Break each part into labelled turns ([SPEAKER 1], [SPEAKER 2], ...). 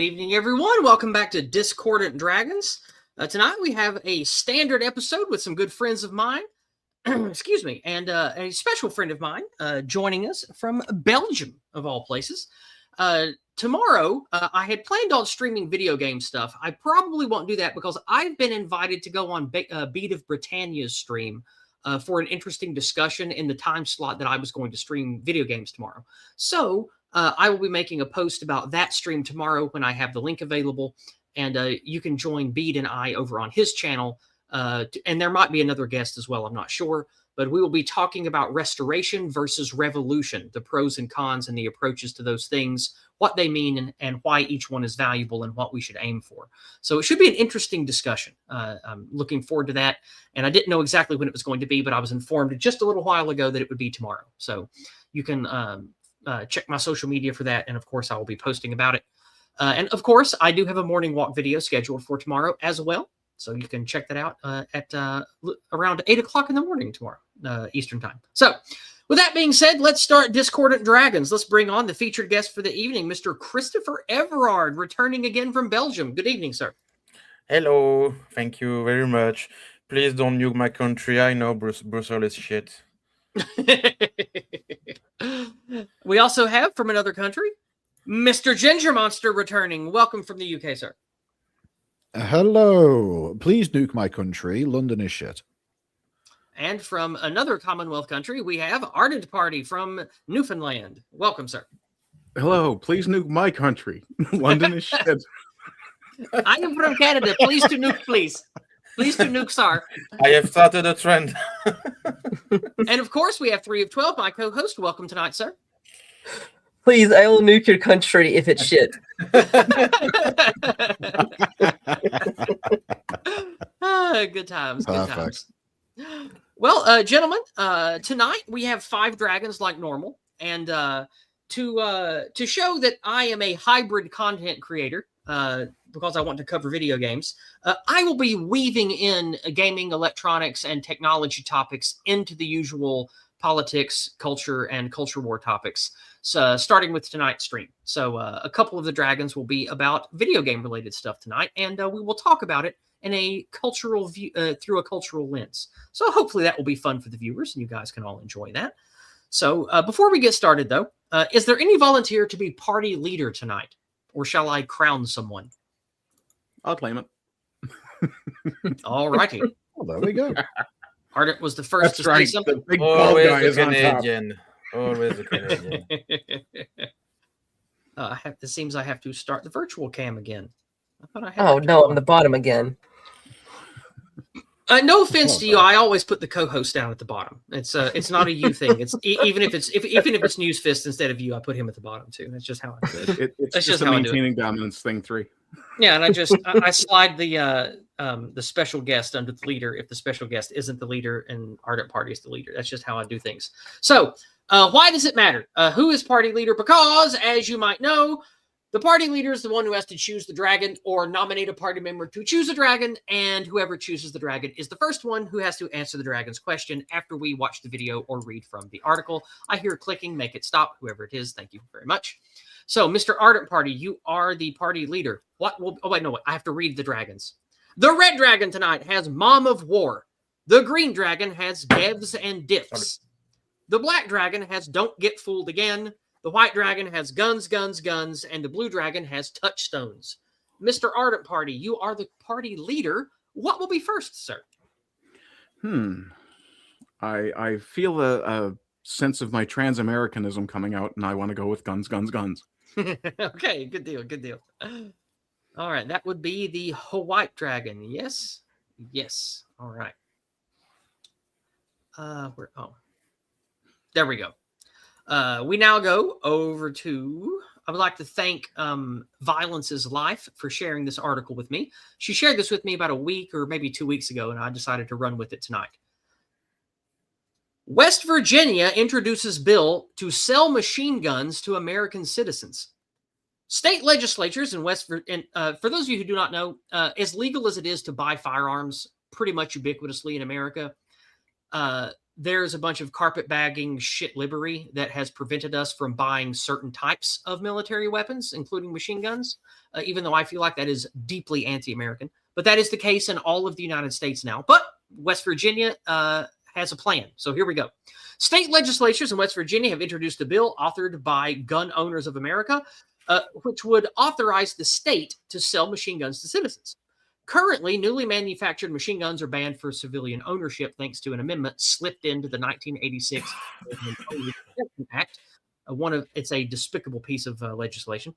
[SPEAKER 1] evening, everyone. Welcome back to Discordant Dragons. Tonight we have a standard episode with some good friends of mine, excuse me, and a special friend of mine joining us from Belgium, of all places. Tomorrow, I had planned on streaming video game stuff. I probably won't do that because I've been invited to go on Beat of Britannia's stream for an interesting discussion in the time slot that I was going to stream video games tomorrow. So I will be making a post about that stream tomorrow when I have the link available, and you can join Bede and I over on his channel, and there might be another guest as well, I'm not sure, but we will be talking about restoration versus revolution, the pros and cons and the approaches to those things, what they mean, and why each one is valuable and what we should aim for. So it should be an interesting discussion. I'm looking forward to that, and I didn't know exactly when it was going to be, but I was informed just a little while ago that it would be tomorrow. So you can check my social media for that, and of course I will be posting about it. And of course I do have a morning walk video scheduled for tomorrow as well, so you can check that out at around 8 o'clock in the morning tomorrow, Eastern time. So with that being said, let's start Discordant Dragons. Let's bring on the featured guest for the evening, Mr. Christopher Evrard, returning again from Belgium. Good evening, sir.
[SPEAKER 2] Hello, thank you very much. Please don't nuke my country. I know Brussels is shit.
[SPEAKER 1] We also have from another country, Mr. Ginger Monster returning. Welcome from the UK, sir.
[SPEAKER 3] Hello. Please nuke my country. London is shit.
[SPEAKER 1] And from another Commonwealth country, we have Ardent Party from Newfoundland. Welcome, sir.
[SPEAKER 4] Hello. Please nuke my country. London is shit.
[SPEAKER 1] I am from Canada. Please to nuke, please. Please to nuke, sir.
[SPEAKER 2] I have started a trend.
[SPEAKER 1] And of course, we have 3 of 12, my co-host. Welcome tonight, sir.
[SPEAKER 5] Please, I will nuke your country if it's shit.
[SPEAKER 1] Good times. Good
[SPEAKER 3] Perfect.
[SPEAKER 1] times. Well, gentlemen, tonight we have 5 dragons like normal, and to show that I am a hybrid content creator, because I want to cover video games, I will be weaving in gaming, electronics, and technology topics into the usual politics, culture, and culture war topics. So, starting with tonight's stream. So, a couple of the dragons will be about video game related stuff tonight, and we will talk about it in a cultural view, through a cultural lens. So, hopefully, that will be fun for the viewers, and you guys can all enjoy that. So, before we get started, though, is there any volunteer to be party leader tonight, or shall I crown someone?
[SPEAKER 4] I'll claim it.
[SPEAKER 1] All righty.
[SPEAKER 3] Well, there we go.
[SPEAKER 1] Ardent was the first
[SPEAKER 4] That's
[SPEAKER 1] to say
[SPEAKER 4] right.
[SPEAKER 1] something.
[SPEAKER 4] The big bald
[SPEAKER 2] Always
[SPEAKER 4] guy
[SPEAKER 2] a
[SPEAKER 4] is on top.
[SPEAKER 2] Canadian. Always a Canadian.
[SPEAKER 1] It seems I have to start the virtual cam again. I thought I had
[SPEAKER 5] Oh, no, I'm the bottom again.
[SPEAKER 1] No offense to you, I always put the co-host down at the bottom. It's not a you thing. It's even if it's Newsfist instead of you, I put him at the bottom too. That's just how I do it.
[SPEAKER 4] It's
[SPEAKER 1] That's
[SPEAKER 4] just
[SPEAKER 1] just
[SPEAKER 4] a
[SPEAKER 1] how I do it.
[SPEAKER 4] maintaining dominance thing 3.
[SPEAKER 1] Yeah, and I slide the special guest under the leader if the special guest isn't the leader and Ardent Party is the leader. That's just how I do things. So why does it matter? Who is party leader? Because, as you might know, the party leader is the one who has to choose the dragon or nominate a party member to choose a dragon, and whoever chooses the dragon is the first one who has to answer the dragon's question after we watch the video or read from the article. I hear clicking. Make it stop, whoever it is. Thank you very much. So, Mr. Ardent Party, you are the party leader. What will... Oh, wait, no, wait. I have to read the dragons. The red dragon tonight has Mom of War. The green dragon has Devs and Diffs. The black dragon has Don't Get Fooled Again. The white dragon has Guns, Guns, Guns. And the blue dragon has Touchstones. Mr. Ardent Party, you are the party leader. What will be first, sir?
[SPEAKER 4] I feel a sense of my trans-Americanism coming out, and I want to go with guns, guns, guns.
[SPEAKER 1] Okay, good deal, good deal. All right, that would be the white dragon. Yes, yes. All right. There we go. We now go over to. I would like to thank Violence's Life for sharing this article with me. She shared this with me about a week or maybe 2 weeks ago, and I decided to run with it tonight. West Virginia introduces bill to sell machine guns to American citizens. State legislatures in West Virginia, for those of you who do not know, as legal as it is to buy firearms pretty much ubiquitously in America, there's a bunch of carpetbagging shit livery that has prevented us from buying certain types of military weapons, including machine guns, even though I feel like that is deeply anti-American. But that is the case in all of the United States now. But West Virginia has a plan. So here we go. State legislatures in West Virginia have introduced a bill authored by Gun Owners of America, which would authorize the state to sell machine guns to citizens. Currently, newly manufactured machine guns are banned for civilian ownership thanks to an amendment slipped into the 1986 Act. It's a despicable piece of legislation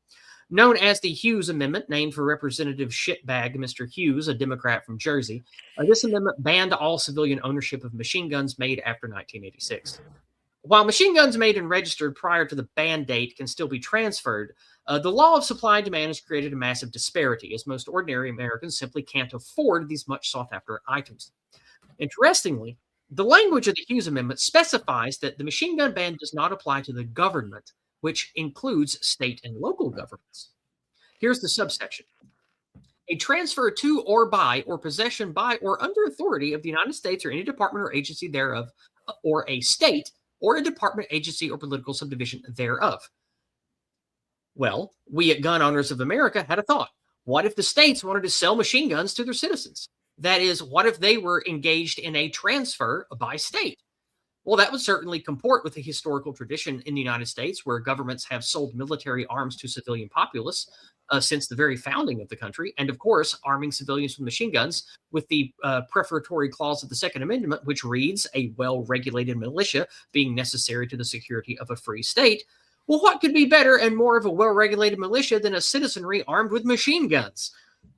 [SPEAKER 1] known as the Hughes Amendment, named for Representative Shitbag Mr. Hughes, a Democrat from Jersey. This amendment banned all civilian ownership of machine guns made after 1986. While machine guns made and registered prior to the ban date can still be transferred, the law of supply and demand has created a massive disparity, as most ordinary Americans simply can't afford these much sought-after items. Interestingly, the language of the Hughes Amendment specifies that the machine gun ban does not apply to the government, which includes state and local governments. Here's the subsection. A transfer to or by or possession by or under authority of the United States or any department or agency thereof, or a state or a department, agency, or political subdivision thereof. Well, we at Gun Owners of America had a thought. What if the states wanted to sell machine guns to their citizens? That is, what if they were engaged in a transfer by state? Well, that would certainly comport with the historical tradition in the United States, where governments have sold military arms to civilian populace since the very founding of the country, and of course, arming civilians with machine guns with the prefatory clause of the Second Amendment, which reads, a well-regulated militia being necessary to the security of a free state. Well, what could be better and more of a well-regulated militia than a citizenry armed with machine guns?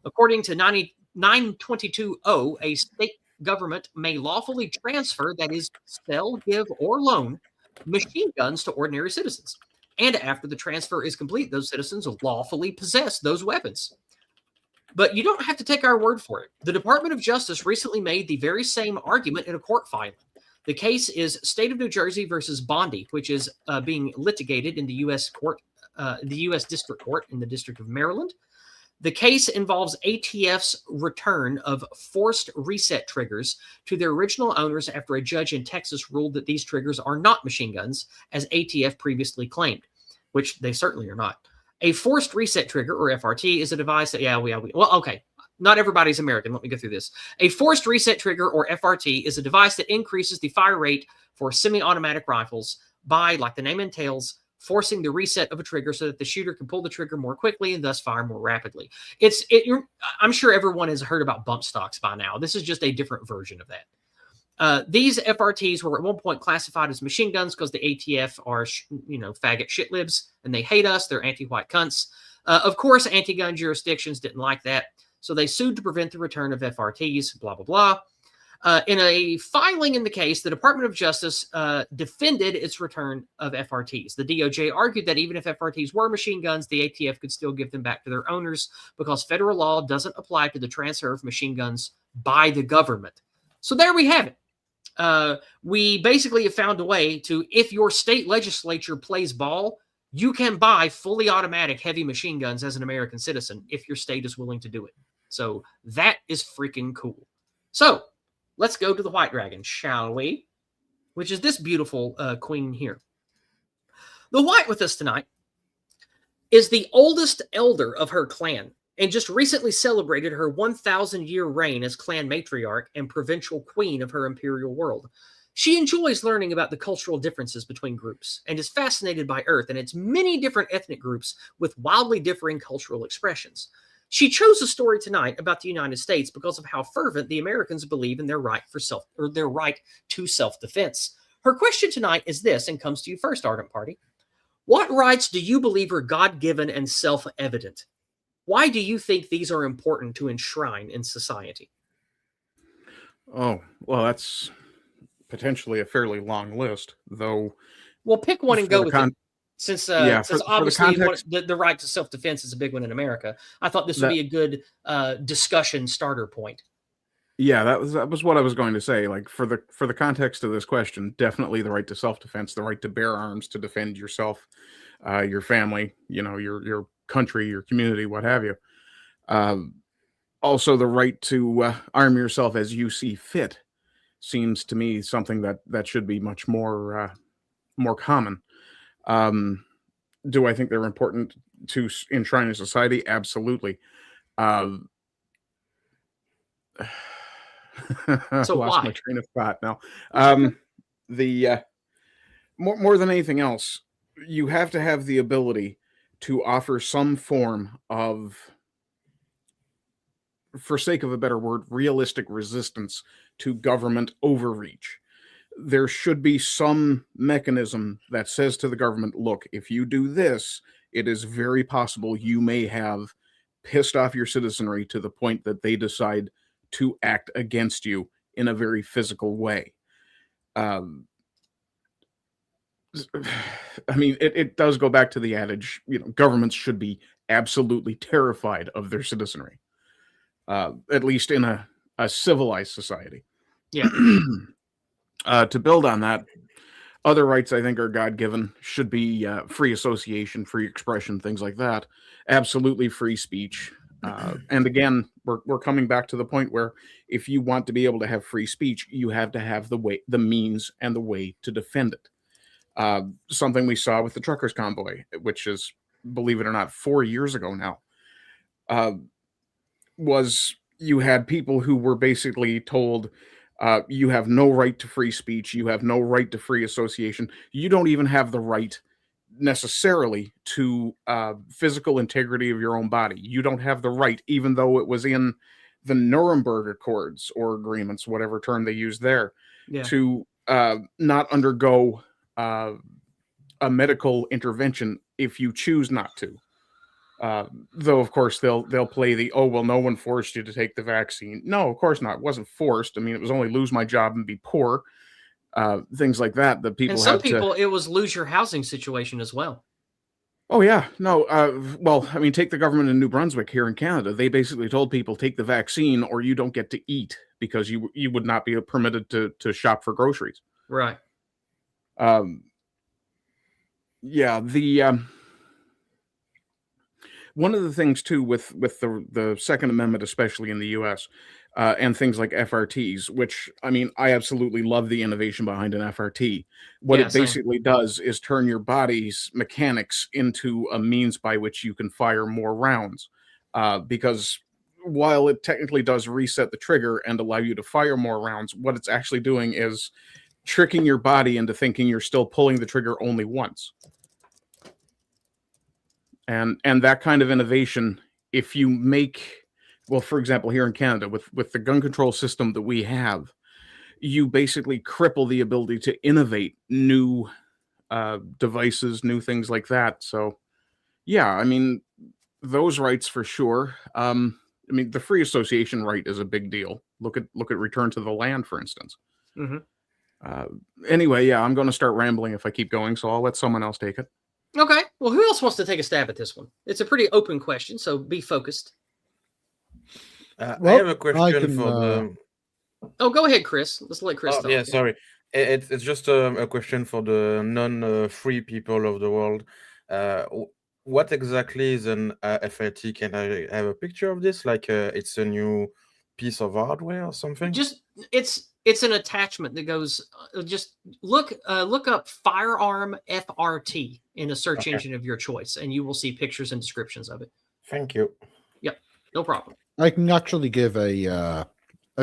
[SPEAKER 1] According to 922.0, a state government may lawfully transfer, that is, sell, give, or loan machine guns to ordinary citizens. And after the transfer is complete, those citizens lawfully possess those weapons. But you don't have to take our word for it. The Department of Justice recently made the very same argument in a court filing. The case is State of New Jersey versus Bondi, which is being litigated in the U.S. court, the U.S. District Court in the District of Maryland. The case involves ATF's return of forced reset triggers to their original owners after a judge in Texas ruled that these triggers are not machine guns, as ATF previously claimed, which they certainly are not. A forced reset trigger, or FRT, is a device that, well, okay. Not everybody's American. Let me go through this. A forced reset trigger, or FRT, is a device that increases the fire rate for semi-automatic rifles by, like the name entails, forcing the reset of a trigger so that the shooter can pull the trigger more quickly and thus fire more rapidly. I'm sure everyone has heard about bump stocks by now. This is just a different version of that. These FRTs were at one point classified as machine guns because the ATF are, faggot shit libs, and they hate us. They're anti-white cunts. Of course, anti-gun jurisdictions didn't like that. So they sued to prevent the return of FRTs, blah, blah, blah. In a filing in the case, the Department of Justice defended its return of FRTs. The DOJ argued that even if FRTs were machine guns, the ATF could still give them back to their owners because federal law doesn't apply to the transfer of machine guns by the government. So there we have it. We basically have found a way to, if your state legislature plays ball, you can buy fully automatic heavy machine guns as an American citizen if your state is willing to do it. So that is freaking cool. So let's go to the White Dragon, shall we? Which is this beautiful queen here. The White with us tonight is the oldest elder of her clan and just recently celebrated her 1,000-year reign as clan matriarch and provincial queen of her imperial world. She enjoys learning about the cultural differences between groups and is fascinated by Earth and its many different ethnic groups with wildly differing cultural expressions. She chose a story tonight about the United States because of how fervent the Americans believe in their right to self-defense. Her question tonight is this, and comes to you first, Ardent Party. What rights do you believe are God-given and self-evident? Why do you think these are important to enshrine in society?
[SPEAKER 4] Oh, well, that's potentially a fairly long list, though.
[SPEAKER 1] Well, pick one and go with it. Since obviously the right to self-defense is a big one in America, I thought this would be a good discussion starter point.
[SPEAKER 4] Yeah, that was what I was going to say. Like for the context of this question, definitely the right to self-defense, the right to bear arms to defend yourself, your family, your country, your community, what have you. Also, the right to arm yourself as you see fit. seems to me something that should be much more common. Do I think they're important to enshrine in society? Absolutely.
[SPEAKER 1] So
[SPEAKER 4] Lost my
[SPEAKER 1] why?
[SPEAKER 4] train of thought now.
[SPEAKER 1] Okay.
[SPEAKER 4] The more than anything else, you have to have the ability to offer some form of, for sake of a better word, realistic resistance to government overreach. There should be some mechanism that says to the government, look, if you do this, it is very possible you may have pissed off your citizenry to the point that they decide to act against you in a very physical way. I mean, it does go back to the adage, governments should be absolutely terrified of their citizenry, at least in a civilized society.
[SPEAKER 1] Yeah.
[SPEAKER 4] To build on that, other rights I think are God-given, should be free association, free expression, things like that. Absolutely free speech. And again, we're coming back to the point where if you want to be able to have free speech, you have to have the means and the way to defend it. Something we saw with the truckers convoy, which is, believe it or not, 4 years ago now, was you had people who were basically told, you have no right to free speech, you have no right to free association, you don't even have the right necessarily to physical integrity of your own body. You don't have the right, even though it was in the Nuremberg Accords or agreements, whatever term they use there, to not undergo a medical intervention if you choose not to. Though, of course, they'll play the, oh, well, no one forced you to take the vaccine. No, of course not. It wasn't forced. I mean, it was only lose my job and be poor. Things like that people
[SPEAKER 1] and some
[SPEAKER 4] had
[SPEAKER 1] people, it was lose your housing situation as well.
[SPEAKER 4] Oh, yeah. No, well, I mean, take the government in New Brunswick here in Canada. They basically told people, take the vaccine or you don't get to eat, because you would not be permitted to shop for groceries.
[SPEAKER 1] Right.
[SPEAKER 4] Yeah, one of the things too with the Second Amendment, especially in the U.S., and things like FRTs, which, I mean, I absolutely love the innovation behind an FRT. What it basically does is turn your body's mechanics into a means by which you can fire more rounds, because while it technically does reset the trigger and allow you to fire more rounds, what it's actually doing is tricking your body into thinking you're still pulling the trigger only once. And that kind of innovation, if you make, well, for example, here in Canada, with the gun control system that we have, you basically cripple the ability to innovate new devices, new things like that. So, yeah, I mean, those rights for sure. I mean, the free association right is a big deal. Look at Return to the Land, for instance.
[SPEAKER 1] Mm-hmm.
[SPEAKER 4] Anyway, yeah, I'm going to start rambling if I keep going, so I'll let someone else take it.
[SPEAKER 1] Okay. Well, who else wants to take a stab at this one? It's a pretty open question, so be focused.
[SPEAKER 2] I have a question for the.
[SPEAKER 1] Oh, go ahead, Chris. Let's let Chris talk.
[SPEAKER 2] Yeah, sorry. It's just a question for the non-free people of the world. What exactly is an FIT? Can I have a picture of this? Like it's a new piece of hardware or something?
[SPEAKER 1] Just it's an attachment that goes. Just look up firearm FRT in a search engine of your choice, and you will see pictures and descriptions of it.
[SPEAKER 2] Thank you.
[SPEAKER 1] Yep, no problem.
[SPEAKER 3] I can actually give a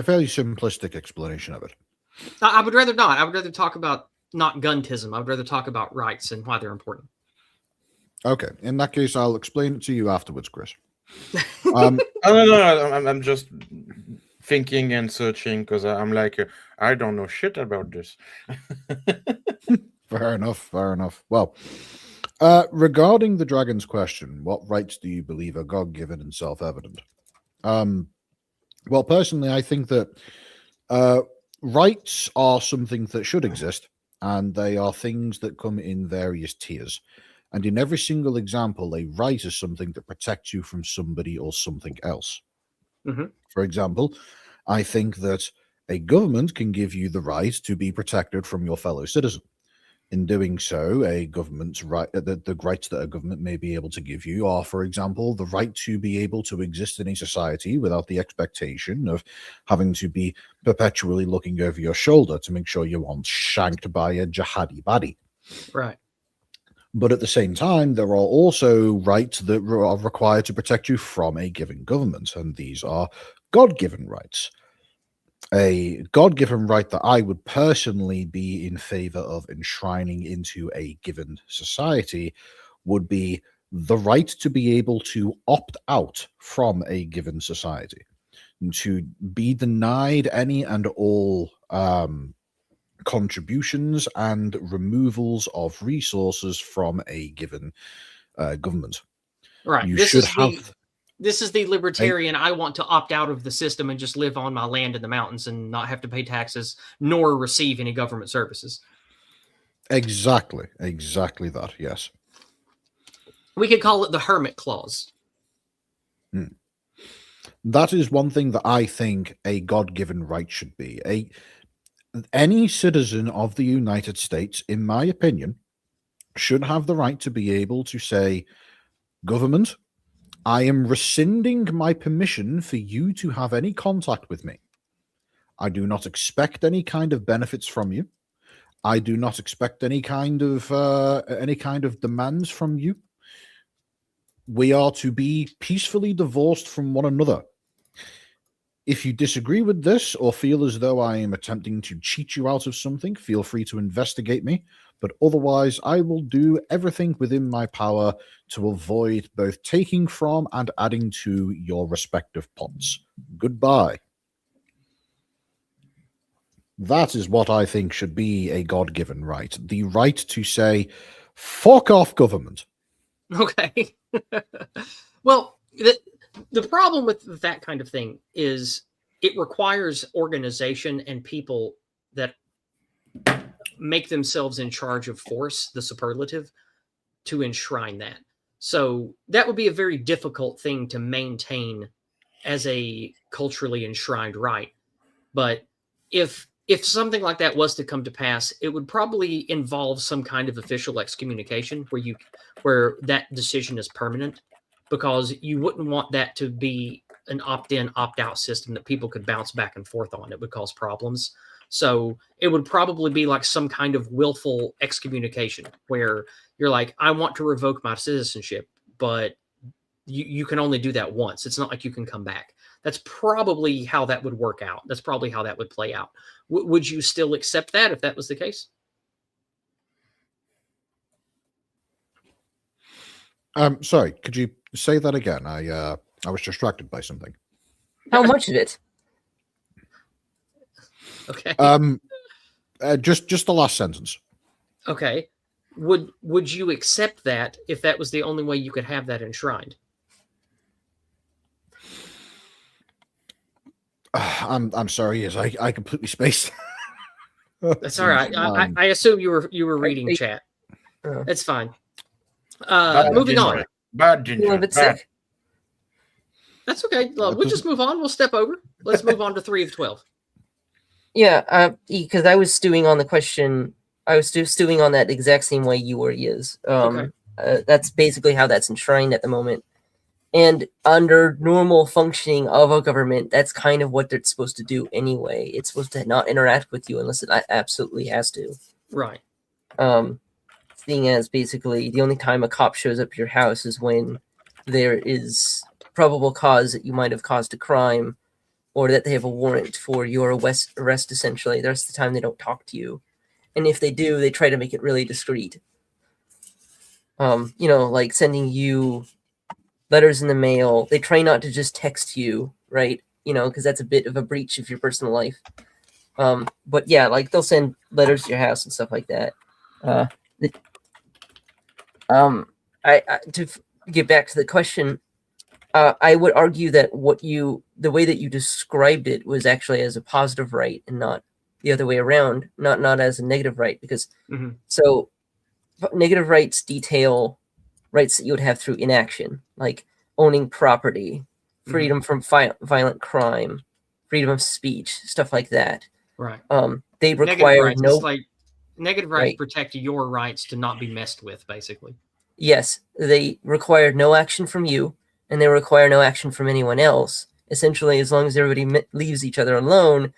[SPEAKER 3] fairly simplistic explanation of it.
[SPEAKER 1] I would rather not. I would rather talk about not guntism. I would rather talk about rights and why they're important.
[SPEAKER 3] Okay, in that case, I'll explain it to you afterwards, Chris.
[SPEAKER 2] No. I'm just thinking and searching because I'm like, I don't know shit about this.
[SPEAKER 3] Fair enough. Well, regarding the dragon's question, what rights do you believe are God-given and self-evident? Well, personally, I think that rights are something that should exist, and they are things that come in various tiers. And in every single example, a right is something that protects you from somebody or something else.
[SPEAKER 1] Mm-hmm.
[SPEAKER 3] For example, I think that a government can give you the right to be protected from your fellow citizen. In doing so, a government's right, the rights that a government may be able to give you are, for example, the right to be able to exist in a society without the expectation of having to be perpetually looking over your shoulder to make sure you aren't shanked by a jihadi baddie.
[SPEAKER 1] Right.
[SPEAKER 3] But at the same time, there are also rights that are required to protect you from a given government, and these are God-given rights. A God-given right that I would personally be in favor of enshrining into a given society would be the right to be able to opt out from a given society, to be denied any and all contributions and removals of resources from a given government.
[SPEAKER 1] Right.
[SPEAKER 3] You
[SPEAKER 1] This
[SPEAKER 3] should
[SPEAKER 1] is
[SPEAKER 3] have
[SPEAKER 1] this is the libertarian. I want to opt out of the system and just live on my land in the mountains and not have to pay taxes nor receive any government services.
[SPEAKER 3] exactly that. Yes.
[SPEAKER 1] We could call it the hermit clause.
[SPEAKER 3] That is one thing that I think a God-given right should be. Any citizen of the United States, in my opinion, should have the right to be able to say, government, I am rescinding my permission for you to have any contact with me. I do not expect any kind of benefits from you. I do not expect any kind of demands from you. We are to be peacefully divorced from one another. If you disagree with this or feel as though I am attempting to cheat you out of something, feel free to investigate me. But otherwise, I will do everything within my power to avoid both taking from and adding to your respective pots. Goodbye. That is what I think should be a God-given right. The right to say, fuck off, government.
[SPEAKER 1] Okay. Well, the problem with that kind of thing is it requires organization and people that make themselves in charge of force, the superlative, to enshrine that. So that would be a very difficult thing to maintain as a culturally enshrined right. But if something like that was to come to pass, it would probably involve some kind of official excommunication where that decision is permanent, because you wouldn't want that to be an opt-in, opt-out system that people could bounce back and forth on. It would cause problems. So it would probably be like some kind of willful excommunication where you're like, I want to revoke my citizenship, but you can only do that once. It's not like you can come back. That's probably how that would work out. That's probably how that would play out. Would you still accept that if that was the case?
[SPEAKER 3] Sorry, could you say that again? I was distracted by something.
[SPEAKER 5] How much of it?
[SPEAKER 1] Okay.
[SPEAKER 3] Just the last sentence.
[SPEAKER 1] Okay. Would you accept that if that was the only way you could have that enshrined?
[SPEAKER 3] I'm sorry. Yes, I completely spaced.
[SPEAKER 1] That's all right. I assume you were reading chat. That's fine. Moving on.
[SPEAKER 2] Bad
[SPEAKER 5] Feeling a
[SPEAKER 2] ginger.
[SPEAKER 5] bit
[SPEAKER 2] Bad.
[SPEAKER 5] sick.
[SPEAKER 1] That's okay. We'll just move on. We'll step over. Let's move on to 3 of 12.
[SPEAKER 5] Yeah, because I was stewing on the question. I was stewing on that exact same way you were.
[SPEAKER 1] Okay.
[SPEAKER 5] That's basically how that's enshrined at the moment. And under normal functioning of a government, that's kind of what they're supposed to do anyway. It's supposed to not interact with you unless it absolutely has to.
[SPEAKER 1] Right.
[SPEAKER 5] Seeing as basically the only time a cop shows up at your house is when there is probable cause that you might have caused a crime, or that they have a warrant for your arrest, essentially. The rest of the time, they don't talk to you. And if they do, they try to make it really discreet. Like sending you letters in the mail. They try not to just text you, right? Because that's a bit of a breach of your personal life. But yeah, like they'll send letters to your house and stuff like that. To get back to the question, I would argue that the way that you described it was actually as a positive right and not the other way around, not as a negative right, because so negative rights detail rights that you would have through inaction, like owning property, freedom from violent crime, freedom of speech, stuff like that.
[SPEAKER 1] Right.
[SPEAKER 5] They
[SPEAKER 1] Negative
[SPEAKER 5] require
[SPEAKER 1] rights,
[SPEAKER 5] no.
[SPEAKER 1] it's like Negative rights
[SPEAKER 5] Right.
[SPEAKER 1] protect your rights to not be messed with, basically.
[SPEAKER 5] Yes, they require no action from you, and they require no action from anyone else. Essentially, as long as everybody leaves each other alone,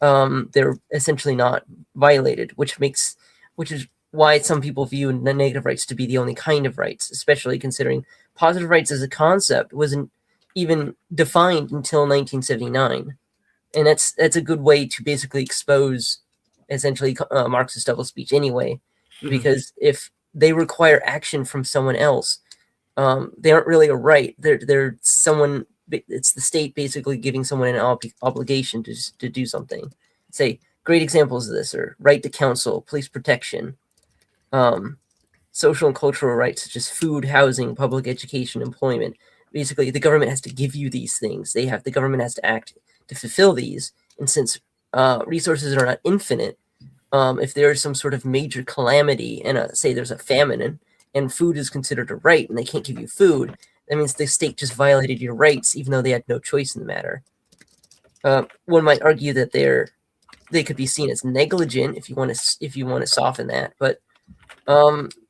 [SPEAKER 5] they're essentially not violated, which is why some people view negative rights to be the only kind of rights, especially considering positive rights as a concept wasn't even defined until 1979. And that's a good way to basically expose essentially Marxist double speech anyway, because if they require action from someone else, they aren't really a right. They're someone. It's the state basically giving someone an obligation to do something. Say great examples of this are right to counsel, police protection, social and cultural rights such as food, housing, public education, employment. Basically, the government has to give you these things. The government has to act to fulfill these. And since resources are not infinite, if there is some sort of major calamity and say there's a famine and food is considered a right and they can't give you food, that means the state just violated your rights even though they had no choice in the matter. One might argue that they could be seen as negligent if you want to soften that, but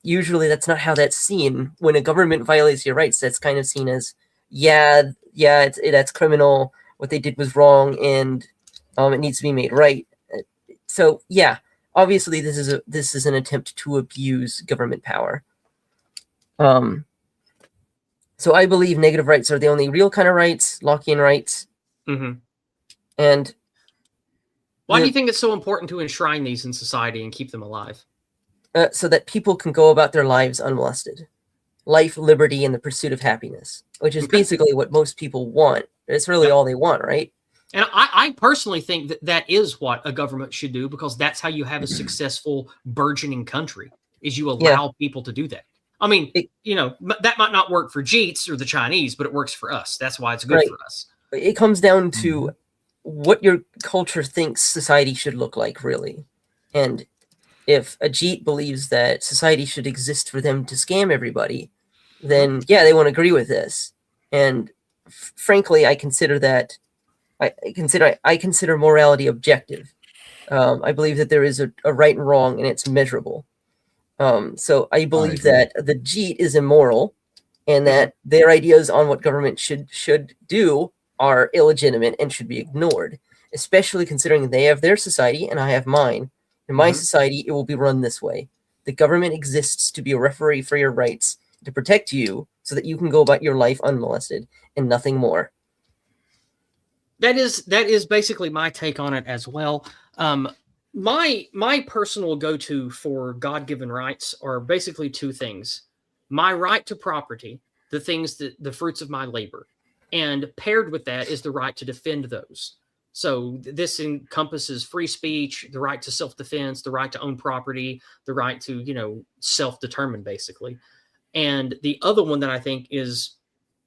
[SPEAKER 5] usually that's not how that's seen. When a government violates your rights, that's kind of seen as that's criminal. What they did was wrong, and it needs to be made right. So yeah, obviously this is an attempt to abuse government power. So I believe negative rights are the only real kind of rights, Lockean rights. And
[SPEAKER 1] why do you think it's so important to enshrine these in society and keep them alive?
[SPEAKER 5] So that people can go about their lives unmolested. Life, liberty, and the pursuit of happiness, which is basically what most people want. It's really all they want, right?
[SPEAKER 1] And I personally think that is what a government should do, because that's how you have a successful burgeoning country, is you allow people to do that. I mean, that might not work for Jeets or the Chinese, but it works for us. That's why it's good for us.
[SPEAKER 5] It comes down to what your culture thinks society should look like, really. And if a Jeet believes that society should exist for them to scam everybody, then they won't agree with this. And frankly, I consider morality objective. I believe that there is a right and wrong, and it's measurable. So I believe that the Jeet is immoral, and that their ideas on what government should do are illegitimate and should be ignored, especially considering they have their society and I have mine. In my society, it will be run this way. The government exists to be a referee for your rights, to protect you so that you can go about your life unmolested and nothing more.
[SPEAKER 1] That is basically my take on it as well. My personal go-to for God-given rights are basically two things: my right to property, the fruits of my labor, and paired with that is the right to defend those. So this encompasses free speech, the right to self-defense, the right to own property, the right to, self-determine, basically. And the other one that I think is,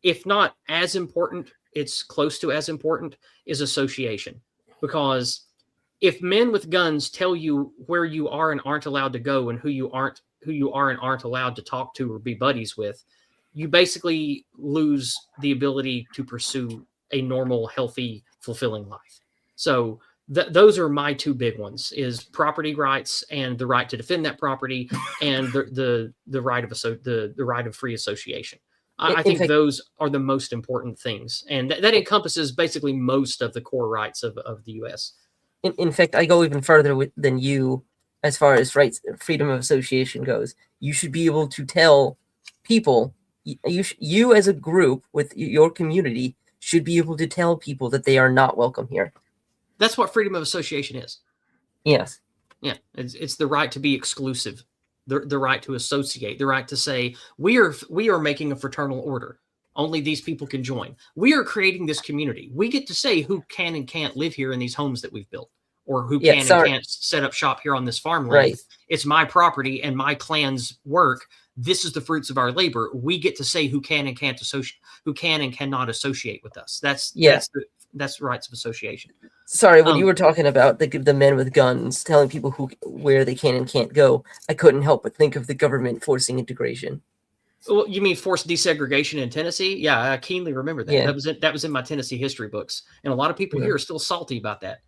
[SPEAKER 1] if not as important, it's close to as important, is association. Because if men with guns tell you where you are and aren't allowed to go, and who you are and aren't allowed to talk to or be buddies with, you basically lose the ability to pursue a normal, healthy, fulfilling life. So those are my two big ones: is property rights and the right to defend that property, and the right of free association. I think those are the most important things, and that encompasses basically most of the core rights of the U.S.
[SPEAKER 5] In fact, I go even further than you as far as freedom of association goes. You should be able to tell people, you as a group with your community should be able to tell people that they are not welcome here.
[SPEAKER 1] That's what freedom of association is.
[SPEAKER 5] Yes.
[SPEAKER 1] Yeah, it's the right to be exclusive, the right to associate, the right to say, we are making a fraternal order. Only these people can join. We are creating this community. We get to say who can and can't live here in these homes that we've built, or who can and can't set up shop here on this farmland.
[SPEAKER 5] Right. It's
[SPEAKER 1] my property and my clan's work. This is the fruits of our labor. We get to say who can and can't associate, who can and cannot associate with us. That's rights of association.
[SPEAKER 5] Sorry, when you were talking about the men with guns telling people where they can and can't go, I couldn't help but think of the government forcing integration.
[SPEAKER 1] Well, you mean forced desegregation in Tennessee? Yeah, I keenly remember that. Yeah. That was in my Tennessee history books, and a lot of people here are still salty about that.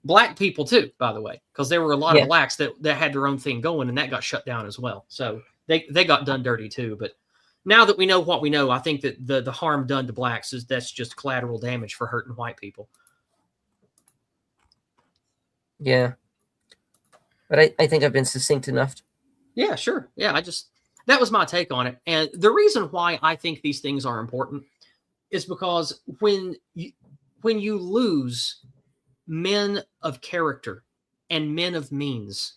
[SPEAKER 1] Black people too, by the way, because there were a lot
[SPEAKER 5] Yeah.
[SPEAKER 1] of blacks that had their own thing going, and that got shut down as well. So they got done dirty too. But now that we know what we know, I think that the harm done to blacks that's just collateral damage for hurting white people.
[SPEAKER 5] Yeah. But I think I've been succinct enough.
[SPEAKER 1] Yeah, sure. Yeah, that was my take on it. And the reason why I think these things are important is because when you lose men of character and men of means,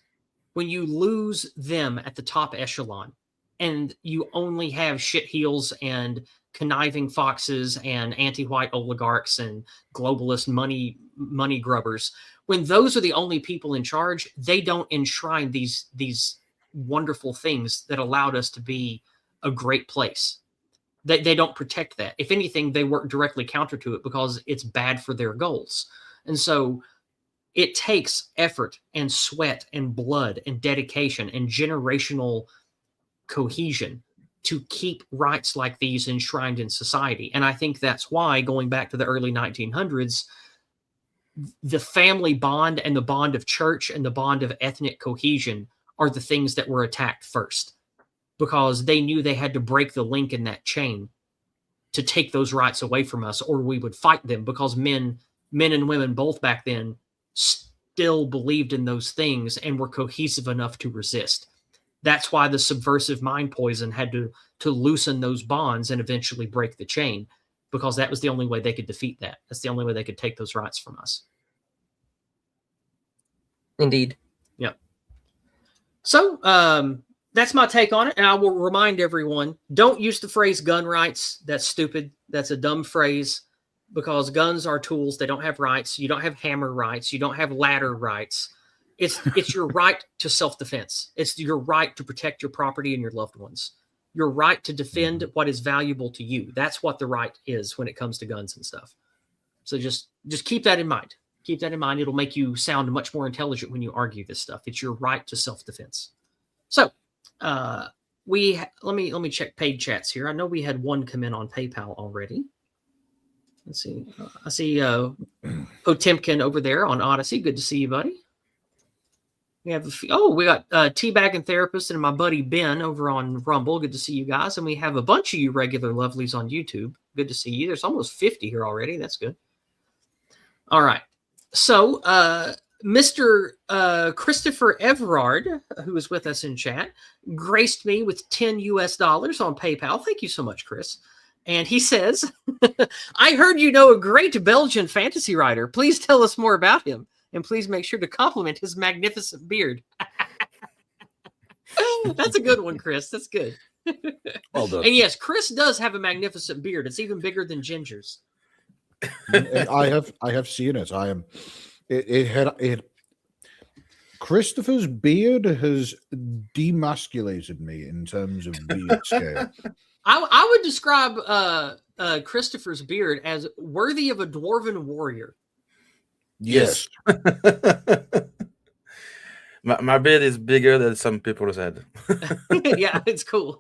[SPEAKER 1] when you lose them at the top echelon and you only have shitheels and conniving foxes and anti-white oligarchs and globalist money grubbers, when those are the only people in charge, they don't enshrine these wonderful things that allowed us to be a great place. They don't protect that. If anything, they work directly counter to it because it's bad for their goals. And so it takes effort and sweat and blood and dedication and generational cohesion to keep rights like these enshrined in society. And I think that's why, going back to the early 1900s, the family bond and the bond of church and the bond of ethnic cohesion are the things that were attacked first, because they knew they had to break the link in that chain to take those rights away from us, or we would fight them, because men and women both back then still believed in those things and were cohesive enough to resist. That's why the subversive mind poison had to loosen those bonds and eventually break the chain, because that was the only way they could defeat that. That's the only way they could take those rights from us.
[SPEAKER 5] Indeed.
[SPEAKER 1] Yep. So that's my take on it. And I will remind everyone, don't use the phrase gun rights. That's stupid. That's a dumb phrase, because guns are tools. They don't have rights. You don't have hammer rights. You don't have ladder rights. It's your right to self-defense. It's your right to protect your property and your loved ones. Your right to defend what is valuable to you. That's what the right is when it comes to guns and stuff. So just keep that in mind. Keep that in mind. It'll make you sound much more intelligent when you argue this stuff. It's your right to self-defense. So let me check paid chats here. I know we had one come in on PayPal already. Let's see. I see Potemkin over there on Odyssey. Good to see you, buddy. We have we got Teabagging Therapist and my buddy Ben over on Rumble. Good to see you guys. And we have a bunch of you regular lovelies on YouTube. Good to see you. There's almost 50 here already. That's good. All right. So Mr. Christopher Evrard, who is with us in chat, graced me with $10 on PayPal. Thank you so much, Chris. And he says, I heard you know a great Belgian fantasy writer. Please tell us more about him. And please make sure to compliment his magnificent beard. That's a good one, Chris. That's good.
[SPEAKER 3] Well done.
[SPEAKER 1] And yes, Chris does have a magnificent beard. It's even bigger than Ginger's.
[SPEAKER 3] I have seen it. Christopher's beard has demasculated me in terms of beard scale.
[SPEAKER 1] I would describe Christopher's beard as worthy of a dwarven warrior.
[SPEAKER 3] Yes.
[SPEAKER 2] my beard is bigger than some people's head.
[SPEAKER 1] Yeah, it's cool.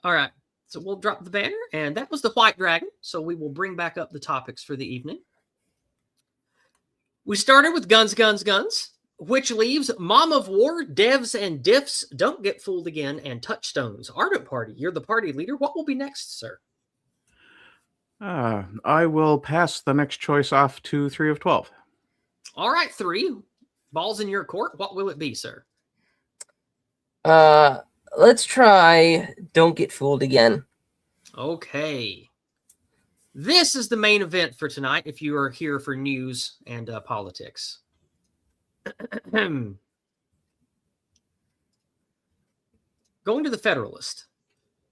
[SPEAKER 1] All right. So we'll drop the banner, and that was the White Dragon. So we will bring back up the topics for the evening. We started with guns, which leaves Mom of War, Devs, and Diffs, Don't Get Fooled Again, and Touchstones. Ardent Party, you're the party leader. What will be next, sir?
[SPEAKER 4] I will pass the next choice off to 3 of 12.
[SPEAKER 1] All right, 3. Ball's in your court. What will it be, sir?
[SPEAKER 5] Let's try Don't Get Fooled Again.
[SPEAKER 1] Okay. This is the main event for tonight if you are here for news and politics. Going to the Federalist.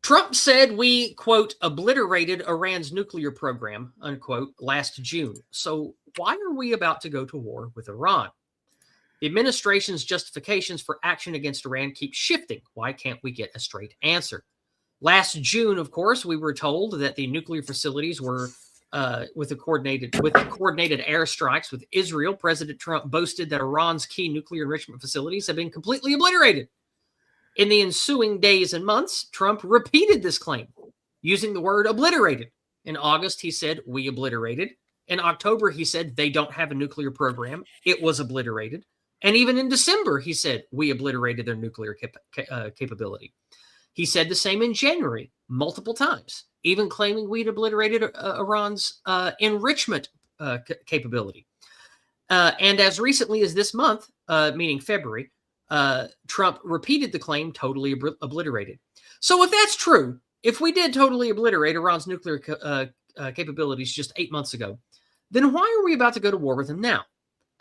[SPEAKER 1] Trump said we, quote, obliterated Iran's nuclear program, unquote, last June. So why are we about to go to war with Iran? The administration's justifications for action against Iran keep shifting. Why can't we get a straight answer? Last June, of course, we were told that the nuclear facilities were with the coordinated airstrikes with Israel. President Trump boasted that Iran's key nuclear enrichment facilities have been completely obliterated. In the ensuing days and months, Trump repeated this claim, using the word obliterated. In August, he said, we obliterated. In October, he said they don't have a nuclear program. It was obliterated. And even in December, he said we obliterated their nuclear capability. He said the same in January multiple times, even claiming we'd obliterated Iran's enrichment capability. And as recently as this month, meaning February, Trump repeated the claim totally obliterated. So if that's true, if we did totally obliterate Iran's nuclear capabilities just 8 months ago, then why are we about to go to war with them now?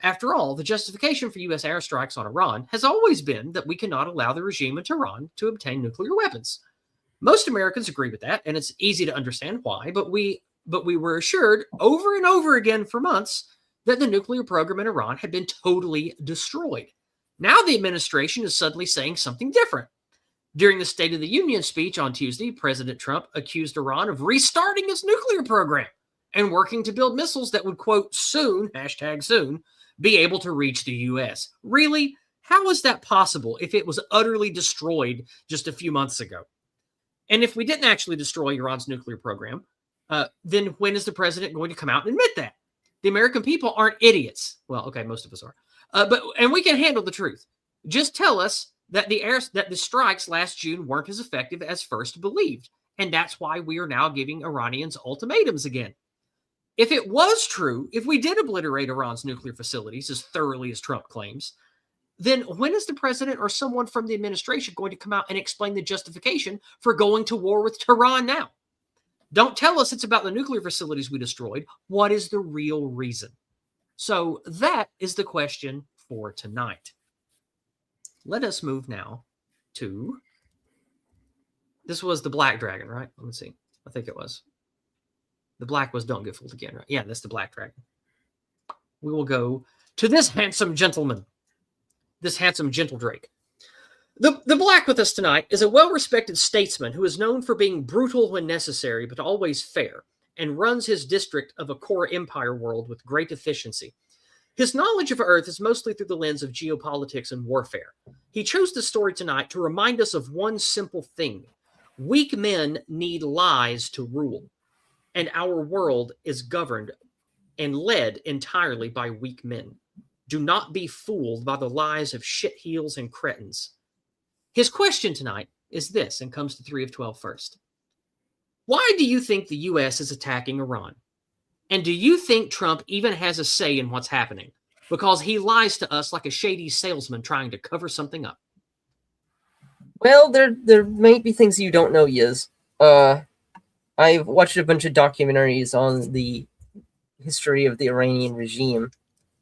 [SPEAKER 1] After all, the justification for U.S. airstrikes on Iran has always been that we cannot allow the regime in Tehran to obtain nuclear weapons. Most Americans agree with that, and it's easy to understand why, but we were assured over and over again for months that the nuclear program in Iran had been totally destroyed. Now the administration is suddenly saying something different. During the State of the Union speech on Tuesday, President Trump accused Iran of restarting its nuclear program and working to build missiles that would, quote, soon, hashtag soon, be able to reach the U.S. Really? How is that possible if it was utterly destroyed just a few months ago? And if we didn't actually destroy Iran's nuclear program, then when is the president going to come out and admit that? The American people aren't idiots. Well, okay, most of us are. And we can handle the truth. Just tell us that the strikes last June weren't as effective as first believed. And that's why we are now giving Iranians ultimatums again. If it was true, if we did obliterate Iran's nuclear facilities as thoroughly as Trump claims, then when is the president or someone from the administration going to come out and explain the justification for going to war with Tehran now? Don't tell us it's about the nuclear facilities we destroyed. What is the real reason? So that is the question for tonight. Let us move now to, this was the Black Dragon, right? Let me see. I think it was. The black was Don't Get Fooled Again, right? Yeah, that's the Black Dragon. We will go to this handsome gentleman, this handsome gentle Drake. The black with us tonight is a well-respected statesman who is known for being brutal when necessary, but always fair, and runs his district of a core empire world with great efficiency. His knowledge of Earth is mostly through the lens of geopolitics and warfare. He chose the story tonight to remind us of one simple thing. Weak men need lies to rule. And our world is governed and led entirely by weak men. Do not be fooled by the lies of shitheels and cretins. His question tonight is this, and comes to 3 of 12 first. Why do you think the U.S. is attacking Iran? And do you think Trump even has a say in what's happening? Because he lies to us like a shady salesman trying to cover something up.
[SPEAKER 5] Well, there might be things you don't know, Yiz. I've watched a bunch of documentaries on the history of the Iranian regime,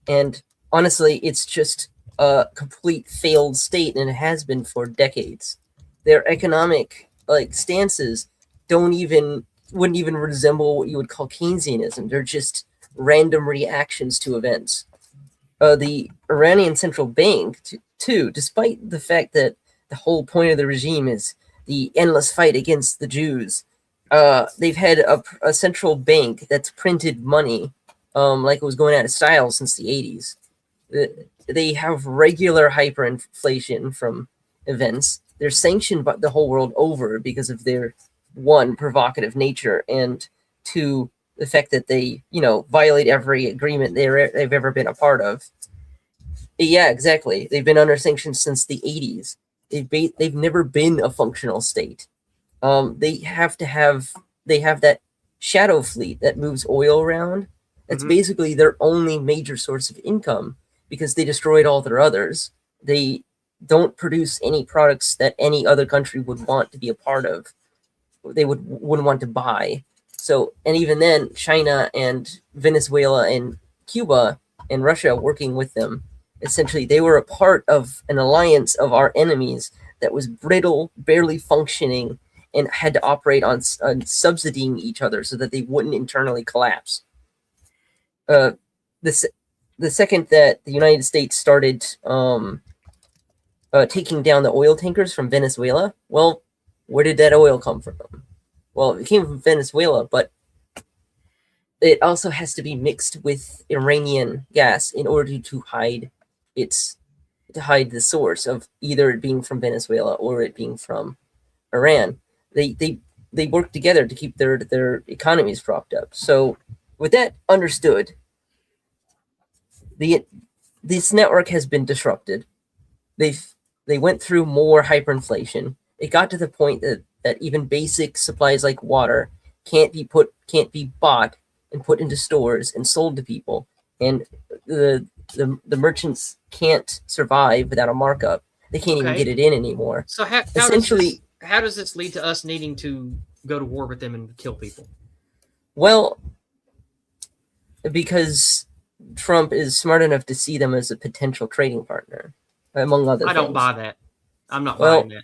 [SPEAKER 5] and honestly, it's just a complete failed state, and it has been for decades. Their economic stances wouldn't even resemble what you would call Keynesianism. They're just random reactions to events. The Iranian central bank, too, despite the fact that the whole point of the regime is the endless fight against the Jews, they've had a central bank that's printed money like it was going out of style since the 80s. They have regular hyperinflation from events. They're sanctioned by the whole world over because of their, one, provocative nature, and two, the fact that they, violate every agreement they've ever been a part of. Yeah, exactly. They've been under sanctions since the 80s. They've never been a functional state. They have that shadow fleet that moves oil around. That's basically their only major source of income because they destroyed all their others. They don't produce any products that any other country would want to be a part of. They wouldn't want to buy. So, and even then, China and Venezuela and Cuba and Russia working with them, essentially they were a part of an alliance of our enemies that was brittle, barely functioning, and had to operate on subsidying each other so that they wouldn't internally collapse. The second that the United States started taking down the oil tankers from Venezuela, well, where did that oil come from? Well, it came from Venezuela, but it also has to be mixed with Iranian gas in order to hide the source of either it being from Venezuela or it being from Iran. They work together to keep their economies propped up. So with that understood, this network has been disrupted. They went through more hyperinflation. It got to the point that even basic supplies like water can't be bought and put into stores and sold to people, and the merchants can't survive without a markup. They can't even
[SPEAKER 1] Okay.
[SPEAKER 5] get it in anymore.
[SPEAKER 1] So
[SPEAKER 5] Essentially,
[SPEAKER 1] how does this lead to us needing to go to war with them and kill people?
[SPEAKER 5] well, because Trump is smart enough to see them as a potential trading partner, among other things.
[SPEAKER 1] I don't buy that. I'm not
[SPEAKER 5] Well,
[SPEAKER 1] buying that.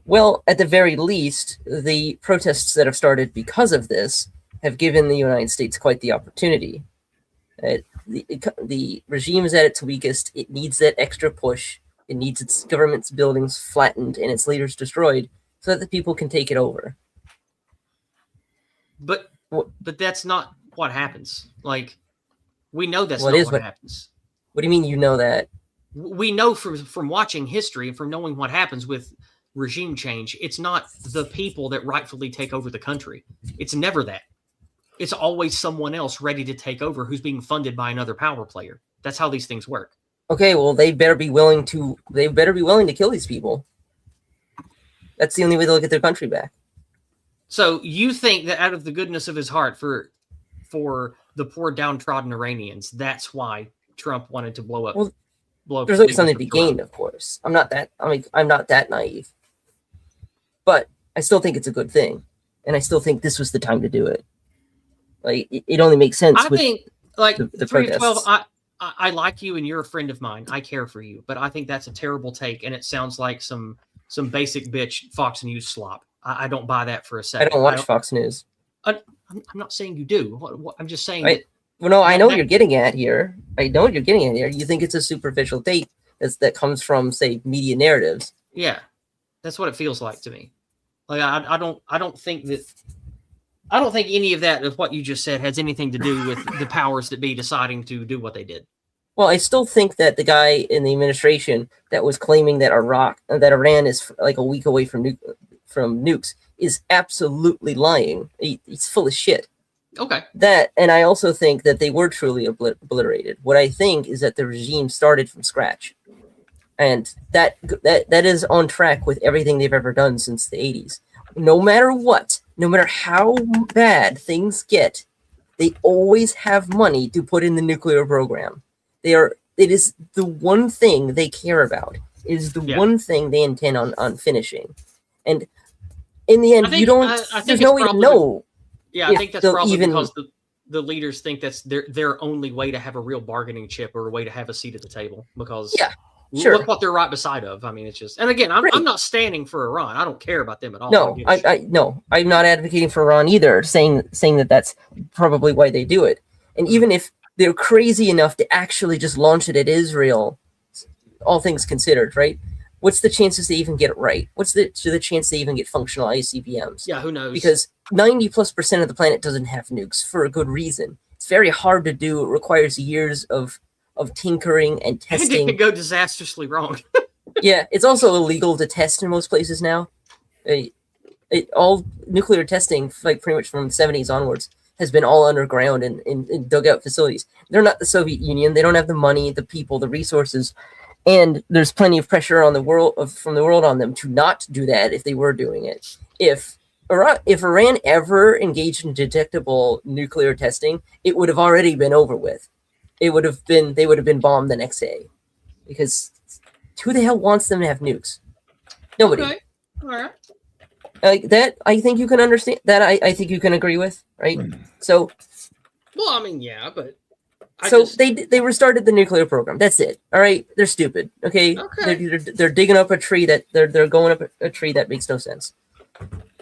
[SPEAKER 5] Well, at the very least, the protests that have started because of this have given the United States quite the opportunity. The regime is at its weakest. It needs that extra push. It needs its government's buildings flattened and its leaders destroyed so that the people can take it over.
[SPEAKER 1] But that's not what happens. Like, we know that's
[SPEAKER 5] Well,
[SPEAKER 1] not
[SPEAKER 5] it is
[SPEAKER 1] what happens.
[SPEAKER 5] What do you mean you know that?
[SPEAKER 1] We know from watching history and from knowing what happens with regime change, it's not the people that rightfully take over the country. It's never that. It's always someone else ready to take over who's being funded by another power player. That's how these things work.
[SPEAKER 5] Okay, well, they better be willing to kill these people. That's the only way to look at their country back.
[SPEAKER 1] So you think that out of the goodness of his heart for the poor downtrodden Iranians, that's why Trump wanted to blow up.
[SPEAKER 5] Well, there's always something to be gained, of course. I'm not that naive. But I still think it's a good thing. And I still think this was the time to do it. Like, it only makes sense.
[SPEAKER 1] I think, like,
[SPEAKER 5] the
[SPEAKER 1] 3 to 12,
[SPEAKER 5] protests.
[SPEAKER 1] I like you and you're a friend of mine. I care for you. But I think that's a terrible take. And it sounds like some basic bitch Fox News slop. I don't buy that for a
[SPEAKER 5] I
[SPEAKER 1] second.
[SPEAKER 5] don't watch Fox News.
[SPEAKER 1] I'm not saying you do. I'm just saying
[SPEAKER 5] Right. Well, no, I know what you're getting at here. You think it's a superficial take that comes from, say, media narratives.
[SPEAKER 1] yeah, that's what it feels like to me. Like, I don't think any of that of what you just said has anything to do with the powers that be deciding to do what they did.
[SPEAKER 5] Well, I still think that the guy in the administration that was claiming that Iran is like a week away from nukes is absolutely lying. He's full of shit.
[SPEAKER 1] Okay.
[SPEAKER 5] That, and I also think that they were truly obliterated. What I think is that the regime started from scratch, and that is on track with everything they've ever done since the 80s. No matter what, no matter how bad things get, they always have money to put in the nuclear program. It is the one thing they care about. It is the one thing they intend on finishing. And in the end, there's no way to know.
[SPEAKER 1] Yeah, I think that's probably
[SPEAKER 5] even
[SPEAKER 1] because the leaders think that's their only way to have a real bargaining chip or a way to have a seat at the table. Because
[SPEAKER 5] sure.
[SPEAKER 1] Look what they're right beside of. I mean, it's just, and again, I'm not standing for Iran. I don't care about them at all.
[SPEAKER 5] No, I'm not advocating for Iran either. Saying that that's probably why they do it. And even if they're crazy enough to actually just launch it at Israel, all things considered, right? What's the chances they even get it right? What's the chance they even get functional ICBMs?
[SPEAKER 1] Yeah, who knows?
[SPEAKER 5] Because 90+% of the planet doesn't have nukes for a good reason. It's very hard to do. It requires years of tinkering and testing.
[SPEAKER 1] And it can go disastrously wrong.
[SPEAKER 5] Yeah, it's also illegal to test in most places now. All nuclear testing, like pretty much from the 70s onwards, has been all underground in dugout facilities. They're not the Soviet Union. They don't have the money, the people, the resources. And there's plenty of pressure on from the world on them to not do that if they were doing it. If Iran ever engaged in detectable nuclear testing, it would have already been over with. They would have been bombed the next day. Because who the hell wants them to have nukes? Nobody.
[SPEAKER 1] Okay. All right.
[SPEAKER 5] Like that, I think you can understand. That I think you can agree with, right? So,
[SPEAKER 1] well, I mean, yeah, but
[SPEAKER 5] they restarted the nuclear program. That's it. All right, they're stupid. Okay, they're digging up a tree that they're going up a tree that makes no sense,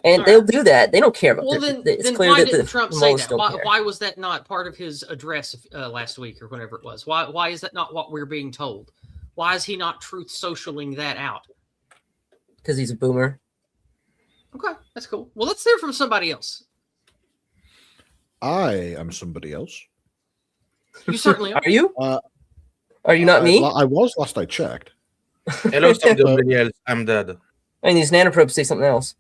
[SPEAKER 5] and they'll do that. They don't care about.
[SPEAKER 1] Well,
[SPEAKER 5] it's clear
[SPEAKER 1] why
[SPEAKER 5] that
[SPEAKER 1] didn't
[SPEAKER 5] the
[SPEAKER 1] Trump say
[SPEAKER 5] Mullahs
[SPEAKER 1] that?
[SPEAKER 5] don't care.
[SPEAKER 1] Why was that not part of his address last week or whenever it was? Why is that not what we're being told? Why is he not truth socialing that out?
[SPEAKER 5] Because he's a boomer.
[SPEAKER 3] Okay,
[SPEAKER 1] that's cool. Well, let's hear from somebody else.
[SPEAKER 3] I am somebody else.
[SPEAKER 1] You certainly are.
[SPEAKER 5] Are you? Are you not me?
[SPEAKER 3] I was last I checked.
[SPEAKER 2] Hello, somebody else. I'm dead.
[SPEAKER 5] And these nanoprobes say something else.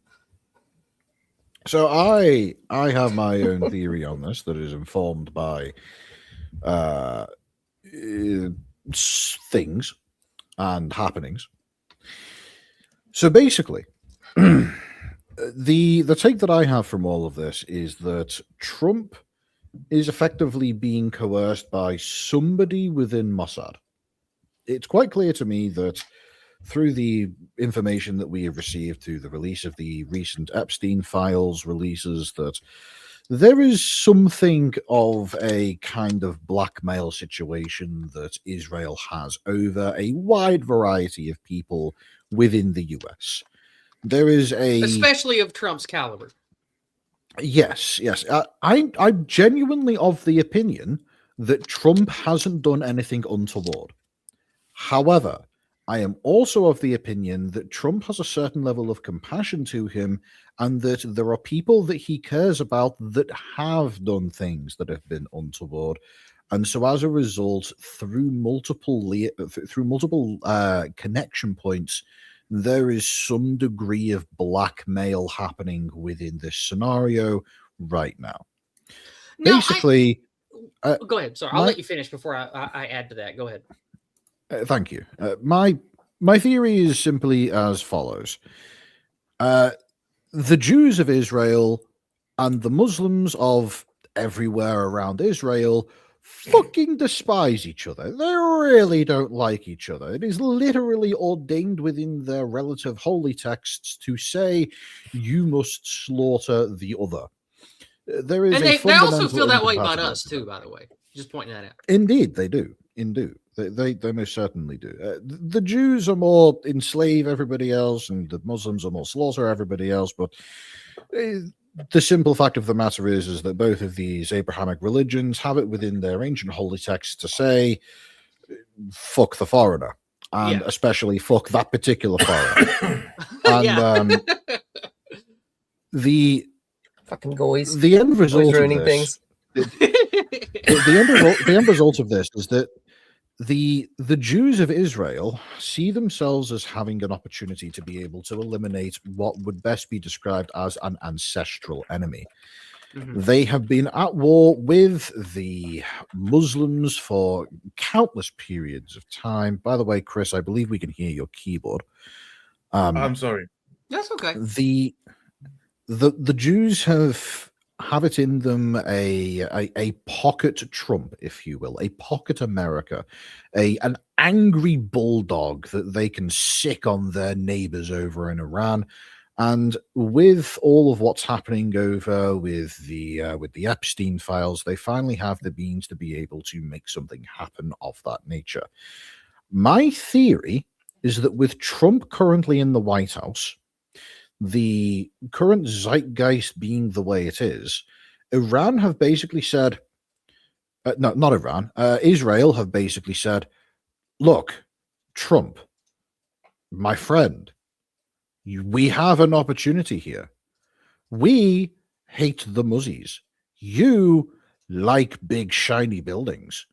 [SPEAKER 3] So I have my own theory on this that is informed by things and happenings. So basically, the take that I have from all of this is that Trump is effectively being coerced by somebody within Mossad. It's quite clear to me that through the information that we have received through the release of the recent Epstein files releases, that there is something of a kind of blackmail situation that Israel has over a wide variety of people within the US. There is
[SPEAKER 1] especially of Trump's caliber.
[SPEAKER 3] Yes. I'm genuinely of the opinion that Trump hasn't done anything untoward. However, I am also of the opinion that Trump has a certain level of compassion to him, and that there are people that he cares about that have done things that have been untoward. And so as a result, through multiple connection points, there is some degree of blackmail happening within this scenario right now. Basically,
[SPEAKER 1] go ahead. Sorry, I'll let you finish before I add to that. Go ahead.
[SPEAKER 3] Thank you. My theory is simply as follows. The Jews of Israel and the Muslims of everywhere around Israel fucking despise each other. They really don't like each other. It is literally ordained within their relative holy texts to say you must slaughter the other. There is,
[SPEAKER 1] and they also feel that way about us too, by the way. Just pointing that out.
[SPEAKER 3] Indeed, they do. They most certainly do. The Jews are more enslave everybody else, and the Muslims are more slaughter everybody else. But the simple fact of the matter is that both of these Abrahamic religions have it within their ancient holy texts to say, fuck the foreigner, and especially fuck that particular foreigner. And the
[SPEAKER 5] fucking goys.
[SPEAKER 3] The end result of this,
[SPEAKER 5] things.
[SPEAKER 3] the end result of this is that the Jews of Israel see themselves as having an opportunity to be able to eliminate what would best be described as an ancestral enemy. Mm-hmm. They have been at war with the Muslims for countless periods of time. By the way, Chris, I believe we can hear your keyboard.
[SPEAKER 2] I'm sorry.
[SPEAKER 1] That's okay.
[SPEAKER 3] The Jews have it in them a pocket Trump, if you will, a pocket America, an angry bulldog that they can sick on their neighbors over in Iran. And with all of what's happening over with the Epstein files, they finally have the means to be able to make something happen of that nature. My theory is that with Trump currently in the White House, the current zeitgeist being the way it is, Iran have basically said, no, not Iran, Israel have basically said, look, Trump, my friend, we have an opportunity here. We hate the Muzzies. You like big, shiny buildings.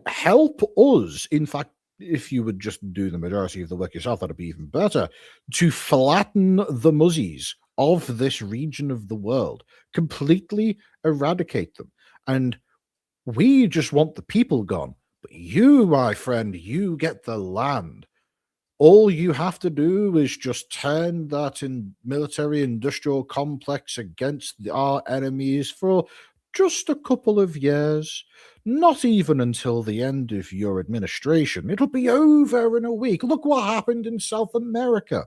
[SPEAKER 3] Help us. In fact, if you would just do the majority of the work yourself, that'd be even better, to flatten the Muzzies of this region of the world, completely eradicate them. And we just want the people gone. But you, my friend, you get the land. All you have to do is just turn that military industrial complex against our enemies for just a couple of years. Not even until the end of your administration. It'll be over in a week. Look what happened in South America.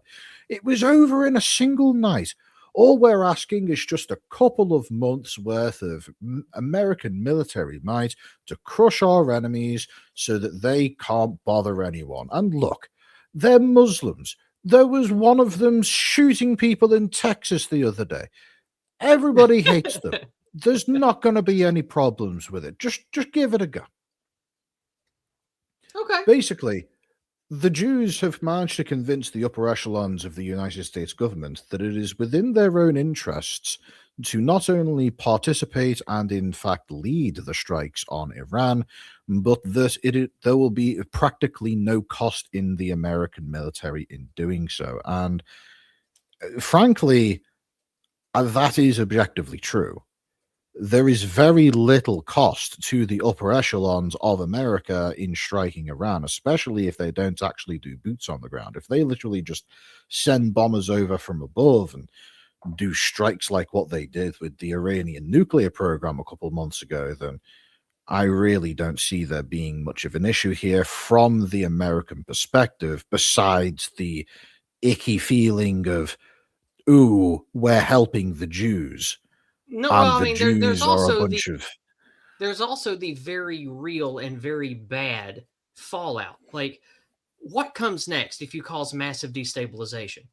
[SPEAKER 3] It was over in a single night. All we're asking is just a couple of months worth of American military might to crush our enemies so that they can't bother anyone. And look, they're Muslims. There was one of them shooting people in Texas the other day. Everybody hates them. There's not going to be any problems with it. Just give it a go.
[SPEAKER 1] Okay.
[SPEAKER 3] Basically, the Jews have managed to convince the upper echelons of the United States government that it is within their own interests to not only participate and, in fact, lead the strikes on Iran, but that there will be practically no cost in the American military in doing so. And frankly, that is objectively true. There is very little cost to the upper echelons of America in striking Iran, especially if they don't actually do boots on the ground. If they literally just send bombers over from above and do strikes like what they did with the Iranian nuclear program a couple of months ago, then I really don't see there being much of an issue here from the American perspective, besides the icky feeling of, ooh, we're helping the Jews.
[SPEAKER 1] No,
[SPEAKER 3] And
[SPEAKER 1] well, I
[SPEAKER 3] the
[SPEAKER 1] mean,
[SPEAKER 3] Jews
[SPEAKER 1] there's
[SPEAKER 3] are a
[SPEAKER 1] also
[SPEAKER 3] bunch of...
[SPEAKER 1] there's also the very real and very bad fallout. Like, what comes next if you cause massive destabilization?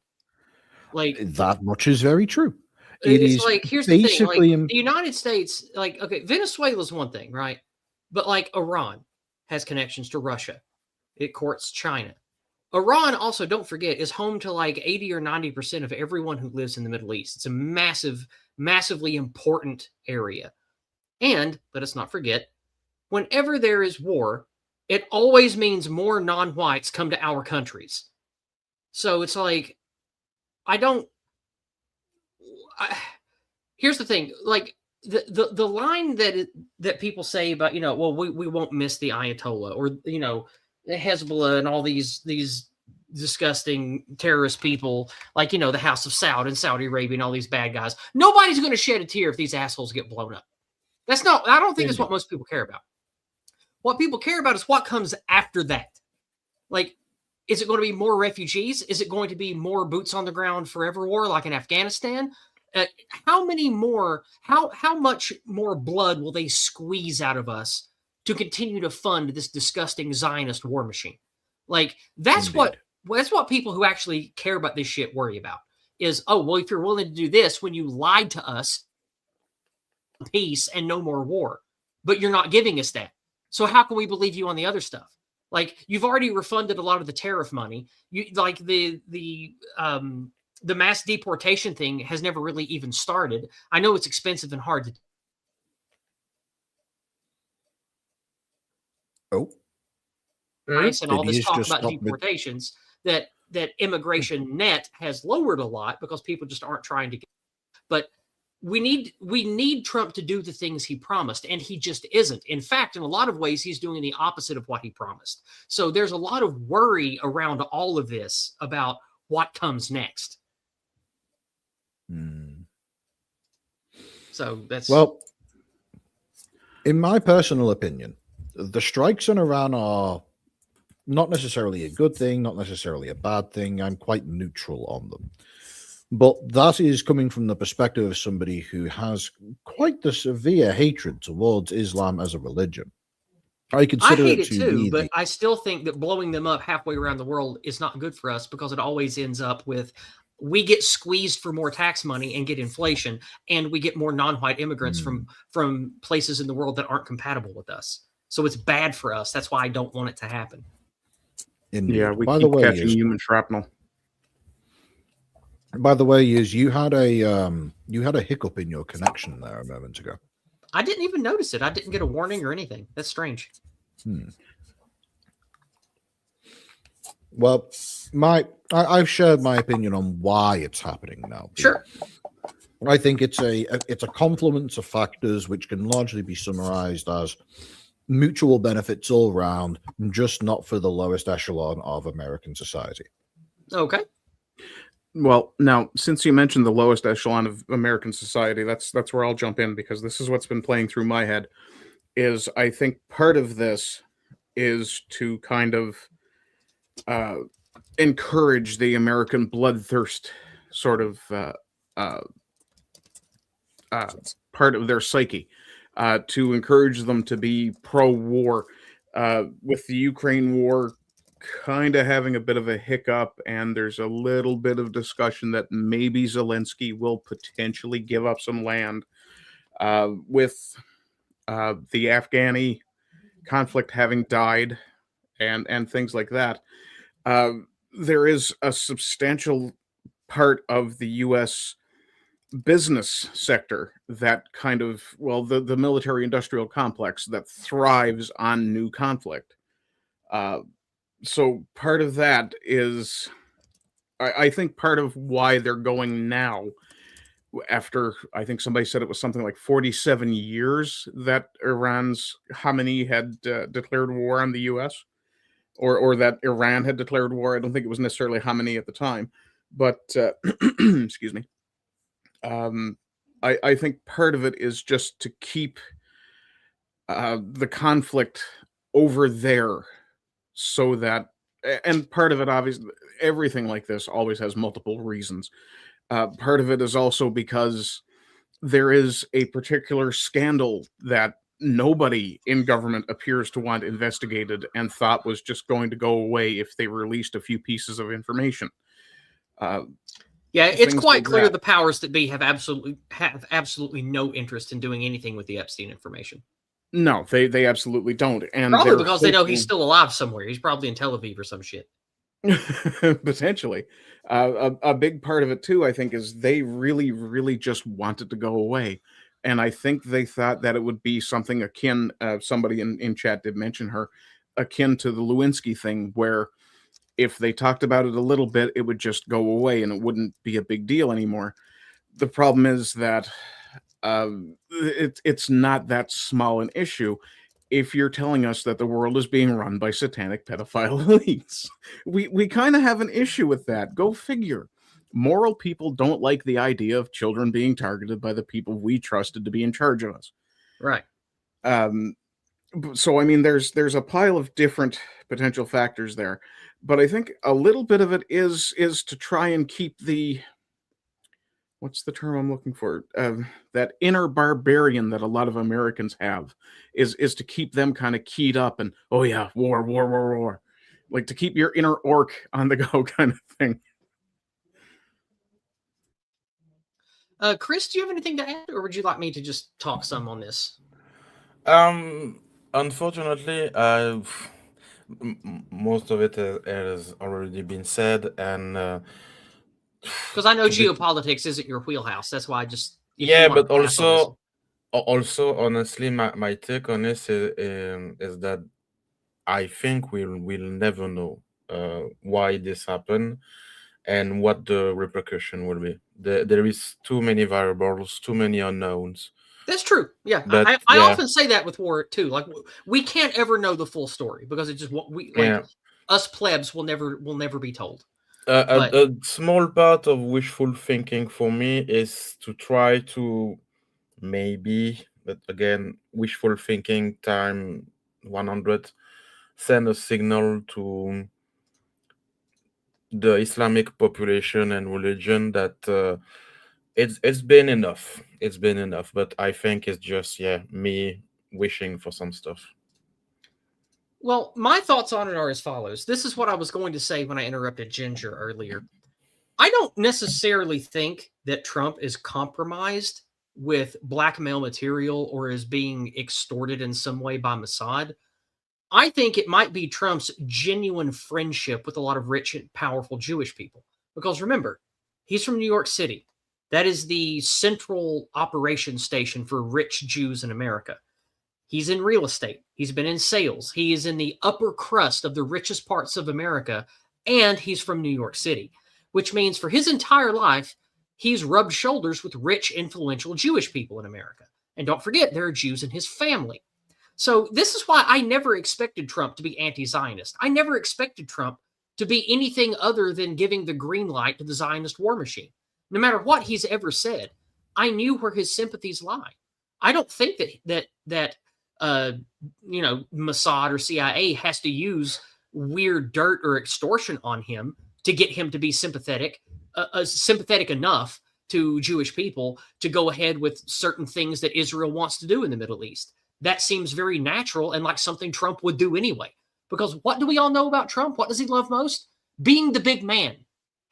[SPEAKER 1] Like,
[SPEAKER 3] That much is very true. It
[SPEAKER 1] it's
[SPEAKER 3] is
[SPEAKER 1] like, here's the thing, like,
[SPEAKER 3] basically...
[SPEAKER 1] the United States, like, okay, Venezuela's one thing, right? But like, Iran has connections to Russia. It courts China. Iran also, don't forget, is home to like 80 or 90% of everyone who lives in the Middle East. It's a massively important area. And let us not forget, whenever there is war, it always means more non-whites come to our countries. So it's like, here's the thing, like, the line that people say about, well, we won't miss the Ayatollah, or the Hezbollah and all these disgusting terrorist people, like the House of Saud and Saudi Arabia and all these bad guys. Nobody's going to shed a tear if these assholes get blown up. I don't think that's what most people care about. What people care about is what comes after that. Like, is it going to be more refugees? Is it going to be more boots on the ground forever war like in Afghanistan? How much more blood will they squeeze out of us to continue to fund this disgusting Zionist war machine? Like, that's
[SPEAKER 3] Indeed.
[SPEAKER 1] what people who actually care about this shit worry about is, oh, well, if you're willing to do this when you lied to us, peace and no more war, but you're not giving us that. So how can we believe you on the other stuff? Like, you've already refunded a lot of the tariff money. You like the mass deportation thing has never really even started. I know it's expensive and hard to.
[SPEAKER 3] Oh,
[SPEAKER 1] Price and all
[SPEAKER 3] Did he
[SPEAKER 1] this talk
[SPEAKER 3] just
[SPEAKER 1] about
[SPEAKER 3] stop mid-
[SPEAKER 1] deportations that immigration net has lowered a lot because people just aren't trying to get. But we need Trump to do the things he promised, and he just isn't. In fact, in a lot of ways, he's doing the opposite of what he promised. So there's a lot of worry around all of this about what comes next. So that's...
[SPEAKER 3] Well, in my personal opinion, the strikes in Iran are not necessarily a good thing, not necessarily a bad thing. I'm quite neutral on them. But that is coming from the perspective of somebody who has quite the severe hatred towards Islam as a religion. I
[SPEAKER 1] hate it too, but I still think that blowing them up halfway around the world is not good for us, because it always ends up with, we get squeezed for more tax money and get inflation, and we get more non-white immigrants from places in the world that aren't compatible with us. So it's bad for us. That's why I don't want it to happen.
[SPEAKER 3] Indeed.
[SPEAKER 4] Yeah, we
[SPEAKER 3] By
[SPEAKER 4] keep
[SPEAKER 3] the way,
[SPEAKER 4] catching human shrapnel.
[SPEAKER 3] By the way, you had a hiccup in your connection there a moment ago.
[SPEAKER 1] I didn't even notice it. I didn't get a warning or anything. That's strange.
[SPEAKER 3] Well, I've shared my opinion on why it's happening now.
[SPEAKER 1] Sure.
[SPEAKER 3] I think it's a confluence of factors which can largely be summarized as mutual benefits all round, just not for the lowest echelon of American society.
[SPEAKER 1] Okay.
[SPEAKER 4] Well, now, since you mentioned the lowest echelon of American society, that's where I'll jump in, because this is what's been playing through my head. Is I think part of this is to kind of encourage the American bloodthirst sort of part of their psyche, to encourage them to be pro-war. With the Ukraine war kind of having a bit of a hiccup, and there's a little bit of discussion that maybe Zelensky will potentially give up some land. With the Afghani conflict having died, and things like that, there is a substantial part of the U.S. business sector that kind of, well, the military industrial complex that thrives on new conflict. So part of that is, I think part of why they're going now after, I think somebody said it was something like 47 years that Iran's Khamenei had declared war on the U.S., or that Iran had declared war. I don't think it was necessarily Khamenei at the time, but excuse me. I think part of it is just to keep the conflict over there, so that, and part of it, obviously, everything like this always has multiple reasons. Part of it is also because there is a particular scandal that nobody in government appears to want investigated and thought was just going to go away if they released a few pieces of information.
[SPEAKER 1] Yeah, it's
[SPEAKER 4] things
[SPEAKER 1] quite
[SPEAKER 4] like
[SPEAKER 1] clear
[SPEAKER 4] that.
[SPEAKER 1] the powers that be have absolutely no interest in doing anything with the Epstein information.
[SPEAKER 4] No, they absolutely don't. And
[SPEAKER 1] Probably
[SPEAKER 4] they're
[SPEAKER 1] because they know he's
[SPEAKER 4] hoping-
[SPEAKER 1] still alive somewhere. He's probably in Tel Aviv or some shit.
[SPEAKER 4] potentially. A big part of it too, I think, is they really, really just wanted to go away. And I think they thought that it would be something akin, somebody in chat did mention her, akin to the Lewinsky thing, where if they talked about it a little bit, it would just go away and it wouldn't be a big deal anymore. The problem is that it's not that small an issue. If you're telling us that the world is being run by satanic pedophile elites, we kind of have an issue with that. Go figure. Moral people don't like the idea of children being targeted by the people we trusted to be in charge of us.
[SPEAKER 1] Right.
[SPEAKER 4] So I mean, there's a pile of different potential factors there, but I think a little bit of it is to try and keep the, what's the term I'm looking for? That inner barbarian that a lot of Americans have is to keep them kind of keyed up and, oh yeah, war, like to keep your inner orc on the go kind of thing.
[SPEAKER 1] Chris, do you have anything to add, or would you like me to just talk some on this?
[SPEAKER 2] Unfortunately, most of it has already been said, and
[SPEAKER 1] because I know geopolitics isn't your wheelhouse. That's why I just
[SPEAKER 2] yeah, but also honestly, my take on this is that I think we'll never know why this happened and what the repercussion will be. There is too many variables, too many unknowns.
[SPEAKER 1] That's true. Yeah,
[SPEAKER 2] But,
[SPEAKER 1] I
[SPEAKER 2] yeah.
[SPEAKER 1] often say that with war too. Like we can't ever know the full story because it's just what we like.
[SPEAKER 2] Yeah.
[SPEAKER 1] Us plebs will never be told.
[SPEAKER 2] A small part of wishful thinking for me is to try to maybe, but again, wishful thinking time 100, send a signal to the Islamic population and religion that it's been enough. It's been enough. But I think it's just me wishing for some stuff.
[SPEAKER 1] Well, my thoughts on it are as follows. This is what I was going to say when I interrupted Ginger earlier. I don't necessarily think that Trump is compromised with blackmail material or is being extorted in some way by Mossad. I think it might be Trump's genuine friendship with a lot of rich and powerful Jewish people. Because remember, he's from New York City. That is the central operation station for rich Jews in America. He's in real estate. He's been in sales. He is in the upper crust of the richest parts of America, and he's from New York City, which means for his entire life, he's rubbed shoulders with rich, influential Jewish people in America. And don't forget, there are Jews in his family. So this is why I never expected Trump to be anti-Zionist. I never expected Trump to be anything other than giving the green light to the Zionist war machine. No matter what he's ever said, I knew where his sympathies lie. I don't think that Mossad or CIA has to use weird dirt or extortion on him to get him to be sympathetic enough to Jewish people to go ahead with certain things that Israel wants to do in the Middle East. That seems very natural and like something Trump would do anyway. Because what do we all know about Trump? What does he love most? Being the big man,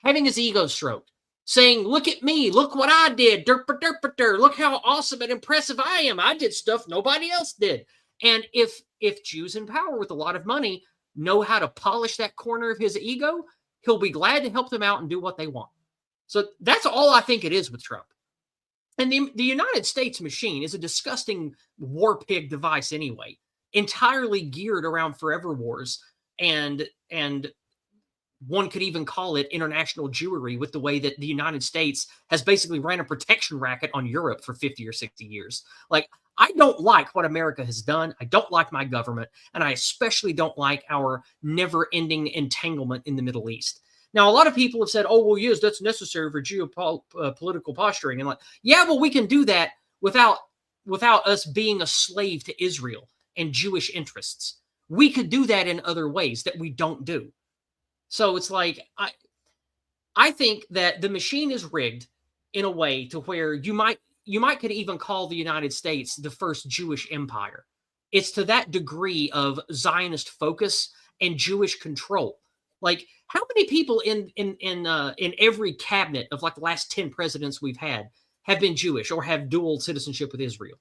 [SPEAKER 1] having his ego stroked, saying, look at me, look what I did, derp-a-derp-a-der, look how awesome and impressive I am. I did stuff nobody else did. And if Jews in power with a lot of money know how to polish that corner of his ego, he'll be glad to help them out and do what they want. So that's all I think it is with Trump. And the United States machine is a disgusting war pig device anyway, entirely geared around forever wars and one could even call it international Jewry, with the way that the United States has basically ran a protection racket on Europe for 50 or 60 years. Like, I don't like what America has done. I don't like my government. And I especially don't like our never-ending entanglement in the Middle East. Now, a lot of people have said, oh, well, yes, that's necessary for geopolitical posturing. And like, yeah, well, we can do that without us being a slave to Israel and Jewish interests. We could do that in other ways that we don't do. So it's like, I think that the machine is rigged in a way to where you might could even call the United States the first Jewish empire. It's to that degree of Zionist focus and Jewish control. Like, how many people in every cabinet of like the last 10 presidents we've had have been Jewish or have dual citizenship with Israel,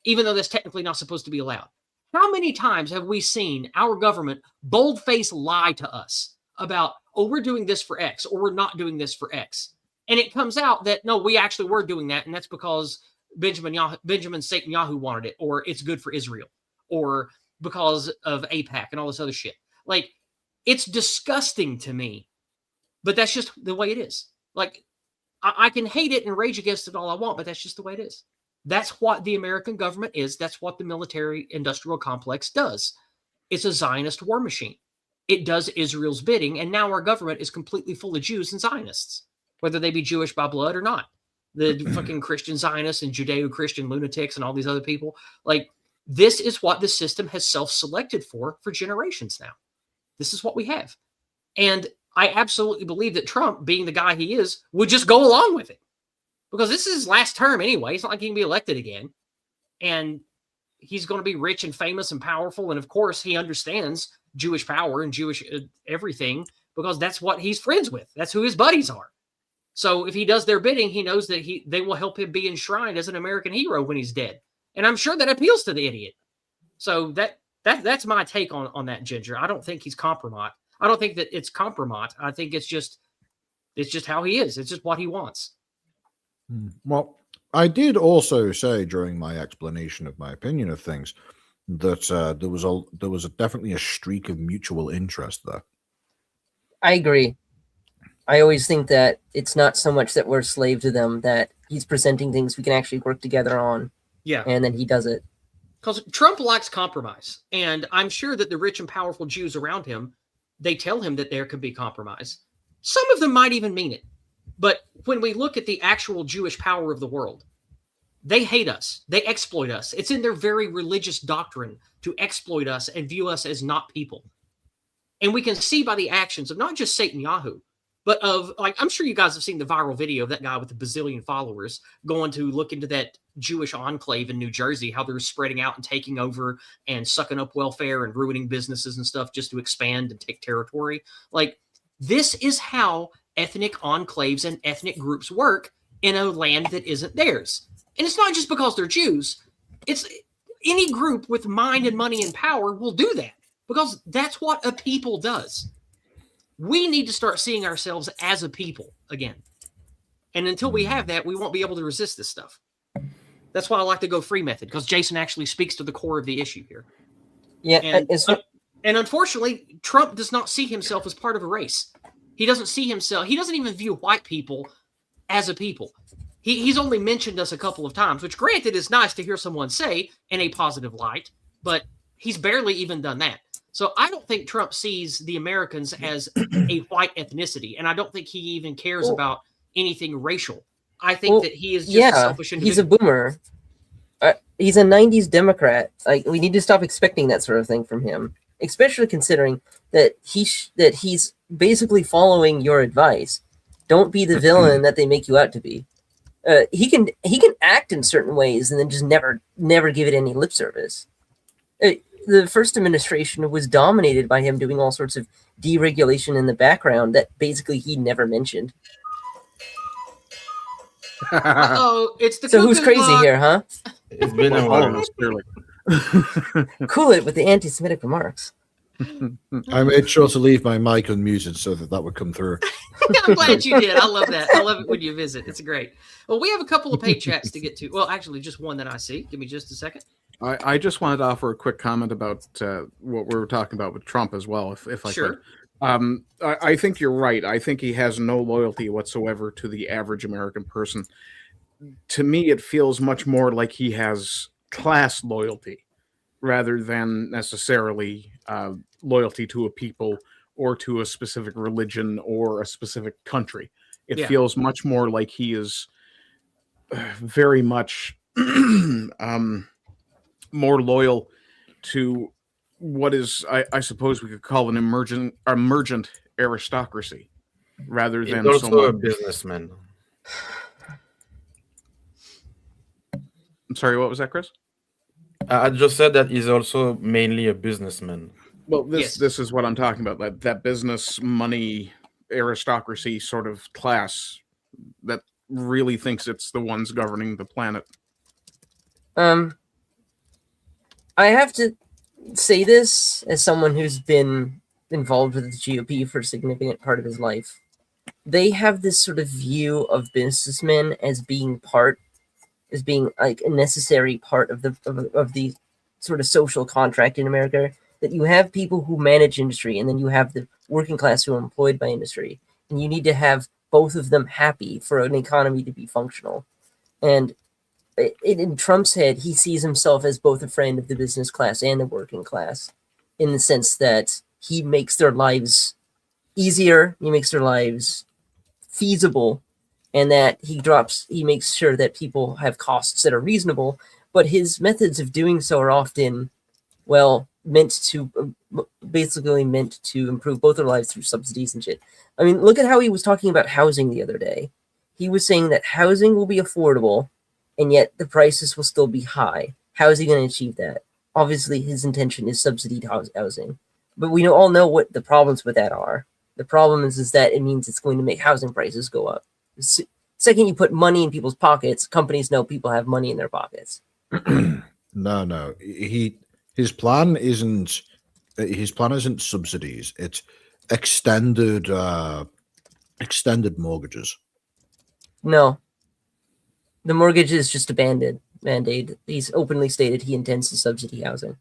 [SPEAKER 1] even though that's technically not supposed to be allowed? How many times have we seen our government bold-faced lie to us about, oh, we're doing this for X, or we're not doing this for X? And it comes out that, no, we actually were doing that, and that's because Benjamin Satan Yahoo wanted it, or it's good for Israel, or because of AIPAC and all this other shit. Like, it's disgusting to me, but that's just the way it is. Like, I can hate it and rage against it all I want, but that's just the way it is. That's what the American government is. That's what the military-industrial complex does. It's a Zionist war machine. It does Israel's bidding, and now our government is completely full of Jews and Zionists, whether they be Jewish by blood or not. The fucking Christian Zionists and Judeo-Christian lunatics and all these other people. Like, this is what the system has self-selected for generations now. This is what we have. And I absolutely believe that Trump, being the guy he is, would just go along with it. Because this is his last term anyway. It's not like he can be elected again. And he's going to be rich and famous and powerful. And of course, he understands Jewish power and Jewish everything, because that's what he's friends with. That's who his buddies are. So if he does their bidding, he knows that they will help him be enshrined as an American hero when he's dead. And I'm sure that appeals to the idiot. So that's my take on that, Ginger. I don't think he's compromised. I don't think that it's compromised. I think it's just how he is. It's just what he wants.
[SPEAKER 3] Well, I did also say during my explanation of my opinion of things that there was definitely a streak of mutual interest there.
[SPEAKER 5] I agree. I always think that it's not so much that we're a slave to them, that he's presenting things we can actually work together on.
[SPEAKER 1] Yeah.
[SPEAKER 5] And then he does it.
[SPEAKER 1] Because Trump likes compromise. And I'm sure that the rich and powerful Jews around him, they tell him that there can be compromise. Some of them might even mean it. But when we look at the actual Jewish power of the world, they hate us. They exploit us. It's in their very religious doctrine to exploit us and view us as not people. And we can see by the actions of not just Satan Yahoo, but of, like, I'm sure you guys have seen the viral video of that guy with the bazillion followers going to look into that Jewish enclave in New Jersey, how they're spreading out and taking over and sucking up welfare and ruining businesses and stuff just to expand and take territory. Like, this is how ethnic enclaves and ethnic groups work in a land that isn't theirs. And it's not just because they're Jews. It's any group with mind and money and power will do that, because that's what a people does. We need to start seeing ourselves as a people again. And until we have that, we won't be able to resist this stuff. That's why I like to go free method, because Jason actually speaks to the core of the issue here.
[SPEAKER 5] Yeah.
[SPEAKER 1] And unfortunately, Trump does not see himself as part of a race. He doesn't see himself. He doesn't even view white people as a people. He's only mentioned us a couple of times, which, granted, is nice to hear someone say in a positive light, but he's barely even done that. So I don't think Trump sees the Americans as a white ethnicity, and I don't think he even cares about anything racial. I think that he is just a selfish individual.
[SPEAKER 5] He's a boomer. He's a 90s Democrat. Like, we need to stop expecting that sort of thing from him, especially considering that he's basically following your advice. Don't be the villain that they make you out to be. He can act in certain ways and then just never give it any lip service. The first administration was dominated by him doing all sorts of deregulation in the background that basically he never mentioned.
[SPEAKER 1] It's the
[SPEAKER 5] so who's crazy
[SPEAKER 1] block
[SPEAKER 5] here, huh?
[SPEAKER 2] It's been a
[SPEAKER 4] All of
[SPEAKER 2] while.
[SPEAKER 4] us, clearly.
[SPEAKER 5] Cool it with the anti-Semitic remarks.
[SPEAKER 3] I made sure to leave my mic unmuted so that would come through.
[SPEAKER 1] I'm glad you did. I love that. I love it when you visit. It's great. Well, we have a couple of paid chats to get to. Well, actually, just one that I see. Give me just a second.
[SPEAKER 4] I just wanted to offer a quick comment about what we were talking about with Trump as well, if I
[SPEAKER 1] Sure.
[SPEAKER 4] could. I think you're right. I think he has no loyalty whatsoever to the average American person. To me, it feels much more like he has class loyalty rather than necessarily loyalty to a people or to a specific religion or a specific country. It
[SPEAKER 1] Yeah.
[SPEAKER 4] feels much more like he is very much more loyal to what is, I suppose we could call an emergent aristocracy rather
[SPEAKER 2] He's
[SPEAKER 4] than so
[SPEAKER 2] also a
[SPEAKER 4] much.
[SPEAKER 2] businessman.
[SPEAKER 4] I'm sorry, what was that, Chris?
[SPEAKER 2] I just said that he's also mainly a businessman.
[SPEAKER 4] Well, this
[SPEAKER 1] Yes.
[SPEAKER 4] this is what I'm talking about. That business, money, aristocracy sort of class that really thinks it's the ones governing the planet.
[SPEAKER 5] I have to say this as someone who's been involved with the GOP for a significant part of his life. They have this sort of view of businessmen as being like a necessary part of the sort of social contract in America. That you have people who manage industry, and then you have the working class who are employed by industry, and you need to have both of them happy for an economy to be functional. And in Trump's head, he sees himself as both a friend of the business class and the working class, in the sense that he makes their lives easier, he makes their lives feasible, and that he makes sure that people have costs that are reasonable. But his methods of doing so are often, well, basically meant to improve both their lives through subsidies and shit. I mean, look at how he was talking about housing the other day. He was saying that housing will be affordable, and yet the prices will still be high. How is he going to achieve that? Obviously, his intention is subsidied housing. But we all know what the problems with that are. The problem is that it means it's going to make housing prices go up. Second, you put money in people's pockets, companies know people have money in their pockets.
[SPEAKER 3] No. His plan isn't subsidies. It's extended mortgages.
[SPEAKER 5] No. The mortgage is just a band-aid. He's openly stated he intends to subsidy housing.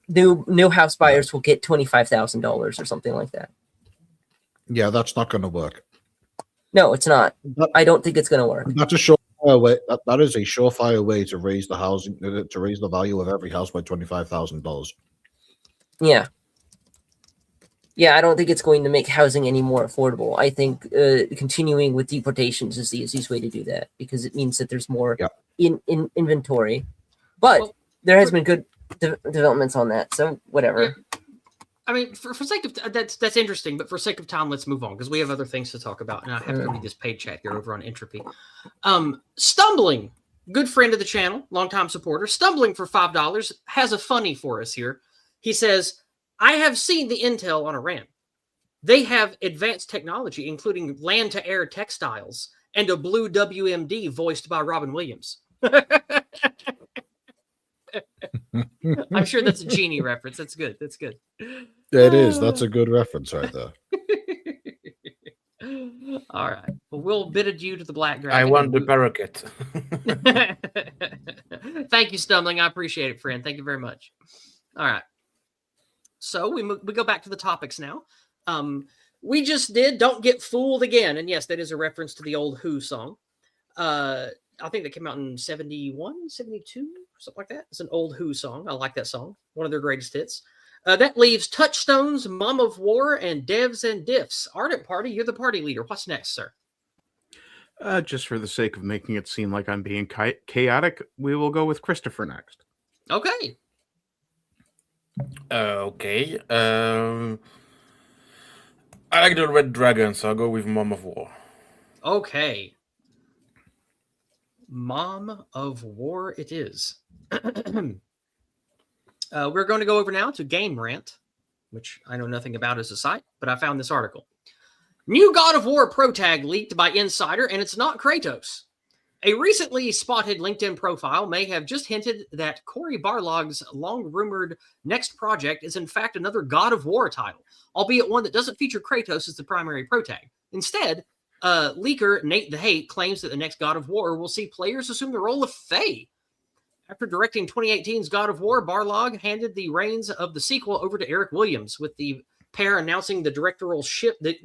[SPEAKER 5] New house buyers will get $25,000 or something like that.
[SPEAKER 3] Yeah, that's not going to work.
[SPEAKER 5] No, it's not. I don't think it's going to work.
[SPEAKER 3] That's a surefire way. That is a surefire way to raise the value of every house by $25,000.
[SPEAKER 5] Yeah. Yeah, I don't think it's going to make housing any more affordable. I think continuing with deportations is the easiest way to do that, because it means that there's more in inventory. But there has been good developments on that, so whatever.
[SPEAKER 1] Yeah. I mean, for sake of that's interesting, but for sake of time, let's move on because we have other things to talk about, and I have to read this paid chat here over on Entropy. Stumbling, good friend of the channel, longtime supporter, Stumbling for $5 has a funny for us here. He says, "I have seen the intel on Iran. They have advanced technology, including land-to-air textiles and a blue WMD voiced by Robin Williams." I'm sure that's a Genie reference. That's good. That's good.
[SPEAKER 3] It is. That's a good reference right there.
[SPEAKER 1] All right. Well, we'll bid adieu to the Black Dragon.
[SPEAKER 2] I want the parakeet.
[SPEAKER 1] Thank you, Stumbling. I appreciate it, friend. Thank you very much. All right. So we go back to the topics now. We just did Don't Get Fooled Again. And yes, that is a reference to the old Who song. I think that came out in 71, 72, something like that. It's an old Who song. I like that song. One of their greatest hits. That leaves Touchstones, Mom of War, and Devs and Diffs. Ardent Party, you're the party leader. What's next, sir?
[SPEAKER 4] Just for the sake of making it seem like I'm being chaotic, we will go with Christopher next.
[SPEAKER 1] Okay.
[SPEAKER 2] Okay. I like the Red Dragon, so I'll go with Mom of War.
[SPEAKER 1] Okay. Mom of War it is. We're going to go over now to Game Rant, which I know nothing about as a site, but I found this article. New God of War Pro Tag leaked by Insider, and it's not Kratos. A recently spotted LinkedIn profile may have just hinted that Cory Barlog's long-rumored next project is in fact another God of War title, albeit one that doesn't feature Kratos as the primary pro tag. Instead, leaker Nate the Hate claims that the next God of War will see players assume the role of Faye. After directing 2018's God of War, Barlog handed the reins of the sequel over to Eric Williams, with the pair announcing the directorial shift. The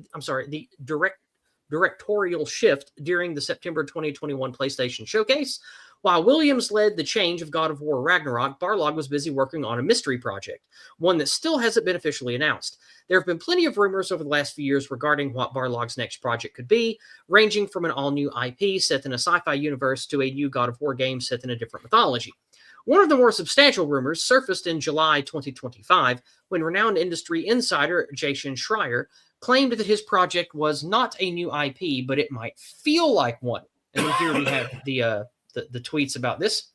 [SPEAKER 1] directorial shift during the September 2021 PlayStation Showcase. While Williams led the change of God of War Ragnarok, Barlog was busy working on a mystery project, one that still hasn't been officially announced. There have been plenty of rumors over the last few years regarding what Barlog's next project could be, ranging from an all-new IP set in a sci-fi universe to a new God of War game set in a different mythology. One of the more substantial rumors surfaced in July 2025 when renowned industry insider Jason Schreier claimed that his project was not a new IP, but it might feel like one. And then here we have the tweets about this.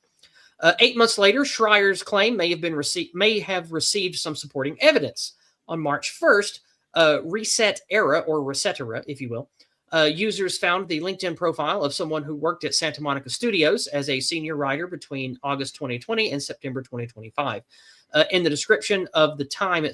[SPEAKER 1] 8 months later, Schreier's claim may have received some supporting evidence. On March 1st, Reset Era, if you will, users found the LinkedIn profile of someone who worked at Santa Monica Studios as a senior writer between August 2020 and September 2025. In the description of the time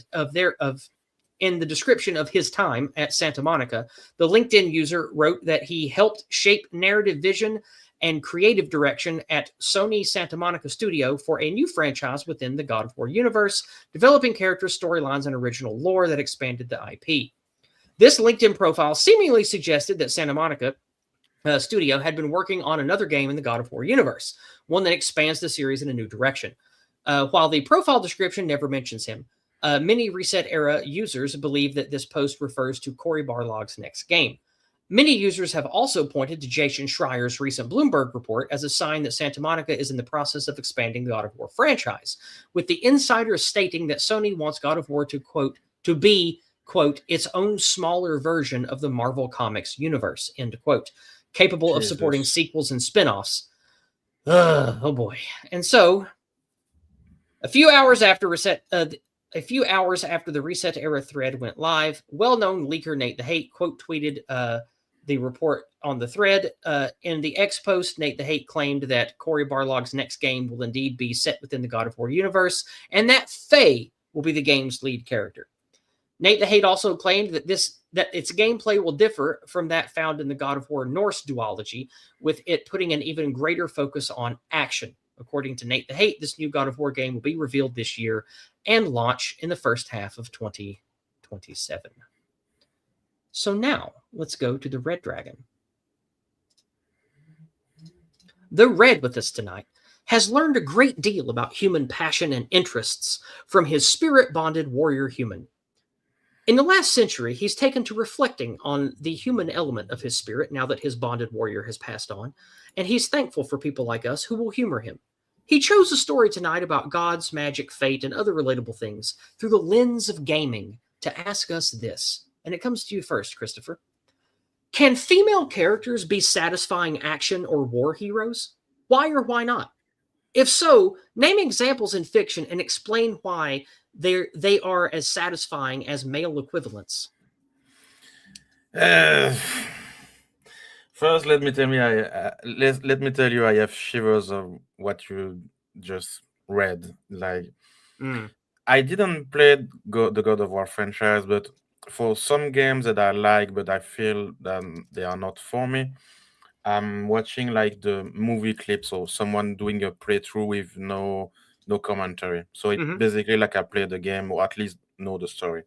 [SPEAKER 1] in the description of his time at Santa Monica, the LinkedIn user wrote that he helped shape narrative vision and creative direction at Sony Santa Monica Studio for a new franchise within the God of War universe, developing characters, storylines, and original lore that expanded the IP. This LinkedIn profile seemingly suggested that Santa Monica Studio had been working on another game in the God of War universe, one that expands the series in a new direction. While the profile description never mentions him, many Reset Era users believe that this post refers to Cory Barlog's next game. Many users have also pointed to Jason Schreier's recent Bloomberg report as a sign that Santa Monica is in the process of expanding the God of War franchise, with the insider stating that Sony wants God of War to, quote, to be, quote, its own smaller version of the Marvel Comics universe, end quote, capable of supporting sequels and spin-offs. Oh boy. And so, a few hours after the Reset Era thread went live, well-known leaker Nate the Hate quote tweeted the report on the thread. In the X post, Nate the Hate claimed that Cory Barlog's next game will indeed be set within the God of War universe, and that Faye will be the game's lead character. Nate the Hate also claimed that its gameplay will differ from that found in the God of War Norse duology, with it putting an even greater focus on action. According to Nate the Hate, this new God of War game will be revealed this year and launch in the first half of 2027. So now, let's go to the Red Dragon. The Red with us tonight has learned a great deal about human passion and interests from his spirit-bonded warrior human. In the last century, he's taken to reflecting on the human element of his spirit now that his bonded warrior has passed on, and he's thankful for people like us who will humor him. He chose a story tonight about gods, magic, fate, and other relatable things through the lens of gaming to ask us this. And it comes to you first, Christopher. Can female characters be satisfying action or war heroes? Why or why not? If so, name examples in fiction and explain why they are as satisfying as male equivalents.
[SPEAKER 2] First, let me tell you, I have shivers of what you just read. Like, I didn't play the God of War franchise, but for some games that I like, but I feel that they are not for me, I'm watching like the movie clips or someone doing a playthrough with no commentary. So it's basically like I play the game or at least know the story.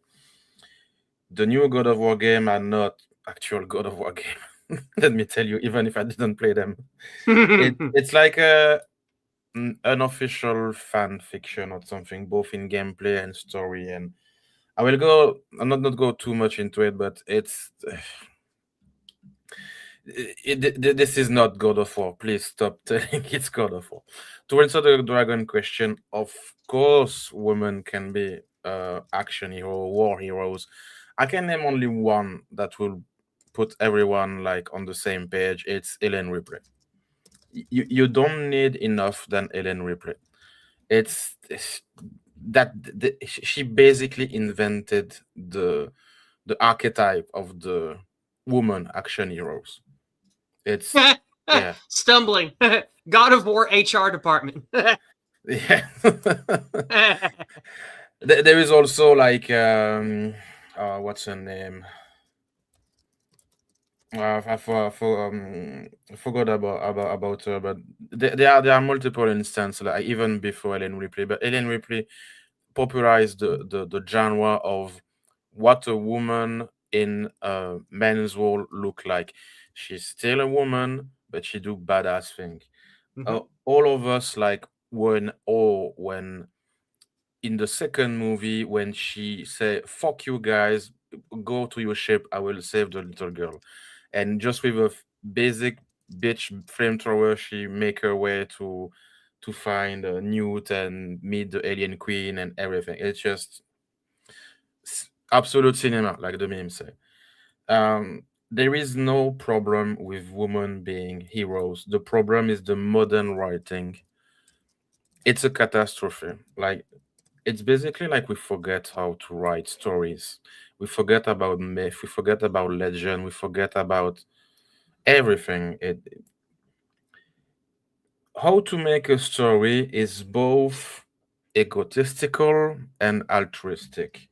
[SPEAKER 2] The new God of War game are not actual God of War game. Let me tell you, even if I didn't play them. It's like an unofficial fan fiction or something, both in gameplay and story. And I'll not go too much into it, but this is not God of War. Please stop telling it's God of War. To answer the dragon question, of course, women can be action hero, war heroes. I can name only one that will put everyone like on the same page. It's Ellen Ripley. You don't need enough than Ellen Ripley. She basically invented the archetype of the woman action heroes. It's yeah.
[SPEAKER 1] Stumbling. God of War HR department.
[SPEAKER 2] Yeah. There is also like what's her name? I forgot about her, but there are multiple instances, like even before Ellen Ripley. But Ellen Ripley popularized the genre of what a woman in a man's role look like. She's still a woman, but she do badass thing. All of us like were in awe when in the second movie when she say "fuck you guys, go to your ship, I will save the little girl," and just with a basic bitch flamethrower, she make her way to find Newt and meet the alien queen and everything. It's just absolute cinema, like the memes say. There is no problem with women being heroes. The problem is the modern writing. It's a catastrophe. Like, it's basically like we forget how to write stories. We forget about myth. We forget about legend. We forget about everything. How to make a story is both egotistical and altruistic.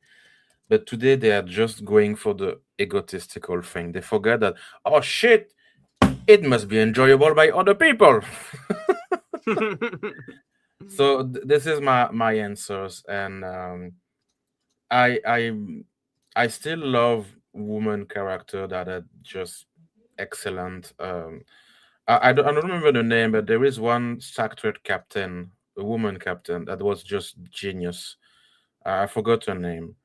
[SPEAKER 2] But today they are just going for the egotistical thing. They forget that, oh shit, it must be enjoyable by other people. So this is my answers, and I still love woman character that are just excellent. I don't remember the name, but there is one Star Trek captain, a woman captain that was just genius. I forgot her name.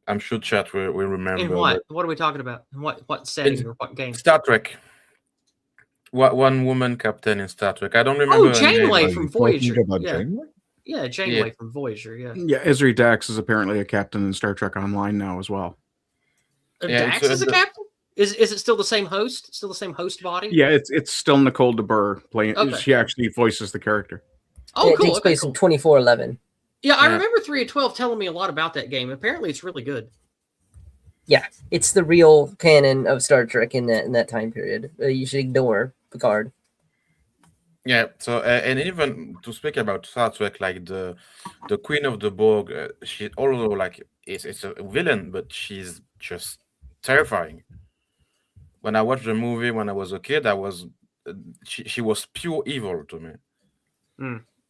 [SPEAKER 2] I'm sure chat will remember.
[SPEAKER 1] In what? What are we talking about? In what setting or what game?
[SPEAKER 2] Star Trek. One woman captain in Star Trek. I don't remember.
[SPEAKER 1] Oh, Janeway from Voyager. Yeah.
[SPEAKER 3] Janeway?
[SPEAKER 1] Yeah, Janeway from Voyager. Yeah.
[SPEAKER 4] Yeah, Ezri Dax is apparently a captain in Star Trek Online now as well.
[SPEAKER 1] Dax is a captain? Is it still the same host? Still the same host body?
[SPEAKER 4] Yeah, it's still Nicole DeBurr playing. Okay. She actually voices the character.
[SPEAKER 1] Oh,
[SPEAKER 5] it
[SPEAKER 1] cool.
[SPEAKER 5] Takes place in 2411.
[SPEAKER 1] Yeah, I remember 3 of 12 telling me a lot about that game. Apparently, it's really good.
[SPEAKER 5] Yeah, it's the real canon of Star Trek in that time period. You should ignore Picard.
[SPEAKER 2] Yeah. So and even to speak about Star Trek, like the Queen of the Borg, she although like it's a villain, but she's just terrifying. When I watched the movie when I was a kid, she was pure evil to me.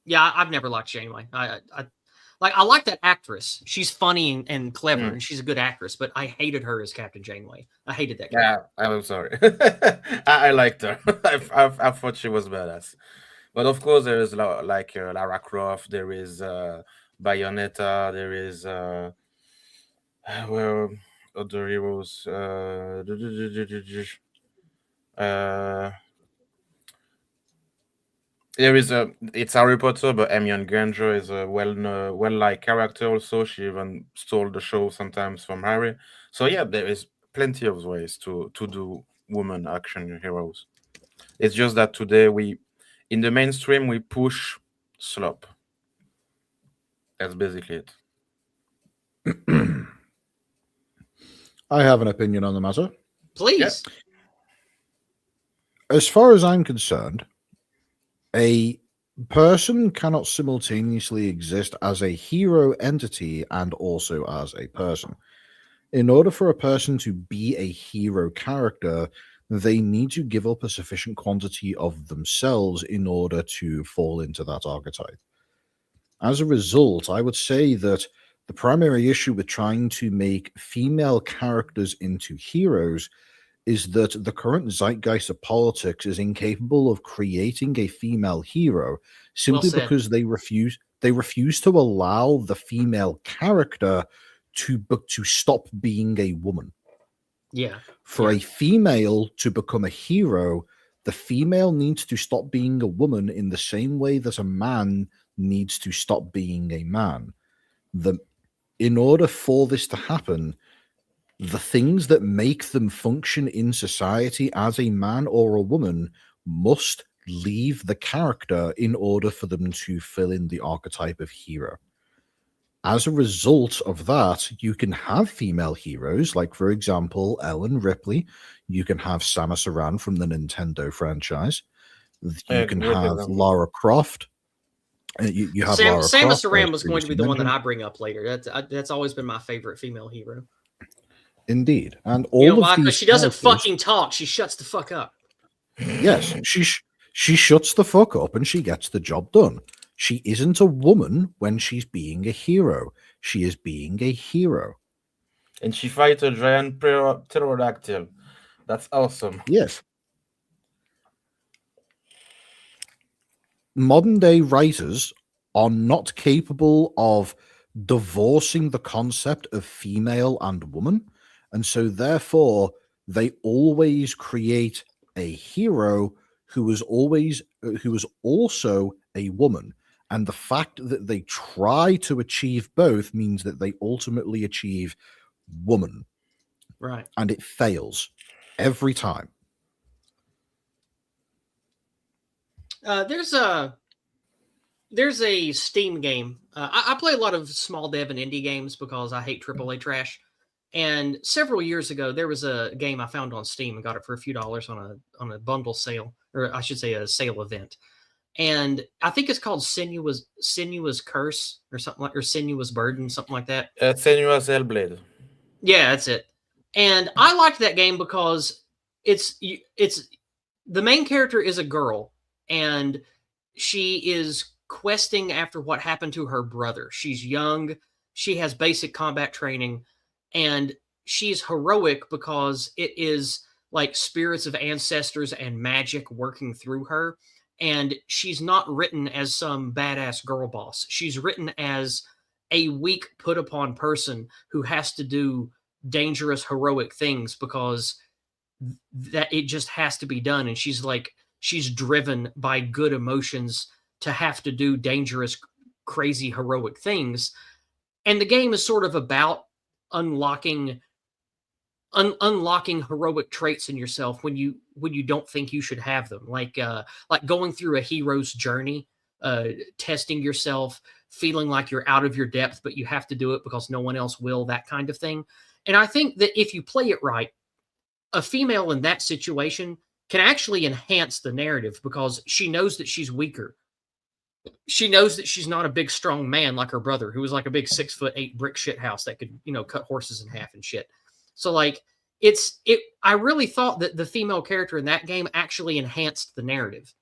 [SPEAKER 1] Yeah, I've never liked Janeway. I like that actress. She's funny and clever, and she's a good actress. But I hated her as Captain Janeway. I hated that character.
[SPEAKER 2] Yeah, I'm sorry. I liked her. I thought she was badass. But of course, there is like Lara Croft. There is Bayonetta. There is well, other heroes. There is it's Harry Potter, but Hermione Granger is a well-liked character also. She even stole the show sometimes from Harry. So yeah, there is plenty of ways to do woman action heroes. It's just that today in the mainstream we push slop. That's basically it.
[SPEAKER 3] I have an opinion on the matter.
[SPEAKER 1] Please.
[SPEAKER 2] Yeah.
[SPEAKER 3] As far as I'm concerned, a person cannot simultaneously exist as a hero entity and also as a person. In order for a person to be a hero character, they need to give up a sufficient quantity of themselves in order to fall into that archetype. As a result, I would say that the primary issue with trying to make female characters into heroes is that the current zeitgeist of politics is incapable of creating a female hero simply because they refuse to allow the female character to stop being a woman.
[SPEAKER 1] Yeah.
[SPEAKER 3] For a female to become a hero, the female needs to stop being a woman in the same way that a man needs to stop being a man. In order for this to happen, the things that make them function in society as a man or a woman must leave the character in order for them to fill in the archetype of hero. As a result of that, you can have female heroes, like, for example, Ellen Ripley. You can have Samus Aran from the Nintendo franchise. You can have Lara Croft. You have Lara Croft.
[SPEAKER 1] Samus Aran was going to be the one that I bring up later. That's always been my favorite female hero.
[SPEAKER 3] Indeed. And all of these
[SPEAKER 1] she doesn't fucking talk. She shuts the fuck up.
[SPEAKER 3] Yes, she shuts the fuck up and she gets the job done. She isn't a woman when she's being a hero. She is being a hero.
[SPEAKER 2] And she fights a giant pterodactyl. That's awesome.
[SPEAKER 3] Yes. Modern day writers are not capable of divorcing the concept of female and woman, and so therefore they always create a hero who is also a woman. And the fact that they try to achieve both means that they ultimately achieve woman,
[SPEAKER 1] Right.
[SPEAKER 3] and it fails every time.
[SPEAKER 1] There's a Steam game. I play a lot of small dev and indie games because I hate AAA trash. And several years ago, there was a game I found on Steam and got it for a few dollars on a bundle sale, or I should say a sale event. And I think it's called Sinuous Curse or something like, or Sinuous Burden, something like that.
[SPEAKER 2] Sinuous Hellblade.
[SPEAKER 1] Yeah, that's it. And I liked that game because it's the main character is a girl, and she is questing after what happened to her brother. She's young, she has basic combat training, and she's heroic because it is like spirits of ancestors and magic working through her. And she's not written as some badass girl boss. She's written as a weak, put upon person who has to do dangerous, heroic things because that it just has to be done. And she's driven by good emotions to have to do dangerous, crazy, heroic things. And the game is sort of about unlocking heroic traits in yourself when you don't think you should have them, like going through a hero's journey, testing yourself, feeling like you're out of your depth, but you have to do it because no one else will, that kind of thing. And I think that if you play it right, a female in that situation can actually enhance the narrative because she knows that she's weaker. She knows that she's not a big, strong man like her brother, who was like a big 6'8" brick shit house that could, cut horses in half and shit. So like I really thought that the female character in that game actually enhanced the narrative.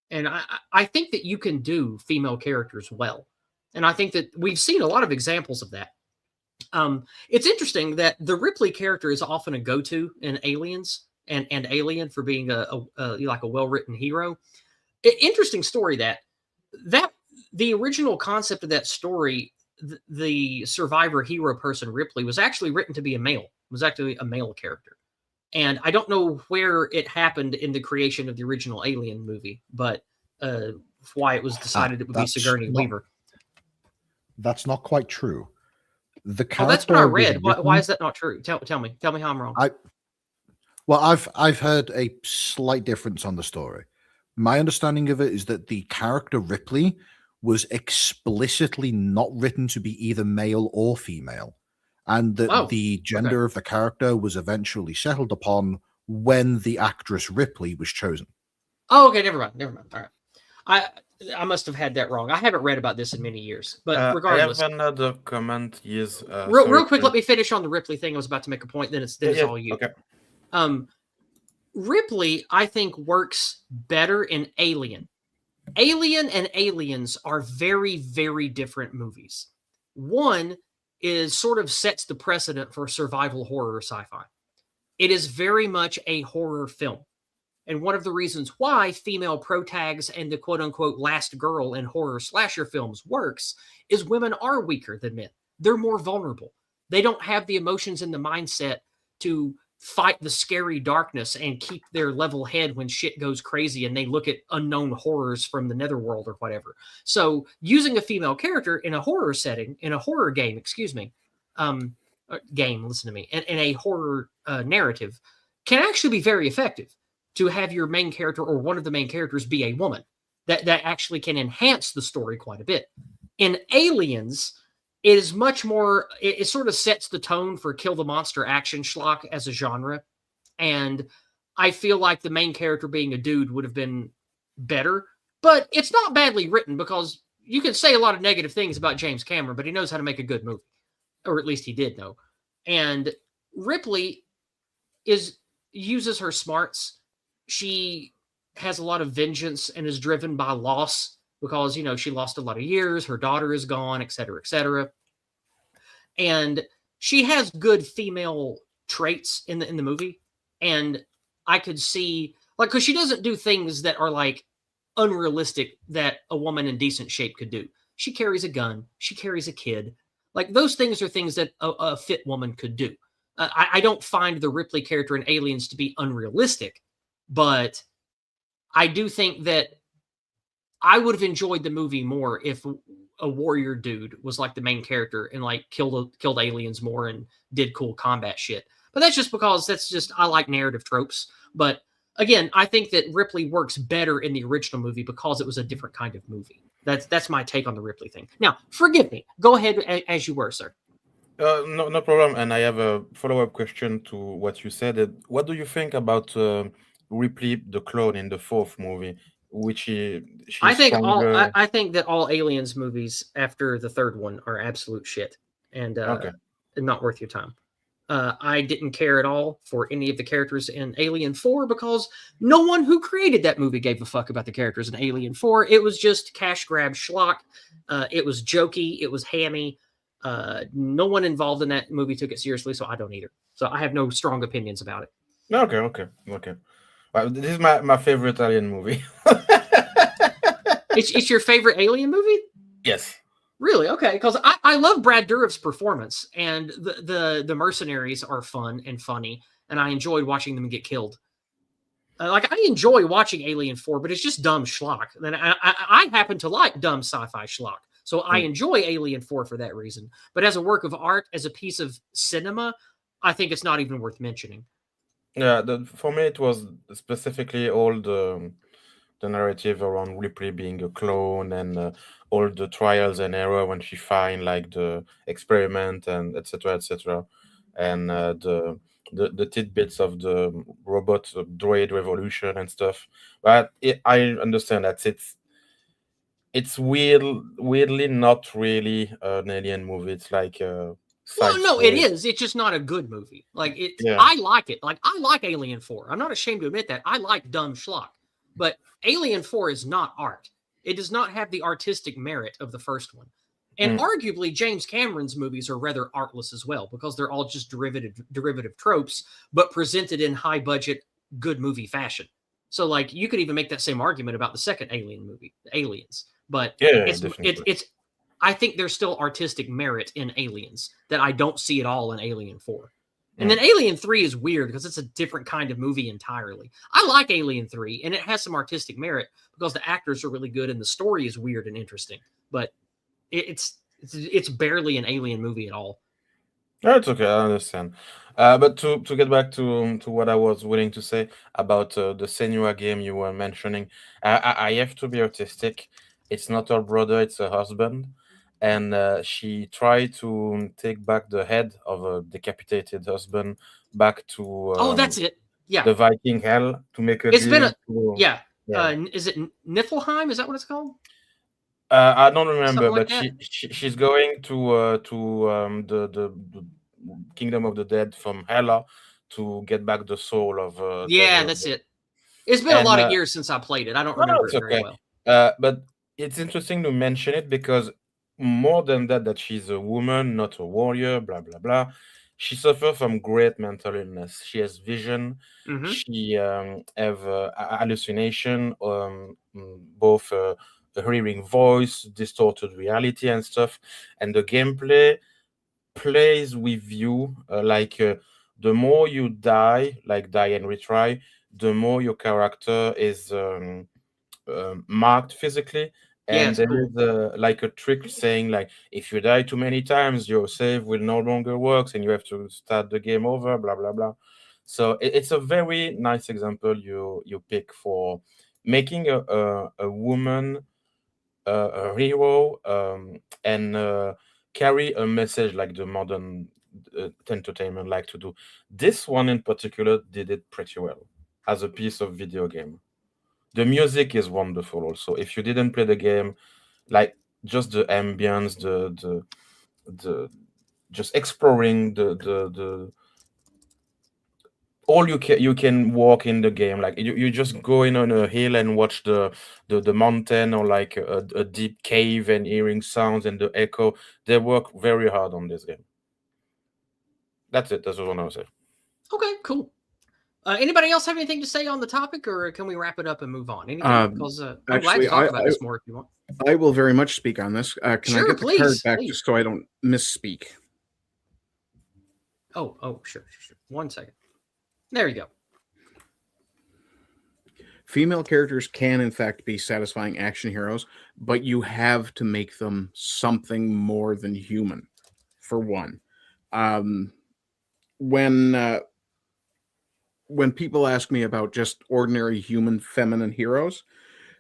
[SPEAKER 1] And I think that you can do female characters well. And I think that we've seen a lot of examples of that. It's interesting that the Ripley character is often a go-to in Aliens and Alien for being a well-written hero. Interesting story that the original concept of that story, the survivor hero person Ripley was actually written to be a male. It was actually a male character. And I don't know where it happened in the creation of the original Alien movie, but why it was decided it would be Sigourney Weaver.
[SPEAKER 3] That's not quite true. The character.
[SPEAKER 1] Oh, that's what I read. Why is that not true? Tell me how I'm wrong.
[SPEAKER 3] I've heard a slight difference on the story. My understanding of it is that the character Ripley was explicitly not written to be either male or female, and that the gender of the character was eventually settled upon when the actress Ripley was chosen.
[SPEAKER 1] Oh, okay, never mind. All right, I must have had that wrong. I haven't read about this in many years, but regardless.
[SPEAKER 2] I have another comment. Yes,
[SPEAKER 1] real quick, let me finish on the Ripley thing. I was about to make a point. Then it's all you.
[SPEAKER 2] Okay.
[SPEAKER 1] Ripley, I think, works better in Alien. Alien and Aliens are very, very different movies. One is sort of sets the precedent for survival horror sci-fi. It is very much a horror film. And one of the reasons why female protags and the quote-unquote last girl in horror slasher films works is women are weaker than men. They're more vulnerable. They don't have the emotions and the mindset to fight the scary darkness and keep their level head when shit goes crazy and they look at unknown horrors from the netherworld or whatever. So using a female character in a horror setting, in a horror game, listen to me, in a horror narrative can actually be very effective to have your main character or one of the main characters be a woman. That actually can enhance the story quite a bit. In Aliens, it is much more, it sort of sets the tone for kill the monster action schlock as a genre. And I feel like the main character being a dude would have been better, but it's not badly written because you can say a lot of negative things about James Cameron, but he knows how to make a good movie, or at least he did know. And Ripley uses her smarts. She has a lot of vengeance and is driven by loss because, she lost a lot of years. Her daughter is gone, et cetera, et cetera. And she has good female traits in the movie, and I could see like because she doesn't do things that are like unrealistic that a woman in decent shape could do. She carries a gun. She carries a kid. Like those things are things that a fit woman could do. I don't find the Ripley character in Aliens to be unrealistic, but I do think that I would have enjoyed the movie more if a warrior dude was like the main character and like killed aliens more and did cool combat shit. But that's just because I like narrative tropes. But again, I think that Ripley works better in the original movie because it was a different kind of movie. That's my take on the Ripley thing. Now, forgive me. Go ahead as you were, sir.
[SPEAKER 2] No problem. And I have a follow-up question to what you said. What do you think about Ripley the clone in the fourth movie?
[SPEAKER 1] I think that all Aliens movies after the third one are absolute shit and not worth your time. I didn't care at all for any of the characters in Alien 4 because no one who created that movie gave a fuck about the characters in Alien 4. It was just cash grab schlock. It was jokey. It was hammy. No one involved in that movie took it seriously, so I don't either. So I have no strong opinions about it.
[SPEAKER 2] Okay. Well, this is my favorite Alien movie.
[SPEAKER 1] It's your favorite Alien movie?
[SPEAKER 2] Yes.
[SPEAKER 1] Really? Okay, because I love Brad Dourif's performance, and the mercenaries are fun and funny, and I enjoyed watching them get killed. Like I enjoy watching Alien 4, but it's just dumb schlock. And I happen to like dumb sci-fi schlock, so I enjoy Alien 4 for that reason. But as a work of art, as a piece of cinema, I think it's not even worth mentioning.
[SPEAKER 2] Yeah, for me it was specifically all the narrative around Ripley being a clone and all the trials and error when she find like the experiment and etc. and the tidbits of the robot droid revolution and stuff. But I understand that it's weirdly not really an alien movie. It's like
[SPEAKER 1] well, no, it is. It's just not a good movie. Like it, I like it. Like I like Alien 4. I'm not ashamed to admit that. I like dumb schlock. But Alien 4 is not art. It does not have the artistic merit of the first one. And arguably, James Cameron's movies are rather artless as well because they're all just derivative tropes, but presented in high budget, good movie fashion. So, like, you could even make that same argument about the second Alien movie, Aliens. But it's I think there's still artistic merit in Aliens that I don't see at all in Alien 4. And then Alien 3 is weird because it's a different kind of movie entirely. I like Alien 3, and it has some artistic merit because the actors are really good and the story is weird and interesting. But it's barely an Alien movie at all.
[SPEAKER 2] That's okay, I understand. But to get back to what I was willing to say about the Senua game you were mentioning, I have to be artistic. It's not her brother, it's her husband. And she tried to take back the head of a decapitated husband back to
[SPEAKER 1] that's it. Yeah,
[SPEAKER 2] the Viking hell to make a
[SPEAKER 1] It's
[SPEAKER 2] deal
[SPEAKER 1] been a
[SPEAKER 2] yeah.
[SPEAKER 1] Is it Niflheim? Is that what it's called?
[SPEAKER 2] I don't remember,
[SPEAKER 1] Something like
[SPEAKER 2] but she's going to the Kingdom of the Dead from Hela to get back the soul of
[SPEAKER 1] that's it. It's been a lot of years since I played it. I don't remember it very well.
[SPEAKER 2] But it's interesting to mention it because more than that she's a woman, not a warrior, blah blah blah. She suffers from great mental illness. She has vision. She have hallucination, both a hearing voice, distorted reality and stuff. And the gameplay plays with you the more you die and retry, the more your character is marked physically. And there is a trick saying like if you die too many times, your save will no longer work and you have to start the game over, blah blah blah. So it's a very nice example you pick for making a woman a hero and carry a message like the modern entertainment like to do. This one in particular did it pretty well as a piece of video game. The music is wonderful also. If you didn't play the game, like just the ambience, the just exploring the all you can walk in the game, like you just go in on a hill and watch the mountain or like a deep cave and hearing sounds and the echo. They work very hard on this game. That's it. That's what I want to say.
[SPEAKER 1] Okay, cool. Anybody else have anything to say on the topic, or can we wrap it up and move on? Anything? Because I'm glad
[SPEAKER 4] actually,
[SPEAKER 1] to talk about this more if you want.
[SPEAKER 4] I will very much speak on this. Can
[SPEAKER 1] Sure,
[SPEAKER 4] I get the card
[SPEAKER 1] please,
[SPEAKER 4] back
[SPEAKER 1] please.
[SPEAKER 4] just so I don't misspeak?
[SPEAKER 1] Oh, sure. 1 second. There you go.
[SPEAKER 4] Female characters can, in fact, be satisfying action heroes, but you have to make them something more than human, for one. When people ask me about just ordinary human feminine heroes,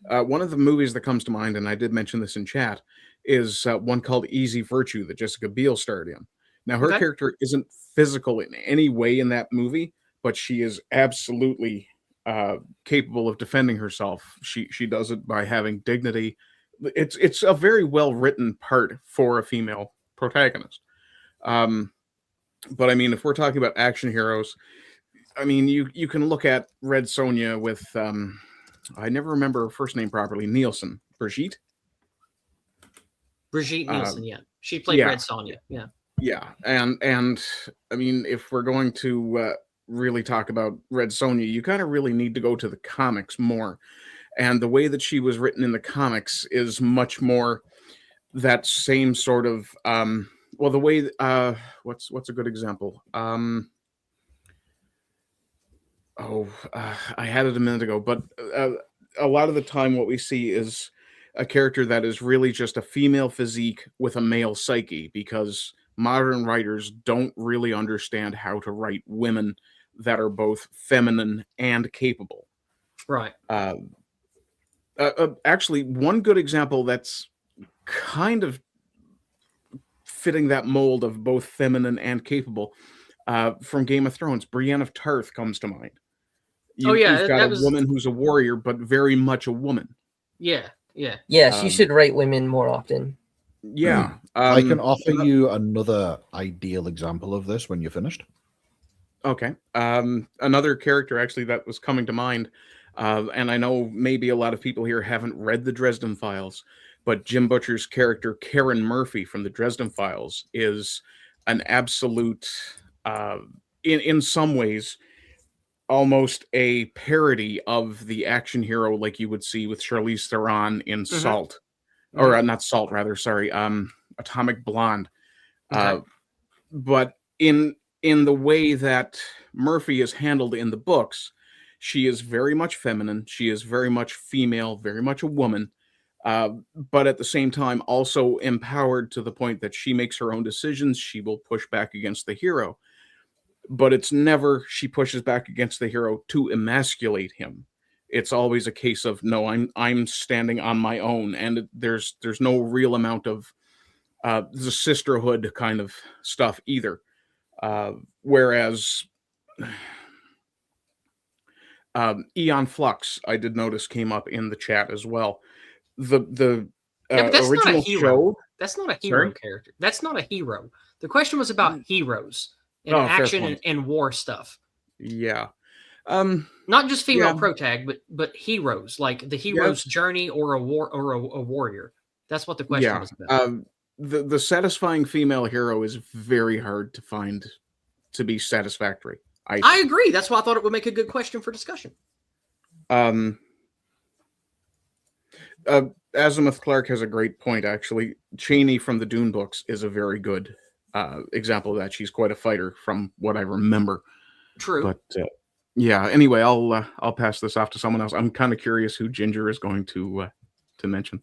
[SPEAKER 4] one of the movies that comes to mind, and I did mention this in chat, is one called Easy Virtue that Jessica Biel starred in. Now, her
[SPEAKER 1] Okay.
[SPEAKER 4] character isn't physical in any way in that movie, but she is absolutely capable of defending herself. She does it by having dignity. It's a very well written part for a female protagonist. But I mean, if we're talking about action heroes, I mean, you can look at Red Sonja with I never remember her first name properly. Brigitte
[SPEAKER 1] Nielsen, yeah, she played
[SPEAKER 4] yeah.
[SPEAKER 1] Red Sonja, yeah.
[SPEAKER 4] Yeah, and I mean, if we're going to really talk about Red Sonja, you kind of really need to go to the comics more. And the way that she was written in the comics is much more that same sort of well, the way what's a good example? I had it a minute ago, but a lot of the time what we see is a character that is really just a female physique with a male psyche, because modern writers don't really understand how to write women that are both feminine and capable.
[SPEAKER 1] Right.
[SPEAKER 4] Actually, one good example that's kind of fitting that mold of both feminine and capable from Game of Thrones, Brienne of Tarth comes to mind. You've got a woman who's a warrior, but very much a woman.
[SPEAKER 1] Yeah.
[SPEAKER 5] She should write women more often.
[SPEAKER 4] Yeah.
[SPEAKER 3] I can offer you another ideal example of this when you're finished.
[SPEAKER 4] Okay. Another character actually that was coming to mind, and I know maybe a lot of people here haven't read the Dresden Files, but Jim Butcher's character Karen Murphy from the Dresden Files is an absolute, in some ways, almost a parody of the action hero like you would see with Charlize Theron in Salt. Or not Salt, rather, sorry, Atomic Blonde.
[SPEAKER 1] Okay.
[SPEAKER 4] But in the way that Murphy is handled in the books, she is very much feminine. She is very much female, very much a woman, but at the same time also empowered to the point that she makes her own decisions. She will push back against the hero. But it's never she pushes back against the hero to emasculate him. It's always a case of, no, I'm standing on my own, and there's no real amount of the sisterhood kind of stuff either. Whereas Aeon Flux, I did notice, came up in the chat as well. The
[SPEAKER 1] but that's
[SPEAKER 4] original
[SPEAKER 1] not a hero.
[SPEAKER 4] show.
[SPEAKER 1] That's not a hero character. That's not a hero. The question was about heroes and action and war stuff.
[SPEAKER 4] Yeah.
[SPEAKER 1] Not just female protag, but heroes, like the hero's journey or a warrior. That's what the question was about.
[SPEAKER 4] The satisfying female hero is very hard to find to be satisfactory. I
[SPEAKER 1] agree. That's why I thought it would make a good question for discussion.
[SPEAKER 4] Azimuth Clark has a great point, actually. Cheney from the Dune books is a very good example of that. She's quite a fighter from what I remember.
[SPEAKER 1] True.
[SPEAKER 4] But yeah, anyway, I'll pass this off to someone else. I'm kind of curious who Ginger is going to mention.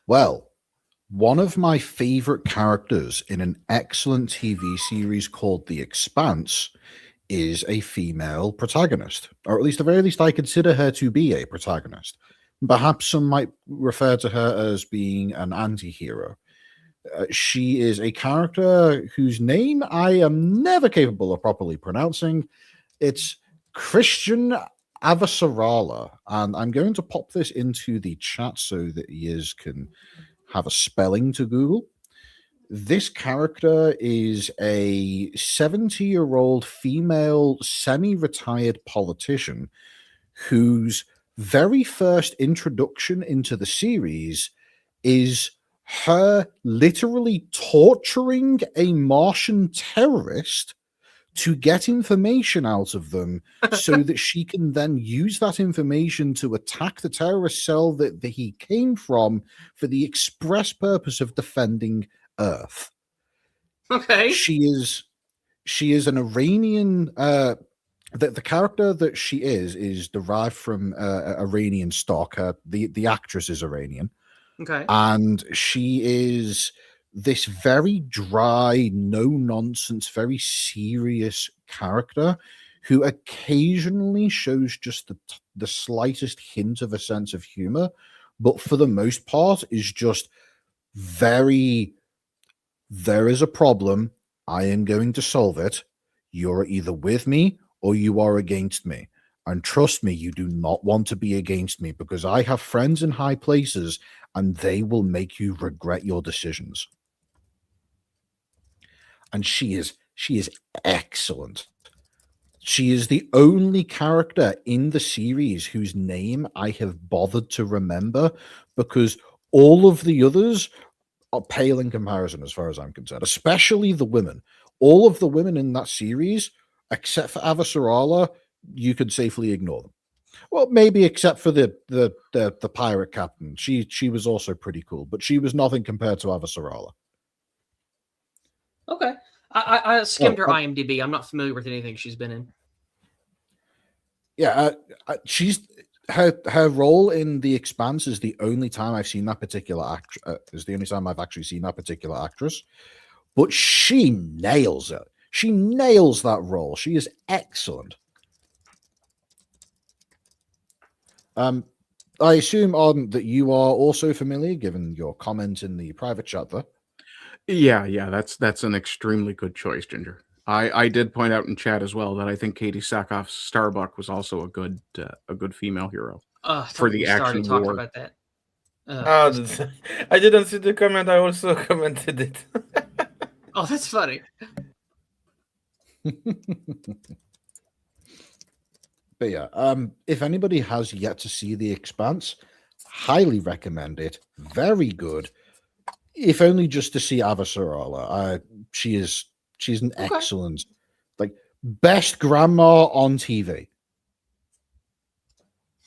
[SPEAKER 3] Well, one of my favorite characters in an excellent TV series called The Expanse is a female protagonist, or at least, at the very least, I consider her to be a protagonist. Perhaps some might refer to her as being an anti-hero. She is a character whose name I am never capable of properly pronouncing. It's Christian Avasarala, and I'm going to pop this into the chat so that you can have a spelling to Google. This character is a 70-year-old female semi-retired politician whose very first introduction into the series is her literally torturing a Martian terrorist to get information out of them so that she can then use that information to attack the terrorist cell that he came from for the express purpose of defending Earth.
[SPEAKER 1] Okay.
[SPEAKER 3] She is an Iranian. The character that she is derived from Iranian stock. The actress is Iranian.
[SPEAKER 1] Okay.
[SPEAKER 3] And she is this very dry, no nonsense, very serious character who occasionally shows just the slightest hint of a sense of humor, but for the most part is just very, there is a problem. I am going to solve it. You're either with me or you are against me. And trust me, you do not want to be against me because I have friends in high places and they will make you regret your decisions. And she is excellent. She is the only character in the series whose name I have bothered to remember because all of the others are pale in comparison as far as I'm concerned, especially the women. All of the women in that series, except for Avasarala, you could safely ignore them. Well, maybe except for the pirate captain. She was also pretty cool, but she was nothing compared to Avasarala.
[SPEAKER 1] Okay. I skimmed her IMDb. I'm not familiar with anything she's been in.
[SPEAKER 3] Yeah, she's her role in The Expanse is the only time I've seen that particular actress. Is the only time I've actually seen that particular actress. But she nails it. She nails that role. She is excellent. I assume, Arden, that you are also familiar, given your comment in the private chat there.
[SPEAKER 4] Yeah, that's an extremely good choice, Ginger. I did point out in chat as well that I think Katie Sackhoff's Starbuck was also a good female hero for the action
[SPEAKER 1] talking
[SPEAKER 4] war.
[SPEAKER 1] about that.
[SPEAKER 2] I didn't see the comment. I also commented it.
[SPEAKER 1] Oh, that's funny.
[SPEAKER 3] But yeah, if anybody has yet to see The Expanse, highly recommend it. Very good. If only just to see Avasarala. She's an excellent, like, best grandma on TV.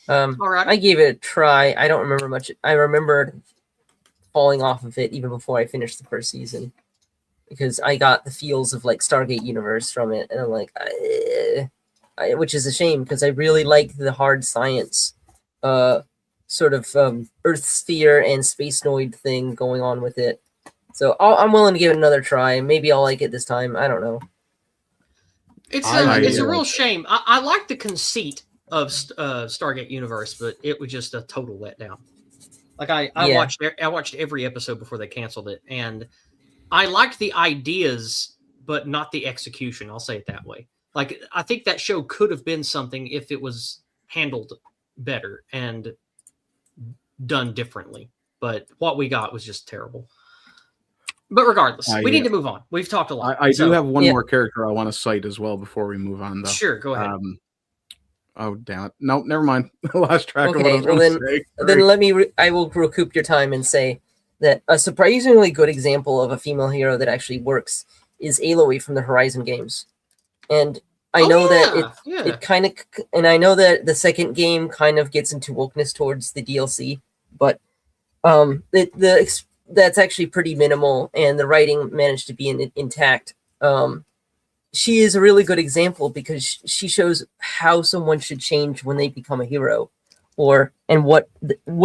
[SPEAKER 1] All right.
[SPEAKER 5] I gave it a try. I don't remember much. I remembered falling off of it even before I finished the first season because I got the feels of like Stargate Universe from it, and I'm like, which is a shame because I really like the hard science, sort of Earth sphere and spacenoid thing going on with it. So I'm willing to give it another try. Maybe I'll like it this time. I don't know.
[SPEAKER 1] It's a real shame. I like the conceit of Stargate Universe, but it was just a total letdown. Like I watched every episode before they canceled it, and I liked the ideas, but not the execution. I'll say it that way. Like I think that show could have been something if it was handled better and done differently. But what we got was just terrible. But regardless, we need to move on. We've talked a lot.
[SPEAKER 4] I do have one more character I want to cite as well before we move on, though.
[SPEAKER 1] Sure, go ahead.
[SPEAKER 4] Oh, damn it. No, never mind. I lost track of what I was
[SPEAKER 5] going
[SPEAKER 4] to say.
[SPEAKER 5] Then I will recoup your time and say that a surprisingly good example of a female hero that actually works is Aloy from the Horizon games. And I know that it kind of, and I know that the second game kind of gets into wokeness towards the DLC, but that's actually pretty minimal, and the writing managed to be intact. She is a really good example because she shows how someone should change when they become a hero, and what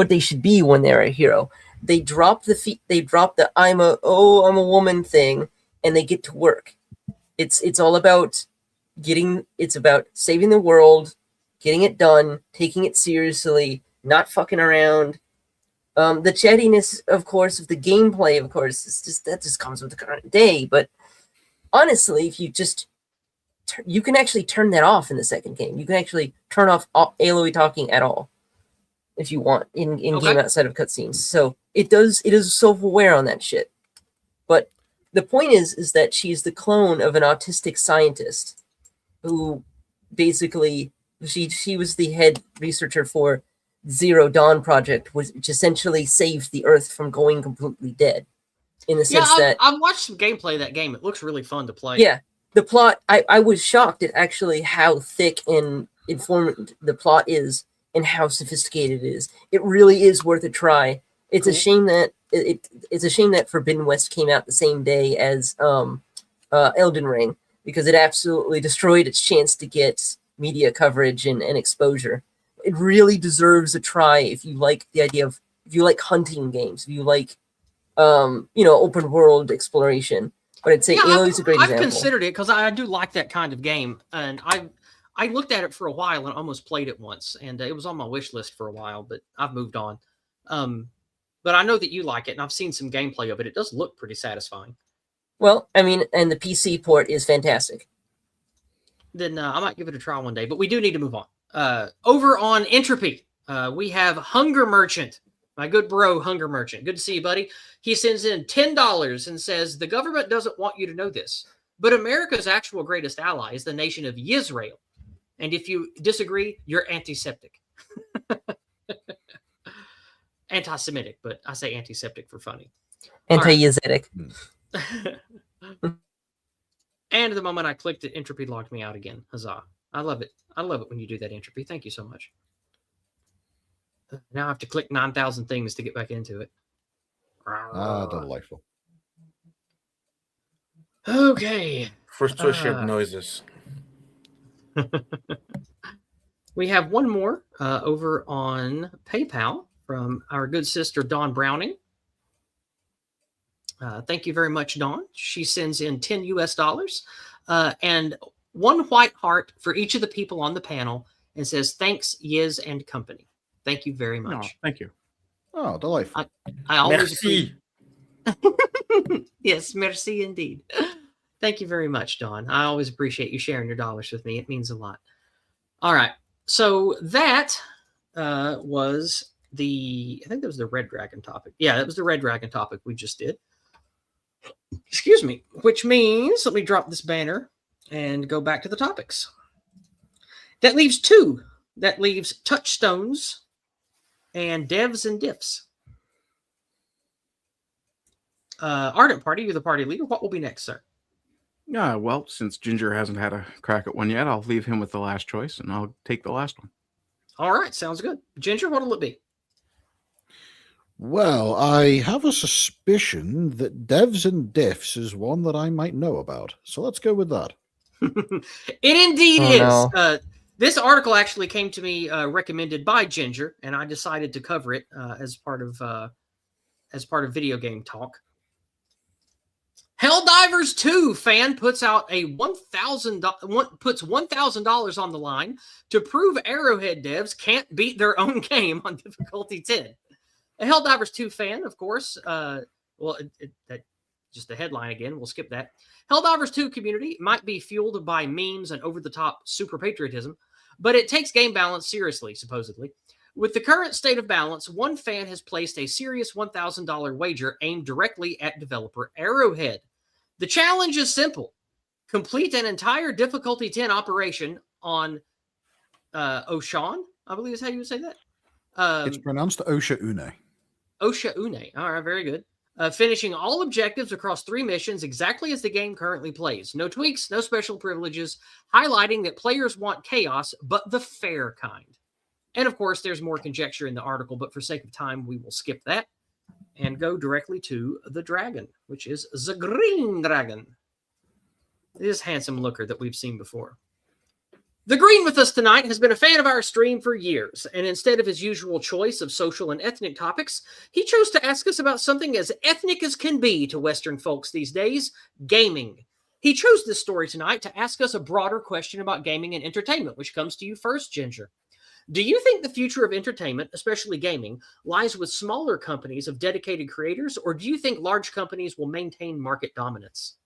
[SPEAKER 5] they should be when they're a hero. They drop the I'm a woman thing, and they get to work. It's all about it's about saving the world, getting it done, taking it seriously, not fucking around. The chattiness, of course, of the gameplay, of course, that just comes with the current day. But honestly, if you can actually turn that off in the second game. You can actually turn off Aloy talking at all if you want in game outside of cutscenes. So it is self-aware on that shit. But the point is that she's the clone of an autistic scientist who basically she was the head researcher for Zero Dawn project, which essentially saved the Earth from going completely dead. In the sense that
[SPEAKER 1] I've watched some gameplay of that game. It looks really fun to play.
[SPEAKER 5] Yeah, the plot. I was shocked at actually how thick and informative the plot is, and how sophisticated it is. It really is worth a try. It's a shame that it's a shame that Forbidden West came out the same day as Elden Ring, because it absolutely destroyed its chance to get media coverage and exposure. It really deserves a try if you like the idea of, if you like hunting games, if you like open world exploration. But I'd say Aloy's a great example.
[SPEAKER 1] I've considered it because I do like that kind of game, and I looked at it for a while and almost played it once, and it was on my wish list for a while, but I've moved on. But I know that you like it, and I've seen some gameplay of it. It does look pretty satisfying.
[SPEAKER 5] Well, I mean, and the PC port is fantastic.
[SPEAKER 1] Then I might give it a try one day, but we do need to move on. Over on Entropy, we have Hunger Merchant, my good bro, Hunger Merchant. Good to see you, buddy. He sends in $10 and says, the government doesn't want you to know this, but America's actual greatest ally is the nation of Israel. And if you disagree, you're antiseptic. Anti-Semitic, but I say antiseptic for funny.
[SPEAKER 5] Anti-Yazetic.
[SPEAKER 1] And the moment I clicked it, Entropy logged me out again. Huzzah. I love it. I love it when you do that, Entropy. Thank you so much. Now I have to click 9,000 things to get back into it.
[SPEAKER 3] Delightful.
[SPEAKER 1] Okay.
[SPEAKER 2] Frustration noises.
[SPEAKER 1] We have one more over on PayPal from our good sister, Dawn Browning. Thank you very much, Dawn. She sends in $10 US and one white heart for each of the people on the panel and says, thanks, Yiz and company. Thank you very much.
[SPEAKER 4] Oh, thank you.
[SPEAKER 3] Oh, delightful.
[SPEAKER 1] I always
[SPEAKER 2] Merci.
[SPEAKER 1] Yes, merci indeed. Thank you very much, Dawn. I always appreciate you sharing your dollars with me. It means a lot. All right. So that was I think that was the Red Dragon topic. Yeah, that was the Red Dragon topic we just did. Excuse me. Which means, let me drop this banner and go back to the topics. That leaves two. That leaves touchstones and devs and diffs. Ardent Party, you're the party leader. What will be next, sir?
[SPEAKER 4] Well, since Ginger hasn't had a crack at one yet, I'll leave him with the last choice, and I'll take the last one.
[SPEAKER 1] All right, sounds good. Ginger, what will it be?
[SPEAKER 3] Well, I have a suspicion that devs and diffs is one that I might know about. So let's go with that.
[SPEAKER 1] It indeed is.
[SPEAKER 5] No.
[SPEAKER 1] This article actually came to me recommended by Ginger, and I decided to cover it as part of Video Game Talk. Helldivers 2 fan puts out a $1,000 on the line to prove Arrowhead devs can't beat their own game on difficulty 10. A Helldivers 2 fan, of course. Just the headline again. We'll skip that. Helldivers 2 community might be fueled by memes and over-the-top super patriotism, but it takes game balance seriously, supposedly. With the current state of balance, one fan has placed a serious $1,000 wager aimed directly at developer Arrowhead. The challenge is simple. Complete an entire difficulty 10 operation on Oshan, I believe is how you would say that.
[SPEAKER 3] It's pronounced Osha Une.
[SPEAKER 1] Osha Une. All right, very good. Finishing all objectives across 3 missions exactly as the game currently plays. No tweaks, no special privileges, highlighting that players want chaos, but the fair kind. And of course, there's more conjecture in the article, but for sake of time, we will skip that and go directly to the dragon, which is the green dragon. This handsome looker that we've seen before. The Green with us tonight has been a fan of our stream for years, and instead of his usual choice of social and ethnic topics, he chose to ask us about something as ethnic as can be to Western folks these days, gaming. He chose this story tonight to ask us a broader question about gaming and entertainment, which comes to you first, Ginger. Do you think the future of entertainment, especially gaming, lies with smaller companies of dedicated creators, or do you think large companies will maintain market dominance?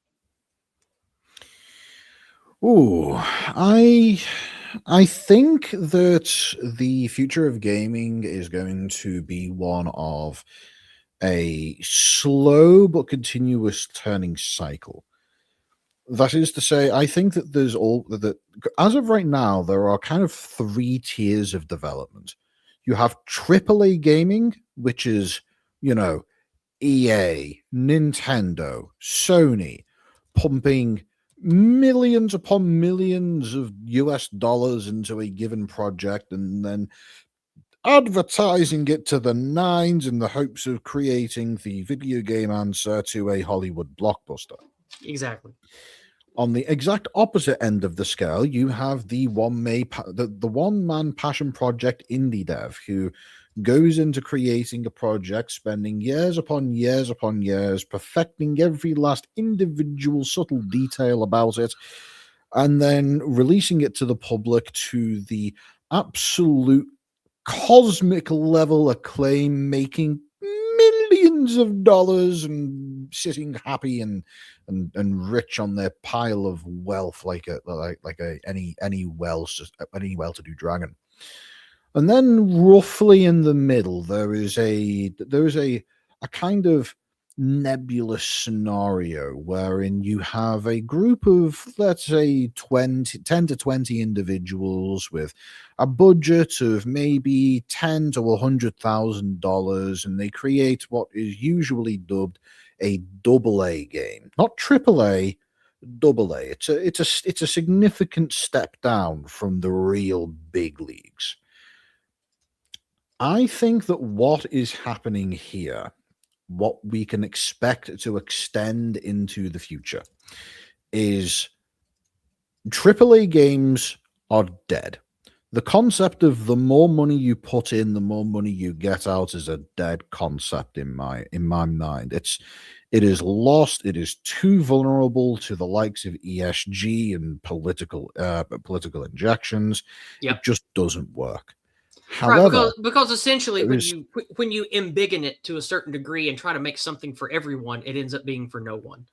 [SPEAKER 3] Ooh, I think that the future of gaming is going to be one of a slow but continuous turning cycle. That is to say, I think that as of right now, there are kind of 3 tiers of development. You have AAA gaming, which is, you know, EA, Nintendo, Sony, pumping millions upon millions of US dollars into a given project and then advertising it to the nines in the hopes of creating the video game answer to a Hollywood blockbuster.
[SPEAKER 1] Exactly.
[SPEAKER 3] On the exact opposite end of the scale, you have the one-man passion project indie dev who goes into creating a project, spending years upon years upon years, perfecting every last individual subtle detail about it, and then releasing it to the public to the absolute cosmic level acclaim, making millions of dollars and sitting happy and rich on their pile of wealth like any well-to-do dragon. And then roughly in the middle there is a kind of nebulous scenario wherein you have a group of, let's say, 10 to 20 individuals with a budget of maybe $10,000 to $100,000, and they create what is usually dubbed a AA game, not AAA, AA. It's a significant step down from the real big leagues. I think that what is happening here, what we can expect to extend into the future, is AAA games are dead. The concept of the more money you put in, the more money you get out is a dead concept in my mind. It is lost. It is too vulnerable to the likes of ESG and political injections.
[SPEAKER 1] Yep.
[SPEAKER 3] It just doesn't work.
[SPEAKER 1] Right,
[SPEAKER 3] However,
[SPEAKER 1] because essentially when you embiggen it to a certain degree and try to make something for everyone, it ends up being for no one.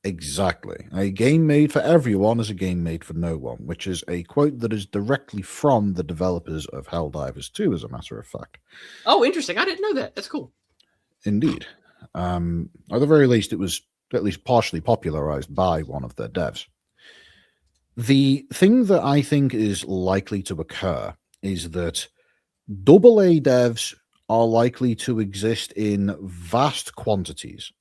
[SPEAKER 3] Exactly. A game made for everyone is a game made for no one, which is a quote that is directly from the developers of Helldivers 2, as a matter of fact.
[SPEAKER 1] Oh, interesting. I didn't know that. That's cool.
[SPEAKER 3] Indeed. At the very least, it was at least partially popularized by one of their devs. The thing that I think is likely to occur is that AA devs are likely to exist in vast quantities,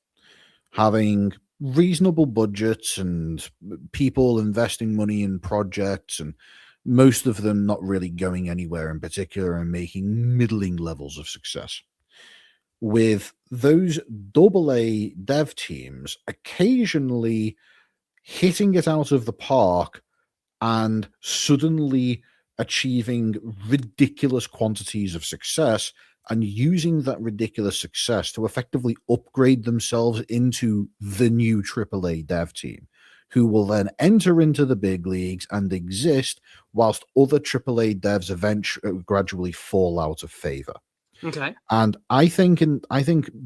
[SPEAKER 3] having reasonable budgets and people investing money in projects, and most of them not really going anywhere in particular and making middling levels of success. With those AA dev teams occasionally hitting it out of the park and suddenly achieving ridiculous quantities of success and using that ridiculous success to effectively upgrade themselves into the new AAA dev team, who will then enter into the big leagues and exist whilst other AAA devs eventually gradually fall out of favor.
[SPEAKER 1] Okay.
[SPEAKER 3] And I think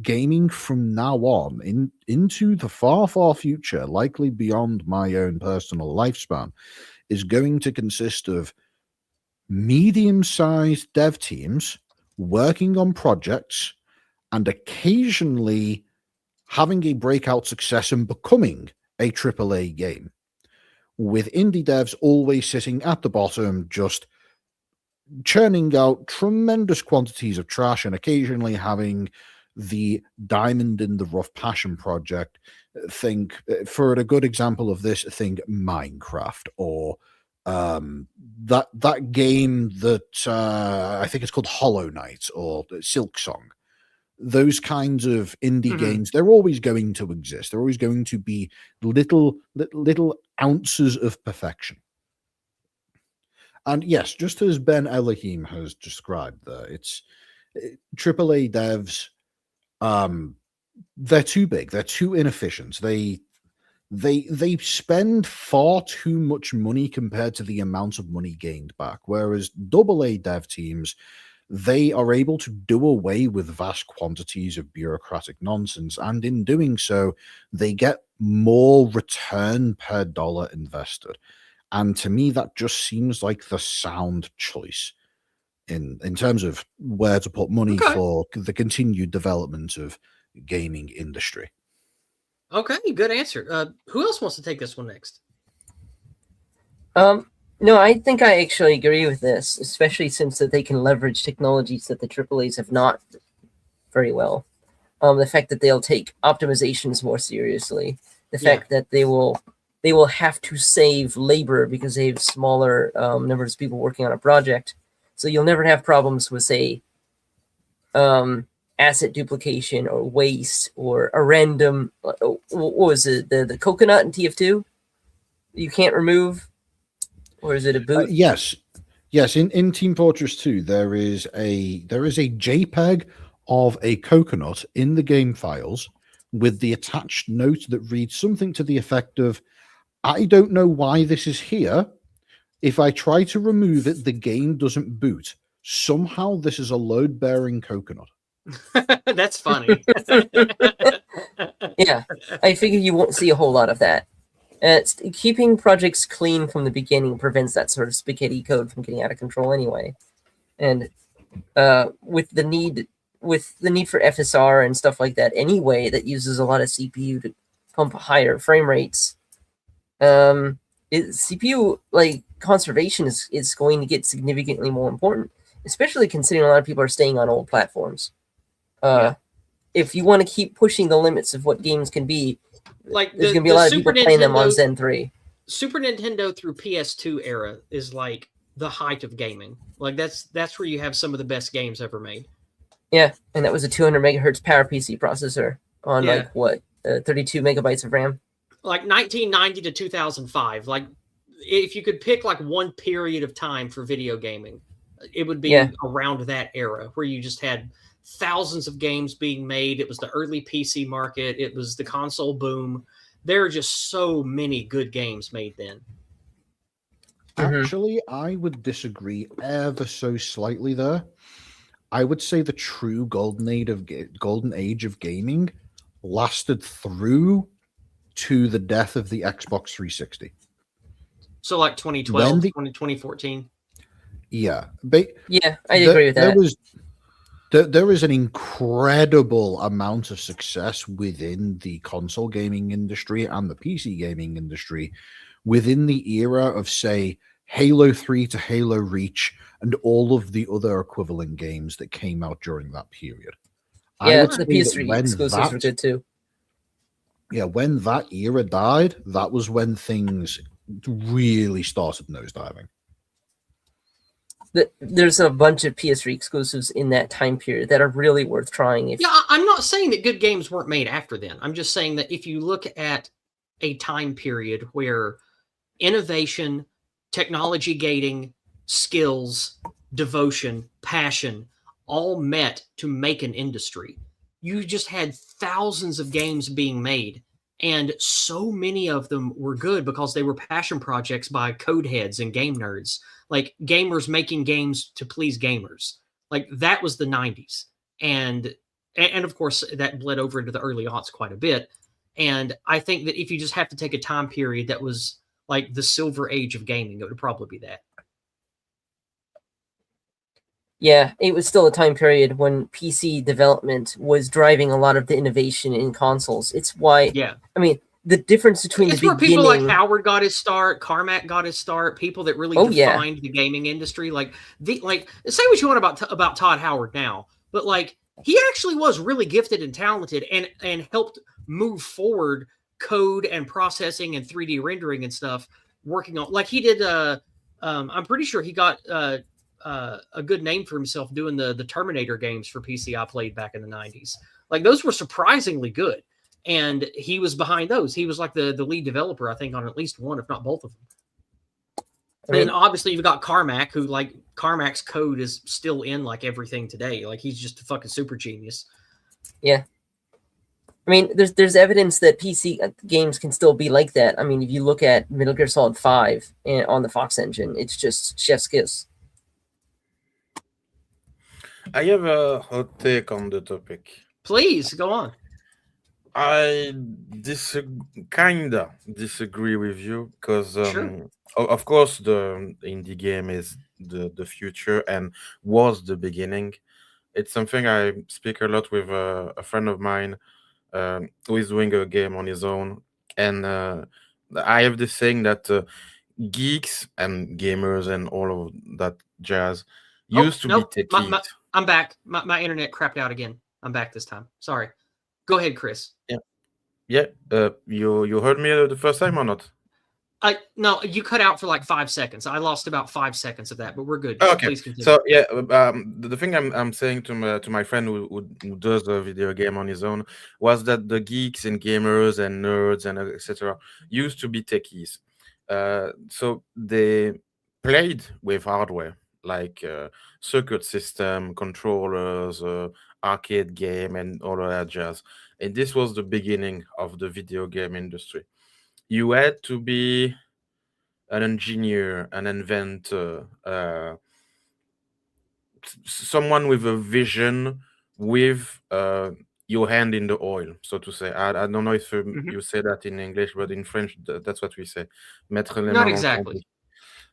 [SPEAKER 3] gaming from now on into the far, far future, likely beyond my own personal lifespan, is going to consist of medium-sized dev teams working on projects and occasionally having a breakout success and becoming a AAA game, with indie devs always sitting at the bottom, just churning out tremendous quantities of trash and occasionally having the diamond in the rough passion project. For a good example of this, think Minecraft or that game that I think it's called Hollow Knight or Silk Song. Those kinds of indie games, they're always going to exist. They're always going to be little ounces of perfection. And yes, just as Ben Elohim has described there, it's AAA devs. They're too big. They're too inefficient. They spend far too much money compared to the amount of money gained back. Whereas AA dev teams, they are able to do away with vast quantities of bureaucratic nonsense, and in doing so, they get more return per dollar invested. And to me, that just seems like the sound choice in terms of where to put money for the continued development of gaming industry.
[SPEAKER 1] Okay, good answer. Who else wants to take this one next?
[SPEAKER 5] No, I think I actually agree with this, especially since that they can leverage technologies that the AAAs have not very well. The fact that they'll take optimizations more seriously, the fact that they will have to save labor because they have smaller numbers of people working on a project, so you'll never have problems with, say, asset duplication or waste or a random what was it, the coconut in TF2 you can't remove, or is it a boot?
[SPEAKER 3] Yes. In Team Fortress 2, there is a JPEG of a coconut in the game files with the attached note that reads something to the effect of, "I don't know why this is here. If I try to remove it, the game doesn't boot. Somehow this is a load-bearing coconut."
[SPEAKER 1] That's funny.
[SPEAKER 5] Yeah, I figure you won't see a whole lot of that. Keeping projects clean from the beginning prevents that sort of spaghetti code from getting out of control anyway. And with the need for FSR and stuff like that anyway, that uses a lot of CPU to pump higher frame rates. CPU like conservation is going to get significantly more important, especially considering a lot of people are staying on old platforms. If you want to keep pushing the limits of what games can be,
[SPEAKER 1] like
[SPEAKER 5] there's going to be a lot of people playing them on Zen 3.
[SPEAKER 1] Super Nintendo through PS2 era is like the height of gaming. Like that's where you have some of the best games ever made.
[SPEAKER 5] Yeah, and that was a 200 megahertz PowerPC processor on 32 megabytes of RAM.
[SPEAKER 1] Like 1990 to 2005. Like if you could pick like one period of time for video gaming, it would be around that era where you just had thousands of games being made. It was the early PC market. It was the console boom. There are just so many good games made then.
[SPEAKER 3] Actually, I would disagree ever so slightly there. I would say the true golden age of gaming lasted through to the death of the Xbox 360.
[SPEAKER 1] So like 2012, 2014?
[SPEAKER 3] Yeah.
[SPEAKER 5] Yeah, I agree with that.
[SPEAKER 3] There is an incredible amount of success within the console gaming industry and the PC gaming industry within the era of, say, Halo 3 to Halo Reach and all of the other equivalent games that came out during that period.
[SPEAKER 5] Yeah, the PS3 exclusives were good too.
[SPEAKER 3] Yeah, when that era died, that was when things really started nosediving.
[SPEAKER 5] There's a bunch of PS3 exclusives in that time period that are really worth trying.
[SPEAKER 1] I'm not saying that good games weren't made after then. I'm just saying that if you look at a time period where innovation, technology gating, skills, devotion, passion all met to make an industry, you just had thousands of games being made. And so many of them were good because they were passion projects by code heads and game nerds. Like gamers making games to please gamers. Like that was the 90s. And of course that bled over into the early aughts quite a bit. And I think that if you just have to take a time period that was like the silver age of gaming, it would probably be that.
[SPEAKER 5] Yeah, it was still a time period when PC development was driving a lot of the innovation in consoles. It's why, I mean, the difference between
[SPEAKER 1] it's where people like Howard got his start, Carmack got his start, people that really defined the gaming industry. Like say what you want about Todd Howard now, but like he actually was really gifted and talented and helped move forward code and processing and 3D rendering and stuff, working on like he did I'm pretty sure he got a good name for himself doing the Terminator games for PC I played back in the 90s. Like those were surprisingly good. And he was behind those. He was like the lead developer, I think, on at least one, if not both of them. And then obviously you've got Carmack, who like Carmack's code is still in like everything today. Like he's just a fucking super genius.
[SPEAKER 5] Yeah. I mean, there's evidence that PC games can still be like that. I mean, if you look at Metal Gear Solid 5 on the Fox engine, it's just chef's kiss.
[SPEAKER 2] I have a hot take on the topic.
[SPEAKER 1] Please, go on.
[SPEAKER 2] I kinda disagree with you because, of course, the indie game is the future and was the beginning. It's something I speak a lot with a friend of mine who is doing a game on his own. And I have this saying that geeks and gamers and all of that jazz
[SPEAKER 1] Oh,
[SPEAKER 2] used to
[SPEAKER 1] nope.
[SPEAKER 2] be techies.
[SPEAKER 1] I'm back. My internet crapped out again. I'm back this time. Sorry. Go ahead, Chris.
[SPEAKER 2] Yeah. You heard me the first time or not?
[SPEAKER 1] No, you cut out for like 5 seconds. I lost about 5 seconds of that, but we're good.
[SPEAKER 2] Oh, okay.
[SPEAKER 1] Please continue.
[SPEAKER 2] So yeah, the thing I'm saying to my friend who does the video game on his own was that the geeks and gamers and nerds and etc. used to be techies. So they played with hardware like circuit system, controllers, arcade game, and all of that jazz. And this was the beginning of the video game industry. You had to be an engineer, an inventor, someone with a vision, with your hand in the oil, so to say. I don't know if you say that in English, but in French, that's what we say. Mettre les mains
[SPEAKER 1] Not
[SPEAKER 2] dans le
[SPEAKER 1] exactly.
[SPEAKER 2] cambouis.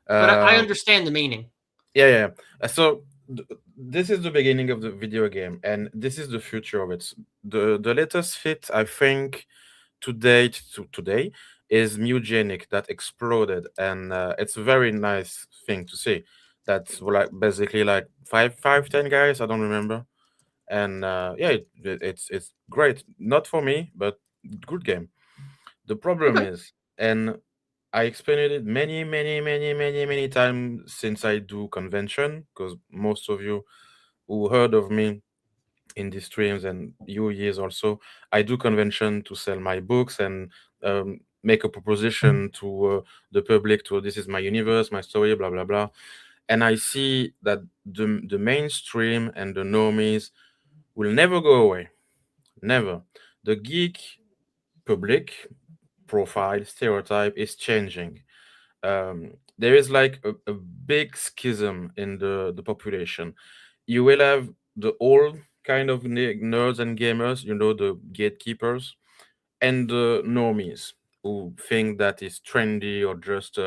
[SPEAKER 1] But I understand the meaning.
[SPEAKER 2] Yeah. So this is the beginning of the video game, and this is the future of it. The latest fit, I think, to today is Mugenic that exploded, and it's a very nice thing to see. That's like basically like 10 guys, I don't remember, and yeah, it's great. Not for me, but good game. The problem
[SPEAKER 1] Okay.
[SPEAKER 2] is, and I explained it many times since I do convention, because most of you who heard of me in these streams and you years also, I do convention to sell my books and make a proposition to the public to this is my universe, my story, blah blah blah. And I see that the mainstream and the normies will never go away. Never. The geek public profile stereotype is changing. There is like a big schism in the population. You will have the old kind of nerds and gamers, the gatekeepers, and the normies who think that is trendy or just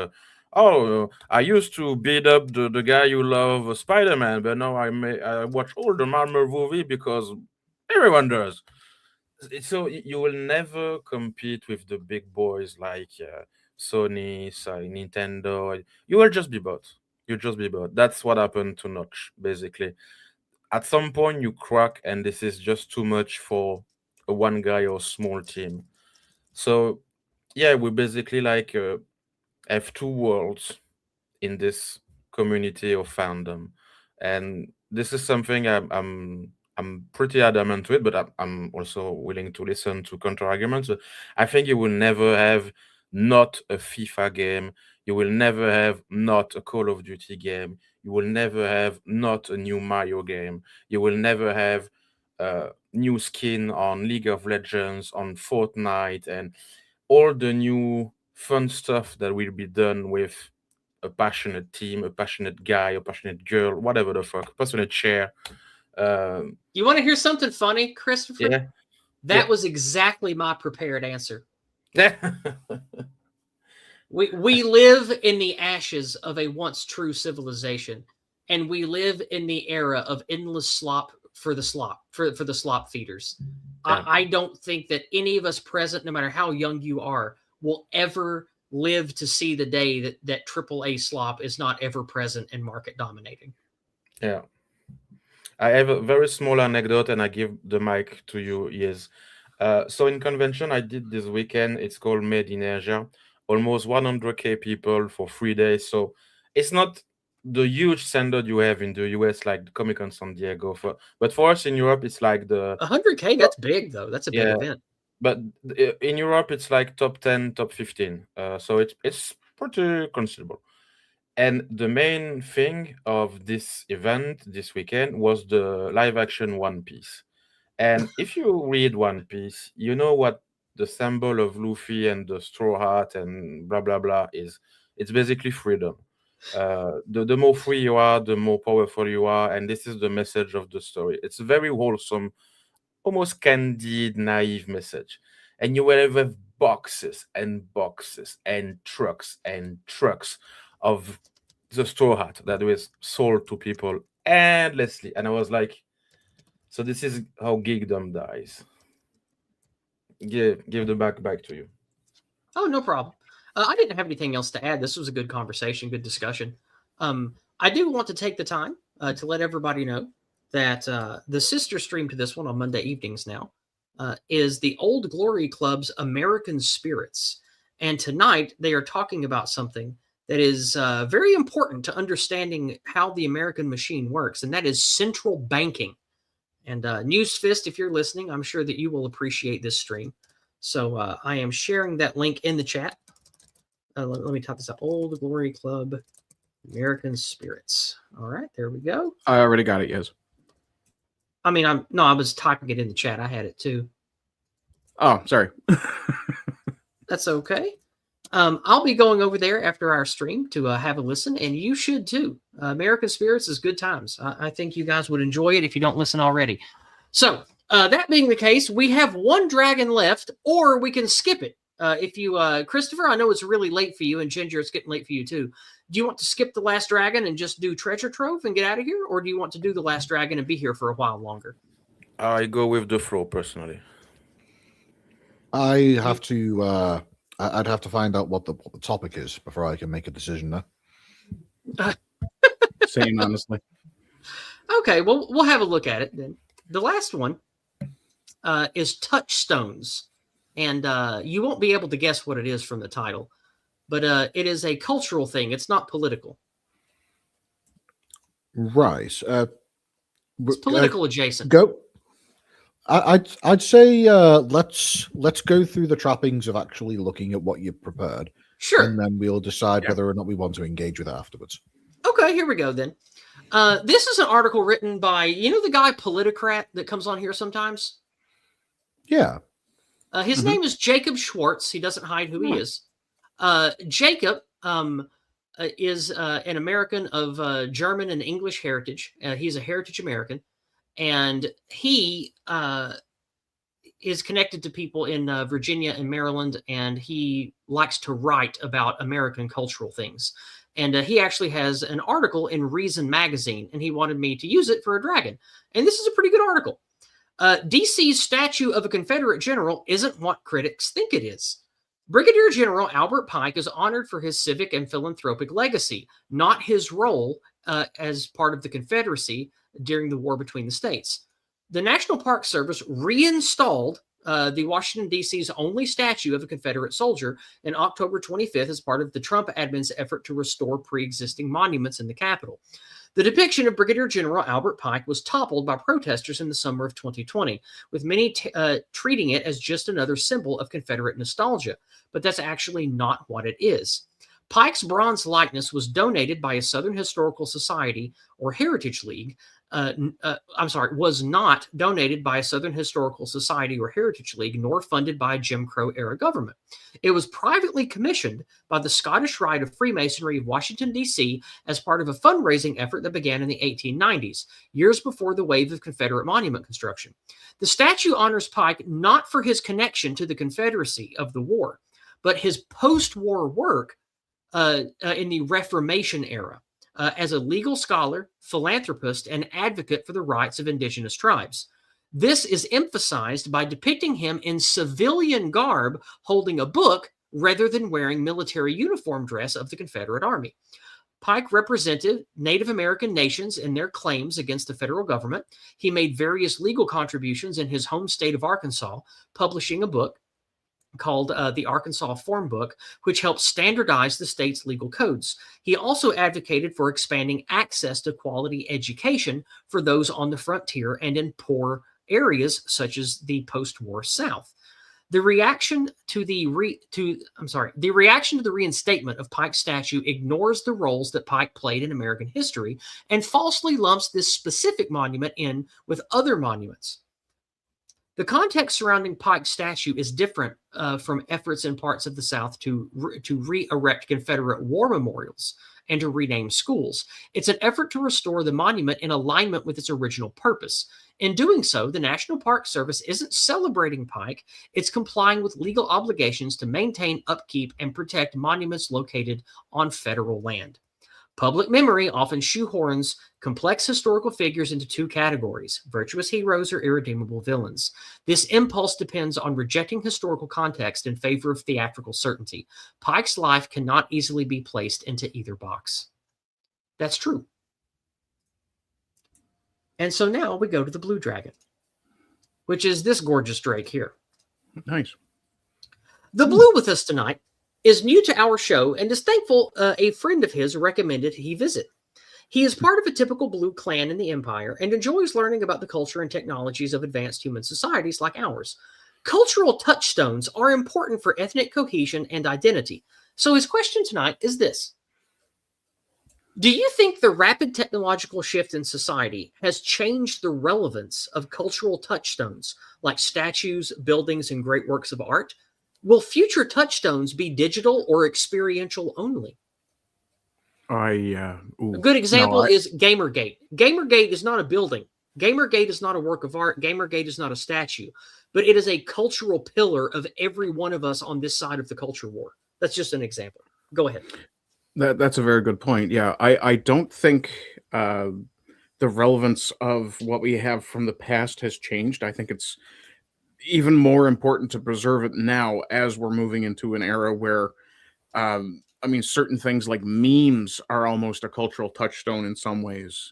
[SPEAKER 2] I used to beat up the guy you love, Spider-Man, but now I watch all the Marvel movie because everyone does. So you will never compete with the big boys like Sony, Nintendo. You will just be bought. You'll just be bought. That's what happened to Notch, basically. At some point, you crack, and this is just too much for a one guy or small team. So, yeah, we basically like have two worlds in this community of fandom, and this is something I'm pretty adamant with, but I'm also willing to listen to counter arguments. I think you will never have not a FIFA game. You will never have not a Call of Duty game. You will never have not a new Mario game. You will never have new skin on League of Legends, on Fortnite, and all the new fun stuff that will be done with a passionate team, a passionate guy, a passionate girl, whatever the fuck, passionate chair.
[SPEAKER 1] You want to hear something funny, Christopher?
[SPEAKER 2] Yeah.
[SPEAKER 1] That was exactly my prepared answer.
[SPEAKER 2] Yeah.
[SPEAKER 1] We live in the ashes of a once true civilization, and we live in the era of endless slop for the slop feeders.
[SPEAKER 2] Yeah.
[SPEAKER 1] I don't think that any of us present, no matter how young you are, will ever live to see the day that AAA slop is not ever present and market dominating.
[SPEAKER 2] Yeah. I have a very small anecdote, and I give the mic to you. Yes. So in convention I did this weekend, it's called Made in Asia. Almost 100K people for 3 days. So it's not the huge standard you have in the US, like the Comic Con San Diego. But for us in Europe, it's like the
[SPEAKER 1] 100K. That's big, though. That's a big event.
[SPEAKER 2] But in Europe, it's like top 10, top 15. So it's pretty considerable. And the main thing of this event this weekend was the live action One Piece. And if you read One Piece, you know what the symbol of Luffy and the straw hat and blah blah blah is. It's basically freedom. The more free you are, the more powerful you are, and this is the message of the story. It's a very wholesome, almost candid, naive message. And you will have boxes and boxes and trucks of the straw hat that was sold to people endlessly. And I was like, so this is how geekdom dies. Give the back to you.
[SPEAKER 1] Oh, no problem. I didn't have anything else to add. This was a good conversation, good discussion. I do want to take the time to let everybody know that the sister stream to this one on Monday evenings now is the Old Glory Club's American Spirits. And tonight they are talking about something that is very important to understanding how the American machine works, and that is central banking. And Newsfist, if you're listening, I'm sure that you will appreciate this stream. So I am sharing that link in the chat. Let me type this out. Old Glory Club, American Spirits. All right, there we go.
[SPEAKER 4] I already got it. Yes.
[SPEAKER 1] I mean, I was typing it in the chat. I had it too.
[SPEAKER 4] Oh, sorry.
[SPEAKER 1] That's okay. I'll be going over there after our stream to have a listen, and you should too. American Spirits is good times. I think you guys would enjoy it if you don't listen already. So that being the case, we have one dragon left, or we can skip it. If you, Christopher, I know it's really late for you, and Ginger, it's getting late for you too. Do you want to skip the last dragon and just do treasure trove and get out of here, or do you want to do the last dragon and be here for a while longer?
[SPEAKER 2] I go with the flow personally.
[SPEAKER 3] I have to. I'd have to find out what the topic is before I can make a decision there.
[SPEAKER 4] Same, honestly.
[SPEAKER 1] Okay, well, we'll have a look at it then. The last one is touchstones. And you won't be able to guess what it is from the title. But it is a cultural thing. It's not political.
[SPEAKER 3] Right.
[SPEAKER 1] It's political adjacent.
[SPEAKER 3] Go. I'd say let's go through the trappings of actually looking at what you prepared.
[SPEAKER 1] Sure.
[SPEAKER 3] And then we'll decide whether or not we want to engage with it afterwards.
[SPEAKER 1] Okay, here we go then. This is an article written by, the guy Politicrat that comes on here sometimes?
[SPEAKER 3] Yeah.
[SPEAKER 1] His name is Jacob Schwartz. He doesn't hide who he is. Jacob is an American of German and English heritage. He's a heritage American. And he is connected to people in Virginia and Maryland, and he likes to write about American cultural things. And he actually has an article in Reason magazine, and he wanted me to use it for a dragon. And this is a pretty good article. DC's statue of a Confederate general isn't what critics think it is. Brigadier General Albert Pike is honored for his civic and philanthropic legacy, not his role as part of the Confederacy during the war between the states. The National Park Service reinstalled the Washington, D.C.'s only statue of a Confederate soldier on October 25th as part of the Trump admin's effort to restore pre-existing monuments in the Capitol. The depiction of Brigadier General Albert Pike was toppled by protesters in the summer of 2020, with many treating it as just another symbol of Confederate nostalgia. But that's actually not what it is. Pike's bronze likeness was donated by a Southern Historical Society or Heritage League. Was not donated by a Southern Historical Society or Heritage League, nor funded by a Jim Crow era government. It was privately commissioned by the Scottish Rite of Freemasonry of Washington, D.C. as part of a fundraising effort that began in the 1890s, years before the wave of Confederate monument construction. The statue honors Pike not for his connection to the Confederacy of the war, but his post-war work in the Reformation era. As a legal scholar, philanthropist, and advocate for the rights of indigenous tribes. This is emphasized by depicting him in civilian garb holding a book rather than wearing military uniform dress of the Confederate Army. Pike represented Native American nations in their claims against the federal government. He made various legal contributions in his home state of Arkansas, publishing a book called the Arkansas Form Book, which helped standardize the state's legal codes. He also advocated for expanding access to quality education for those on the frontier and in poor areas such as the post-war South. The reaction to the reinstatement of Pike's statue ignores the roles that Pike played in American history and falsely lumps this specific monument in with other monuments. The context surrounding Pike's statue is different from efforts in parts of the South to re-erect Confederate war memorials and to rename schools. It's an effort to restore the monument in alignment with its original purpose. In doing so, the National Park Service isn't celebrating Pike, it's complying with legal obligations to maintain, upkeep, and protect monuments located on federal land. Public memory often shoehorns complex historical figures into two categories, virtuous heroes or irredeemable villains. This impulse depends on rejecting historical context in favor of theatrical certainty. Pike's life cannot easily be placed into either box. That's true. And so now we go to the blue dragon, which is this gorgeous drake here.
[SPEAKER 4] Nice.
[SPEAKER 1] The blue with us tonight is new to our show and is thankful a friend of his recommended he visit. He is part of a typical blue clan in the Empire and enjoys learning about the culture and technologies of advanced human societies like ours. Cultural touchstones are important for ethnic cohesion and identity. So his question tonight is this. Do you think the rapid technological shift in society has changed the relevance of cultural touchstones like statues, buildings, and great works of art? Will future touchstones be digital or experiential only? A good example is Gamergate. Gamergate is not a building. Gamergate is not a work of art. Gamergate is not a statue, but it is a cultural pillar of every one of us on this side of the culture war. That's just an example. Go ahead.
[SPEAKER 4] That's a very good point. Yeah, I don't think the relevance of what we have from the past has changed. I think it's even more important to preserve it now as we're moving into an era where, I mean, certain things like memes are almost a cultural touchstone in some ways.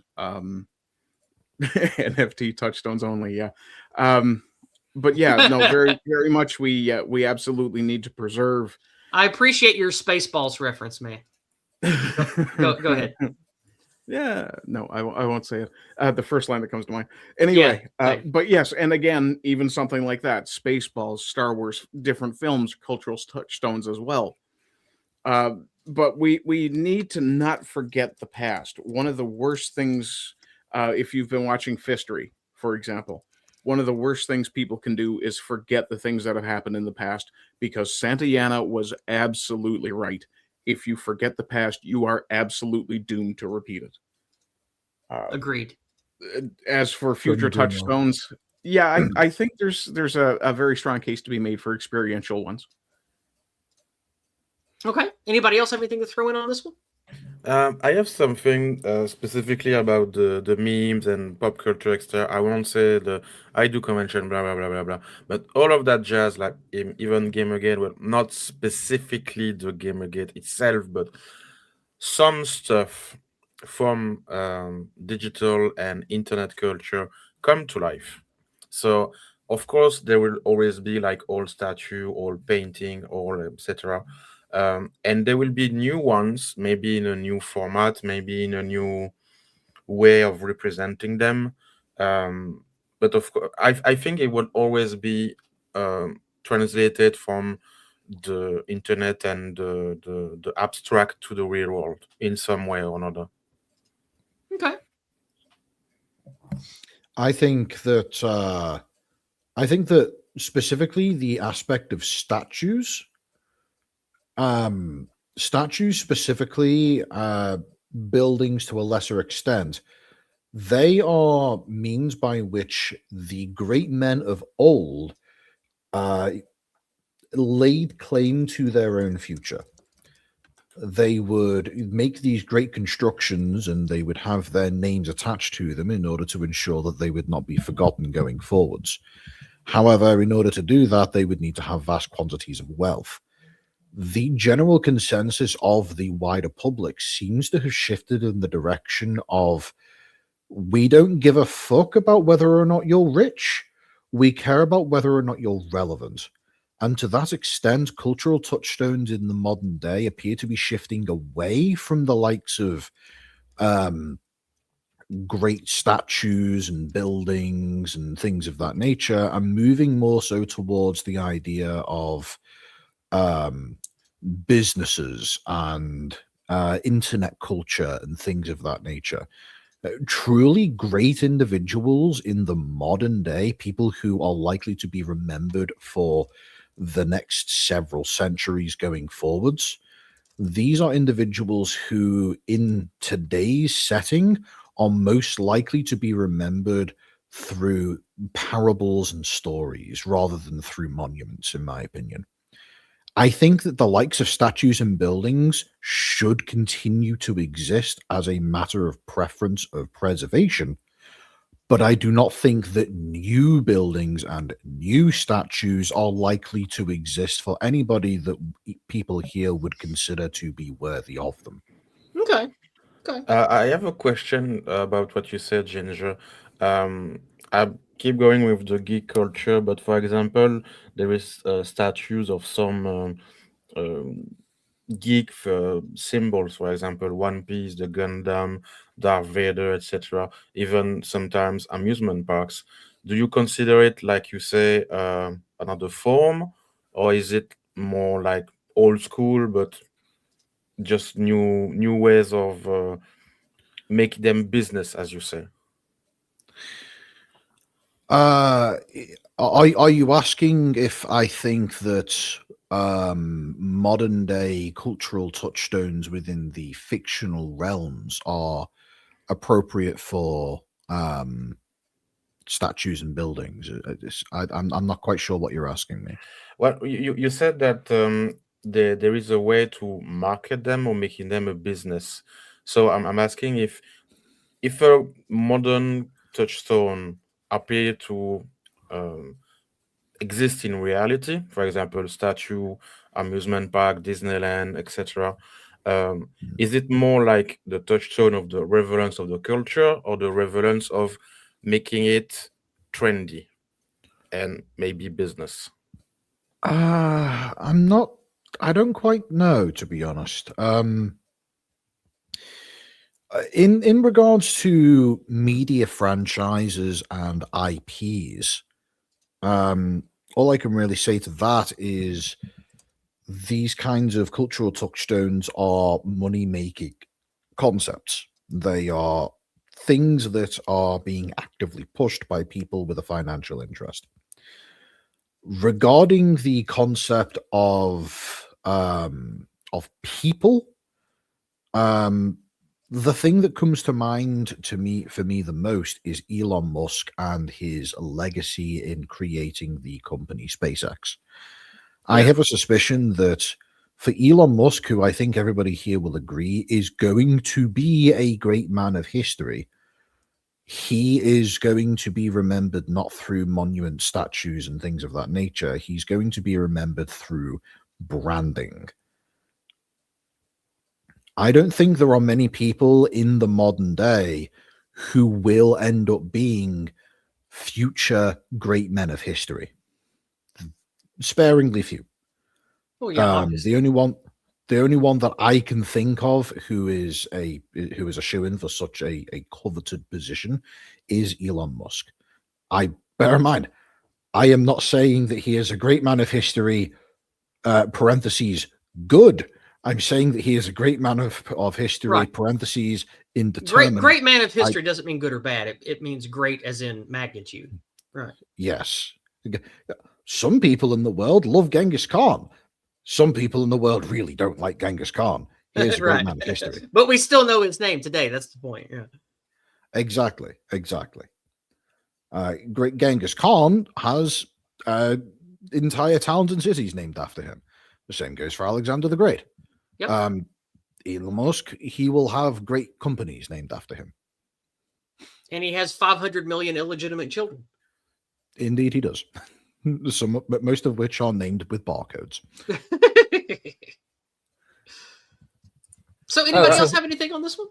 [SPEAKER 4] NFT touchstones only, yeah. But yeah, no, very, very much we absolutely need to preserve.
[SPEAKER 1] I appreciate your Spaceballs reference, man. Go ahead.
[SPEAKER 4] Yeah, no, I won't say it. The first line that comes to mind. Anyway, but yes, and again, even something like that, Spaceballs, Star Wars, different films, cultural touchstones as well. But we need to not forget the past. One of the worst things, if you've been watching Fistory, for example, one of the worst things people can do is forget the things that have happened in the past, because Santayana was absolutely right. If you forget the past, you are absolutely doomed to repeat it.
[SPEAKER 1] Agreed.
[SPEAKER 4] As for future touchstones, yeah, I think there's a very strong case to be made for experiential ones.
[SPEAKER 1] Okay. Anybody else have anything to throw in on this one?
[SPEAKER 2] I have something specifically about the memes and pop culture, etc. I won't say the I do convention, blah blah blah blah blah, but all of that jazz, like even Gamergate, well, not specifically the Gamergate itself, but some stuff from digital and internet culture come to life. So of course there will always be like old statue, old painting, old etc. And there will be new ones, maybe in a new format, maybe in a new way of representing them. But of course, I think it will always be translated from the internet and the abstract to the real world in some way or another.
[SPEAKER 1] Okay.
[SPEAKER 3] I think that specifically the aspect of statues. Statues specifically, buildings to a lesser extent, they are means by which the great men of old laid claim to their own future. They would make these great constructions and they would have their names attached to them in order to ensure that they would not be forgotten going forwards. However, in order to do that, they would need to have vast quantities of wealth. The general consensus of the wider public seems to have shifted in the direction of, we don't give a fuck about whether or not you're rich. We care about whether or not you're relevant. And to that extent, cultural touchstones in the modern day appear to be shifting away from the likes of great statues and buildings and things of that nature, and moving more so towards the idea of businesses and internet culture and things of that nature. Truly great individuals in the modern day, people who are likely to be remembered for the next several centuries going forwards. These are individuals who, in today's setting, are most likely to be remembered through parables and stories rather than through monuments, in my opinion. I think that the likes of statues and buildings should continue to exist as a matter of preference of preservation, but I do not think that new buildings and new statues are likely to exist for anybody that people here would consider to be worthy of them.
[SPEAKER 1] Okay.
[SPEAKER 2] I have a question about what you said, Ginger. I keep going with the geek culture, but for example, there is statues of some geek symbols, for example, One Piece, the Gundam, Darth Vader, etc. Even sometimes amusement parks. Do you consider it, like you say, another form, or is it more like old school, but just new ways of making them business, as you say?
[SPEAKER 3] Are you asking if I think that modern day cultural touchstones within the fictional realms are appropriate for statues and buildings? I'm not quite sure what you're asking me.
[SPEAKER 2] Well, you said that there is a way to market them or making them a business. So I'm asking if a modern touchstone appear to exist in reality, for example, statue, amusement park, Disneyland, etc. Is it more like the touchstone of the relevance of the culture or the relevance of making it trendy and maybe business?
[SPEAKER 3] I don't quite know, to be honest. In regards to media franchises and IPs, all I can really say to that is these kinds of cultural touchstones are money-making concepts. They are things that are being actively pushed by people with a financial interest. Regarding the concept of people, the thing that comes to mind for me the most is Elon Musk and his legacy in creating the company SpaceX. I have a suspicion that for Elon Musk, who I think everybody here will agree is going to be a great man of history, he is going to be remembered not through monument statues and things of that nature. He's going to be remembered through branding. I don't think there are many people in the modern day who will end up being future great men of history. Sparingly few.
[SPEAKER 1] Oh yeah,
[SPEAKER 3] the only one that I can think of who is a shoo-in for such a coveted position is Elon Musk. Bear in mind, I am not saying that he is a great man of history, parentheses, good. I'm saying that he is a great man of history,
[SPEAKER 1] Right.
[SPEAKER 3] parentheses, indeterminate.
[SPEAKER 1] Great man of history doesn't mean good or bad. It means great as in magnitude. Right.
[SPEAKER 3] Yes. Some people in the world love Genghis Khan. Some people in the world really don't like Genghis Khan. He is a great man of history.
[SPEAKER 1] But we still know his name today. That's the point. Yeah.
[SPEAKER 3] Exactly. Great Genghis Khan has entire towns and cities named after him. The same goes for Alexander the Great.
[SPEAKER 1] Yep.
[SPEAKER 3] Elon Musk, he will have great companies named after him.
[SPEAKER 1] And he has 500 million illegitimate children.
[SPEAKER 3] Indeed, he does. Most of which are named with barcodes.
[SPEAKER 1] So anybody else have anything on this one?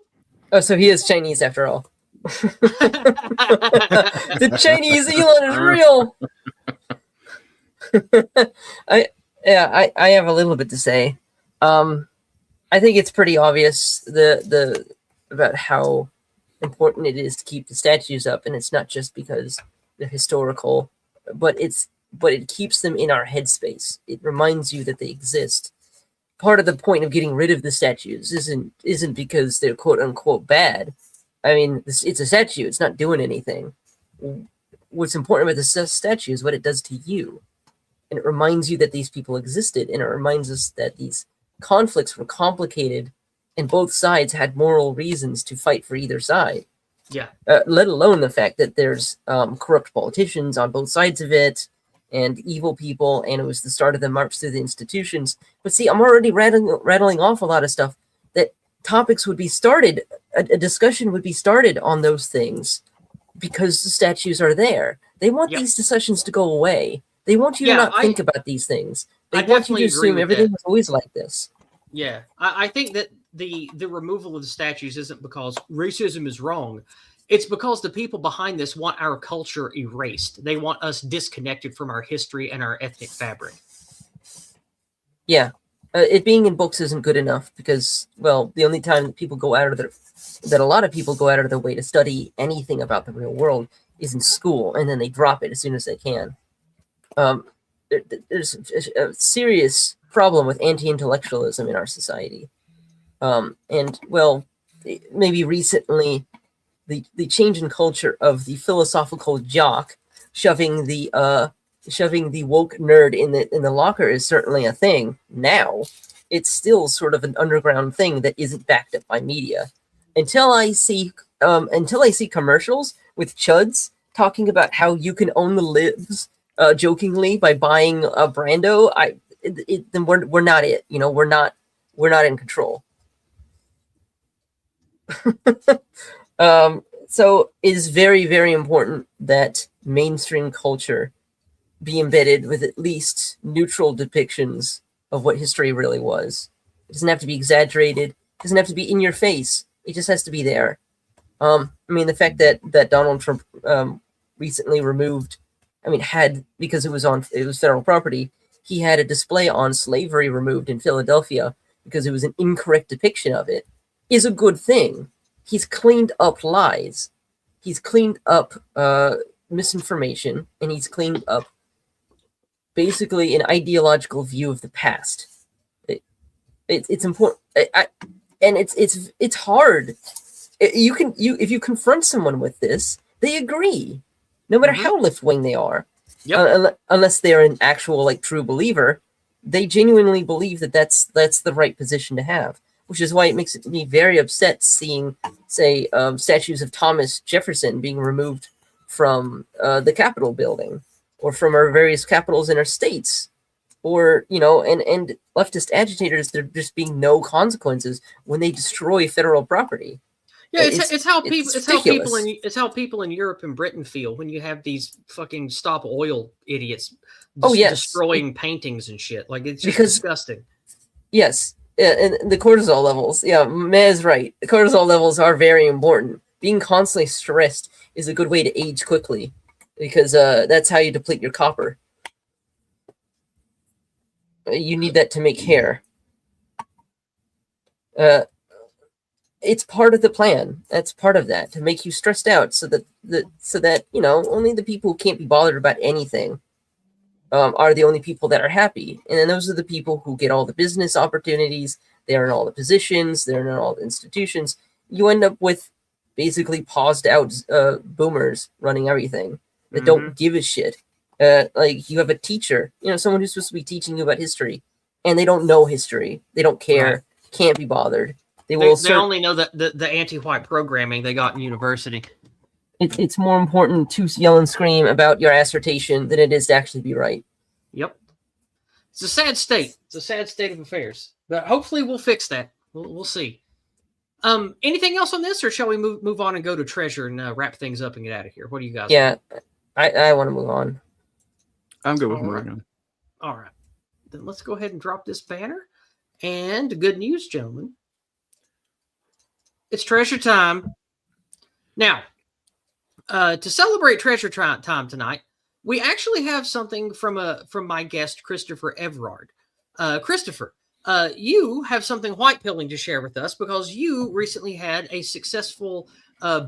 [SPEAKER 5] Oh, so he is Chinese after all. The Chinese Elon is real. I have a little bit to say. I think it's pretty obvious the about how important it is to keep the statues up, and it's not just because they're historical, but it keeps them in our headspace. It reminds you that they exist. Part of the point of getting rid of the statues isn't because they're quote unquote bad. I mean, it's a statue. It's not doing anything. What's important about the statue is what it does to you. And it reminds you that these people existed. And it reminds us that these conflicts were complicated and both sides had moral reasons to fight for either side.
[SPEAKER 1] Yeah.
[SPEAKER 5] Let alone the fact that there's corrupt politicians on both sides of it. and evil people, and it was the start of the march through the institutions. But see, I'm already rattling off a lot of stuff that topics would be started, a discussion would be started on those things because the statues are there. They want these discussions to go away. They want you to not think about these things. They want you to assume everything was always like this.
[SPEAKER 1] Yeah, I think that the removal of the statues isn't because racism is wrong. It's because the people behind this want our culture erased. They want us disconnected from our history and our ethnic fabric.
[SPEAKER 5] Yeah, it being in books isn't good enough because, well, the only time that people go out of that a lot of people go out of their way to study anything about the real world is in school, and then they drop it as soon as they can. There's a serious problem with anti-intellectualism in our society. And, well, maybe recently the change in culture of the philosophical jock shoving the woke nerd in the locker is certainly a thing now. It's still sort of an underground thing that isn't backed up by media. Until I see commercials with chuds talking about how you can own the libs jokingly by buying a Brando, then we're not it. You know, we're not in control. So it is very, very important that mainstream culture be embedded with at least neutral depictions of what history really was. It doesn't have to be exaggerated. It doesn't have to be in your face. It just has to be there. I mean, the fact that Donald Trump recently removed, because it was federal property, he had a display on slavery removed in Philadelphia because it was an incorrect depiction of it, is a good thing. He's cleaned up lies. He's cleaned up misinformation, and he's cleaned up basically an ideological view of the past. It's important, and it's hard. If you confront someone with this, they agree, no matter how left wing they are. Yep. Unless they're an actual true believer, they genuinely believe that that's the right position to have. Which is why it makes me very upset seeing, say, statues of Thomas Jefferson being removed from the Capitol building or from our various capitals in our states, or and leftist agitators. There just being no consequences when they destroy federal property.
[SPEAKER 1] Yeah, it's how people in Europe and Britain feel when you have these fucking stop oil idiots destroying paintings and shit. Like, it's just disgusting.
[SPEAKER 5] Yes. And the cortisol levels. Yeah, Maya's right. The cortisol levels are very important. Being constantly stressed is a good way to age quickly because that's how you deplete your copper. You need that to make hair. It's part of the plan. That's part of that, to make you stressed out so that only the people who can't be bothered about anything are the only people that are happy. And then those are the people who get all the business opportunities. They're in all the positions. They're in all the institutions. You end up with basically paused out boomers running everything that don't give a shit. Like, you have a teacher, someone who's supposed to be teaching you about history, and they don't know history. They don't care. Can't be bothered. They
[SPEAKER 1] only know the anti-white programming they got in university.
[SPEAKER 5] It's more important to yell and scream about your assertion than it is to actually be right.
[SPEAKER 1] Yep. It's a sad state. It's a sad state of affairs. But hopefully we'll fix that. We'll see. Anything else on this, or shall we move on and go to treasure and wrap things up and get out of here? What do you guys
[SPEAKER 5] want? I want to move on.
[SPEAKER 4] I'm good with moving on.
[SPEAKER 1] All right. Then let's go ahead and drop this banner. And good news, gentlemen. It's treasure time. Now, to celebrate treasure time tonight, we actually have something from my guest, Christopher Evrard. Christopher, you have something white pilling to share with us because you recently had a successful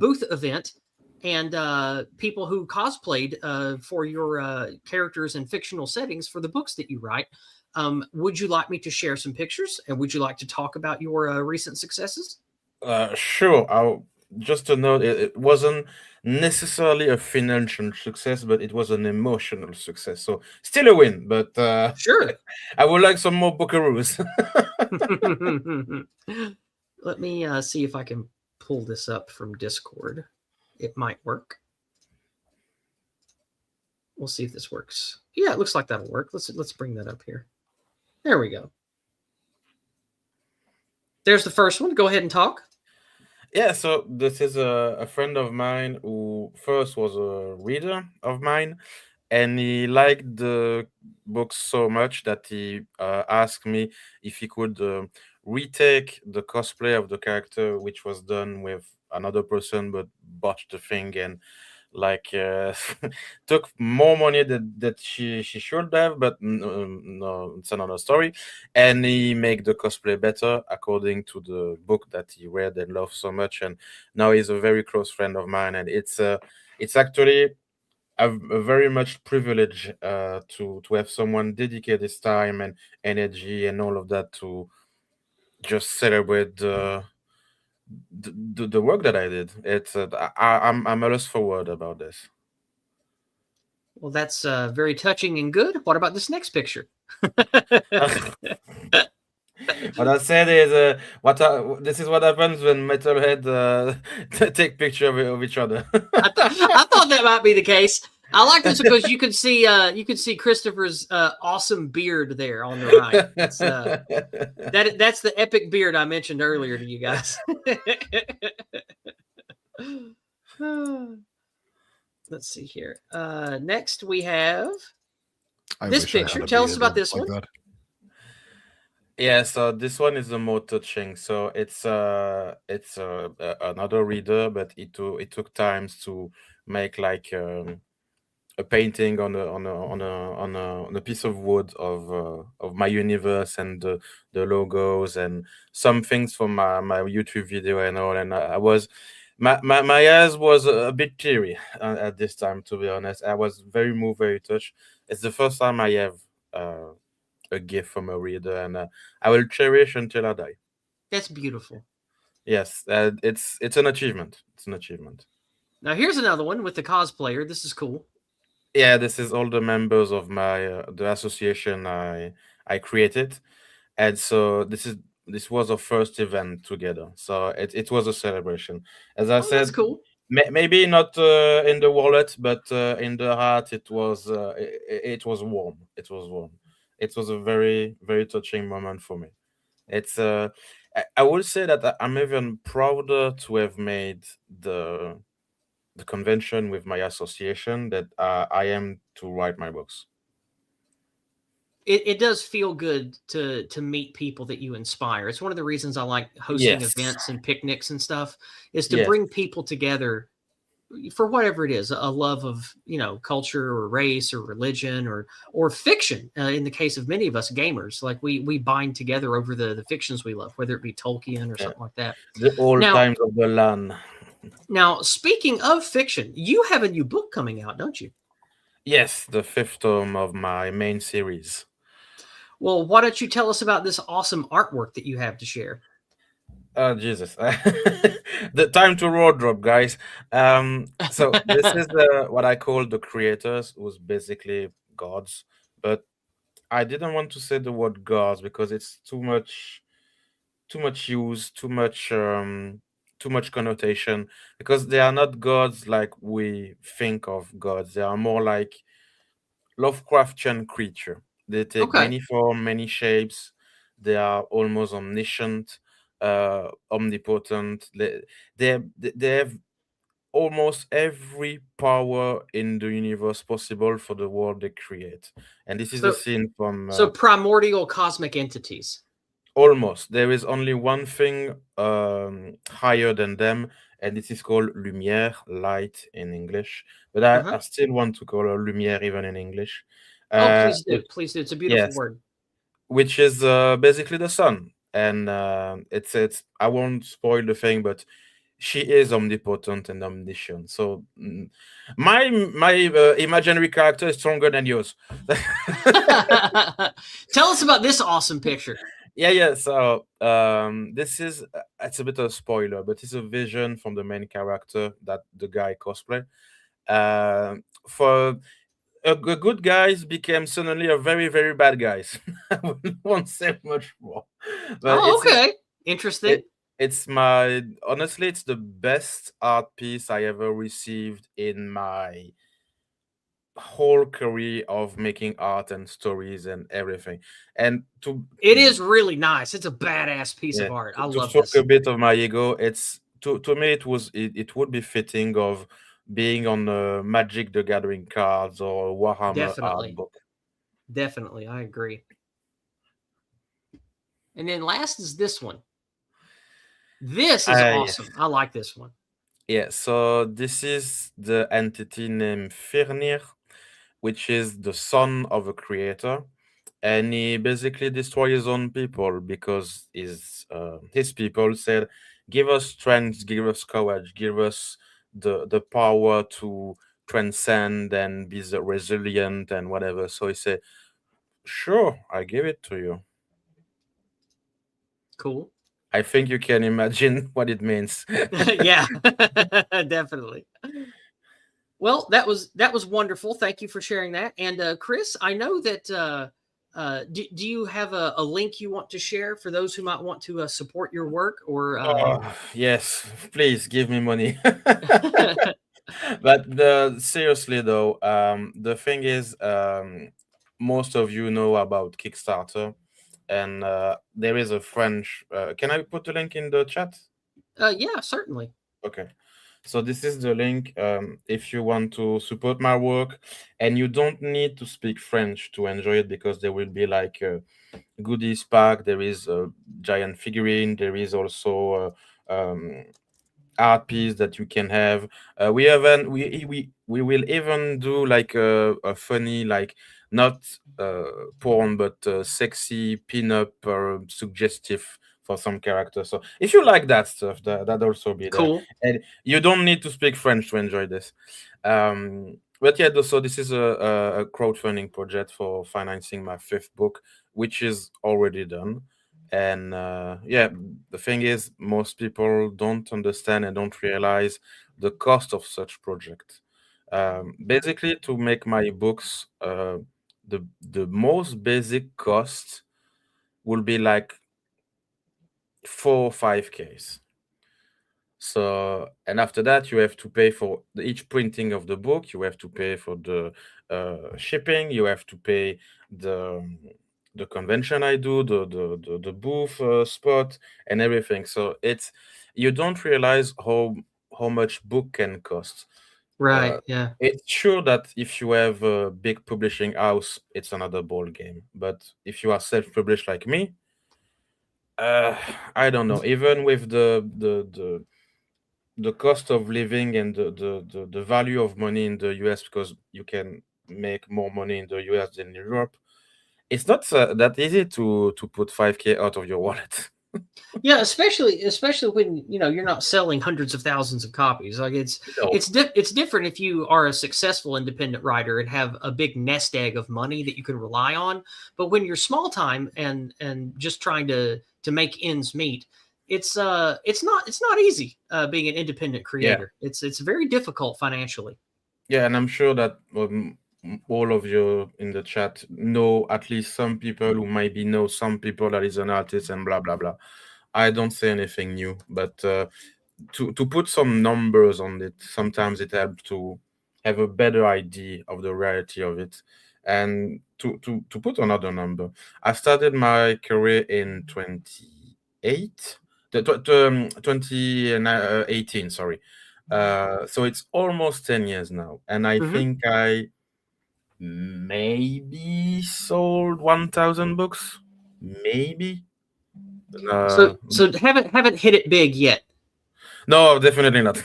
[SPEAKER 1] booth event and people who cosplayed for your characters in fictional settings for the books that you write. Would you like me to share some pictures, and would you like to talk about your recent successes?
[SPEAKER 2] Sure. Just to note, it wasn't necessarily a financial success, but it was an emotional success. So still a win, but
[SPEAKER 1] sure.
[SPEAKER 2] I would like some more buckaroos.
[SPEAKER 1] Let me see if I can pull this up from Discord. It might work. We'll see if this works. Yeah, it looks like that'll work. Let's bring that up here. There we go. There's the first one. Go ahead and talk.
[SPEAKER 2] Yeah, so this is a friend of mine who first was a reader of mine, and he liked the book so much that he asked me if he could retake the cosplay of the character, which was done with another person, but botched the thing and took more money that she should have, but no, it's another story. And he make the cosplay better according to the book that he read and loved so much. And now he's a very close friend of mine, and it's actually a very much privilege to have someone dedicate his time and energy and all of that to just celebrate the work that I did. It's I'm a loss for word about this.
[SPEAKER 1] Well, that's very touching and good. What about this next picture?
[SPEAKER 2] What I said is this is what happens when metalhead take picture of each other.
[SPEAKER 1] I thought that might be the case. I like this because you can see Christopher's awesome beard there on the right. That's the epic beard I mentioned earlier to you guys. Let's see here. Next we have this picture. Tell us about this one.
[SPEAKER 3] That.
[SPEAKER 2] Yeah, so this one is the more touching. So it's another reader, but it took times to make like a painting on a piece of wood of my universe and the logos and some things from my YouTube video and all. And I was my eyes was a bit teary at this time, to be honest. I was very moved, very touched. It's the first time I have a gift from a reader, and I will cherish until I die.
[SPEAKER 1] That's beautiful.
[SPEAKER 2] Yes, it's an achievement. It's an achievement.
[SPEAKER 1] Now here's another one with the cosplayer. This is cool.
[SPEAKER 2] Yeah, this is all the members of my the association I created, and so this was our first event together. So it was a celebration. As I said,
[SPEAKER 1] that's cool.
[SPEAKER 2] Maybe not in the wallet, but in the heart, it was warm. It was warm. It was a very, very touching moment for me. It's I would say that I'm even prouder to have made the convention with my association that I am to write my books.
[SPEAKER 1] It does feel good to meet people that you inspire. It's one of the reasons I like hosting events and picnics and stuff, is to bring people together for whatever it is, a love of, culture or race or religion or fiction. In the case of many of us gamers, like we bind together over the fictions we love, whether it be Tolkien or something like that.
[SPEAKER 2] The old times of the LAN.
[SPEAKER 1] Now, speaking of fiction, you have a new book coming out, don't you? Yes,
[SPEAKER 2] the 5th tome of my main series.
[SPEAKER 1] Well, why don't you tell us about this awesome artwork that you have to share?
[SPEAKER 2] Oh, Jesus. The time to road drop, guys. So this is what I call the creators, who's basically gods. But I didn't want to say the word gods because it's too much use, too much connotation, because they are not gods like we think of gods. They are more like Lovecraftian creature. They take many forms, many shapes. They are almost omniscient, omnipotent. They have almost every power in the universe possible for the world they create. And this is the scene from
[SPEAKER 1] so primordial cosmic entities.
[SPEAKER 2] Almost. There is only one thing higher than them, and this is called lumière, light in English. But I still want to call her lumière even in English.
[SPEAKER 1] Please do. Please do. It's a beautiful word.
[SPEAKER 2] Which is basically the sun. And it's I won't spoil the thing, but she is omnipotent and omniscient. So my imaginary character is stronger than yours.
[SPEAKER 1] Tell us about this awesome picture.
[SPEAKER 2] Yeah. So this is it's a bit of a spoiler, but it's a vision from the main character that the guy cosplay. For a good guys became suddenly a very, very bad guys. I won't say much more. But
[SPEAKER 1] interesting.
[SPEAKER 2] It's honestly, it's the best art piece I ever received in my whole career of making art and stories and everything. And
[SPEAKER 1] It is really nice. It's a badass piece
[SPEAKER 2] yeah,
[SPEAKER 1] of art. I
[SPEAKER 2] to
[SPEAKER 1] love
[SPEAKER 2] stroke
[SPEAKER 1] this.
[SPEAKER 2] a bit of my ego, it's to me it would be fitting of being on Magic the Gathering cards or Warhammer
[SPEAKER 1] Definitely.
[SPEAKER 2] art book.
[SPEAKER 1] Definitely, I agree. And then last is this one. This is awesome. I like this one.
[SPEAKER 2] Yeah, so this is the entity named Firnir, which is the son of a creator, and he basically destroys his own people because his people said, "Give us strength, give us courage, give us the power to transcend and be resilient and whatever." So he said, "Sure, I give it to you."
[SPEAKER 1] Cool.
[SPEAKER 2] I think you can imagine what it means.
[SPEAKER 1] Yeah, definitely. Well, that was wonderful. Thank you for sharing that. And Chris, I know that do you have a link you want to share for those who might want to support your work? Or
[SPEAKER 2] Oh, yes, please give me money. But seriously though, the thing is, most of you know about Kickstarter, and there is a French. Can I put the link in the chat?
[SPEAKER 1] Yeah, certainly.
[SPEAKER 2] Okay. So this is the link if you want to support my work, and you don't need to speak French to enjoy it, because there will be like a goodies pack, there is a giant figurine, there is also art piece that you can have. We will even do like a funny, like not porn but sexy pin-up or suggestive for some characters. So if you like that stuff, that also be there.
[SPEAKER 1] Cool.
[SPEAKER 2] And you don't need to speak French to enjoy this. But yeah, so this is a crowdfunding project for financing my 5th book, which is already done. And yeah, the thing is, most people don't understand and don't realize the cost of such project. Basically, to make my books, the most basic cost will be like 4 or 5Ks. So, and after that, you have to pay for each printing of the book. You have to pay for the shipping. You have to pay the convention I do, the booth spot, and everything. So you don't realize how much book can cost.
[SPEAKER 1] Right. Yeah.
[SPEAKER 2] It's true that if you have a big publishing house, it's another ball game. But if you are self-published like me, I don't know. Even with the cost of living and the value of money in the US, because you can make more money in the US than in Europe, it's not that easy to put 5K out of your wallet.
[SPEAKER 1] Yeah, especially when you're not selling hundreds of thousands of copies. Like it's different if you are a successful independent writer and have a big nest egg of money that you can rely on. But when you're small time and just trying to make ends meet, it's not easy being an independent creator. Yeah. It's very difficult financially.
[SPEAKER 2] Yeah, and I'm sure that all of you in the chat know at least some people who maybe know some people that is an artist and blah blah blah. I don't say anything new, but to put some numbers on it, sometimes it helps to have a better idea of the reality of it. And to put another number, I started my career in 2018, sorry. So it's almost 10 years now, and I think I maybe sold 1,000 books, maybe.
[SPEAKER 1] So haven't hit it big yet.
[SPEAKER 2] No, definitely not.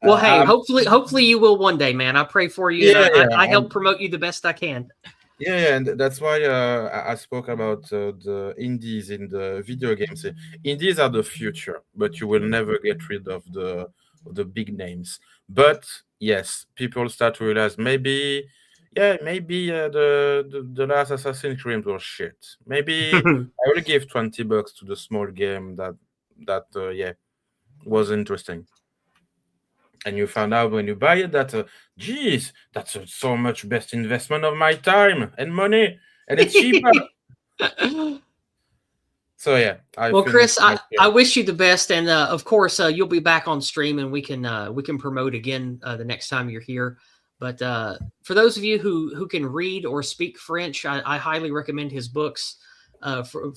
[SPEAKER 1] Well, hey, hopefully you will one day, man. I pray for you.
[SPEAKER 2] Yeah,
[SPEAKER 1] and I help promote you the best I can.
[SPEAKER 2] Yeah, and that's why I spoke about the indies in the video games. Indies are the future, but you will never get rid of the big names. But yes, people start to realize maybe the last Assassin's Creed was shit. Maybe I will give $20 to the small game that was interesting. And you found out when you buy it that, geez, that's so much best investment of my time and money, and it's cheaper. So yeah.
[SPEAKER 1] Well, Chris, I wish you the best, and of course you'll be back on stream, and we can promote again the next time you're here. But for those of you who can read or speak French, I highly recommend his books.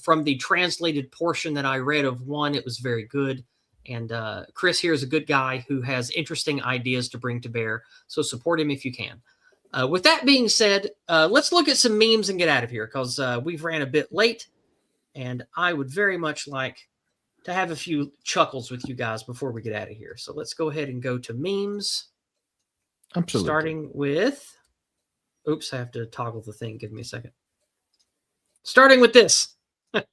[SPEAKER 1] From the translated portion that I read of one, it was very good. And Chris here is a good guy who has interesting ideas to bring to bear. So support him if you can. With that being said, let's look at some memes and get out of here because we've ran a bit late. And I would very much like to have a few chuckles with you guys before we get out of here. So let's go ahead and go to memes.
[SPEAKER 3] Absolutely.
[SPEAKER 1] Starting with, oops, I have to toggle the thing. Give me a second. Starting with this. I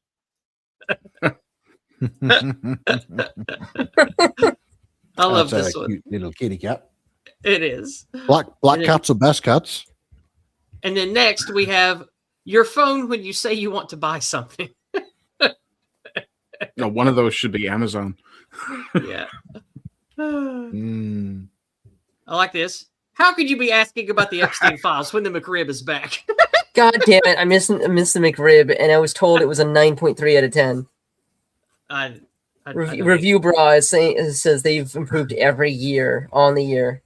[SPEAKER 1] love this one.
[SPEAKER 3] Cute little kitty cat.
[SPEAKER 1] It is.
[SPEAKER 3] Black cats are best cats.
[SPEAKER 1] And then next we have your phone when you say you want to buy something.
[SPEAKER 4] No, one of those should be Amazon.
[SPEAKER 1] Yeah. I like this. How could you be asking about the Epstein files when the McRib is back?
[SPEAKER 5] God damn it! I missed the McRib, and I was told it was a 9.3 out of 10. Review Bra says they've improved every year on the year.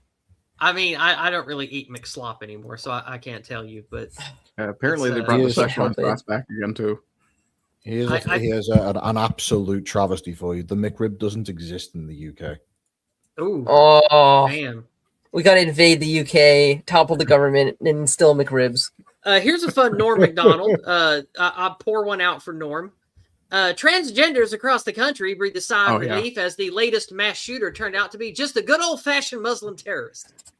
[SPEAKER 1] I mean, I don't really eat McSlop anymore, so I can't tell you. But
[SPEAKER 4] apparently, they brought the Szechuan sauce back again too.
[SPEAKER 3] Here's an absolute travesty for you. The McRib doesn't exist in the UK.
[SPEAKER 1] Ooh,
[SPEAKER 5] oh,
[SPEAKER 1] man.
[SPEAKER 5] We got to invade the UK, topple the government, and still McRibs.
[SPEAKER 1] Here's a fun Norm McDonald. I'll pour one out for Norm. Transgenders across the country breathe a sigh of relief as the latest mass shooter turned out to be just a good old-fashioned Muslim terrorist.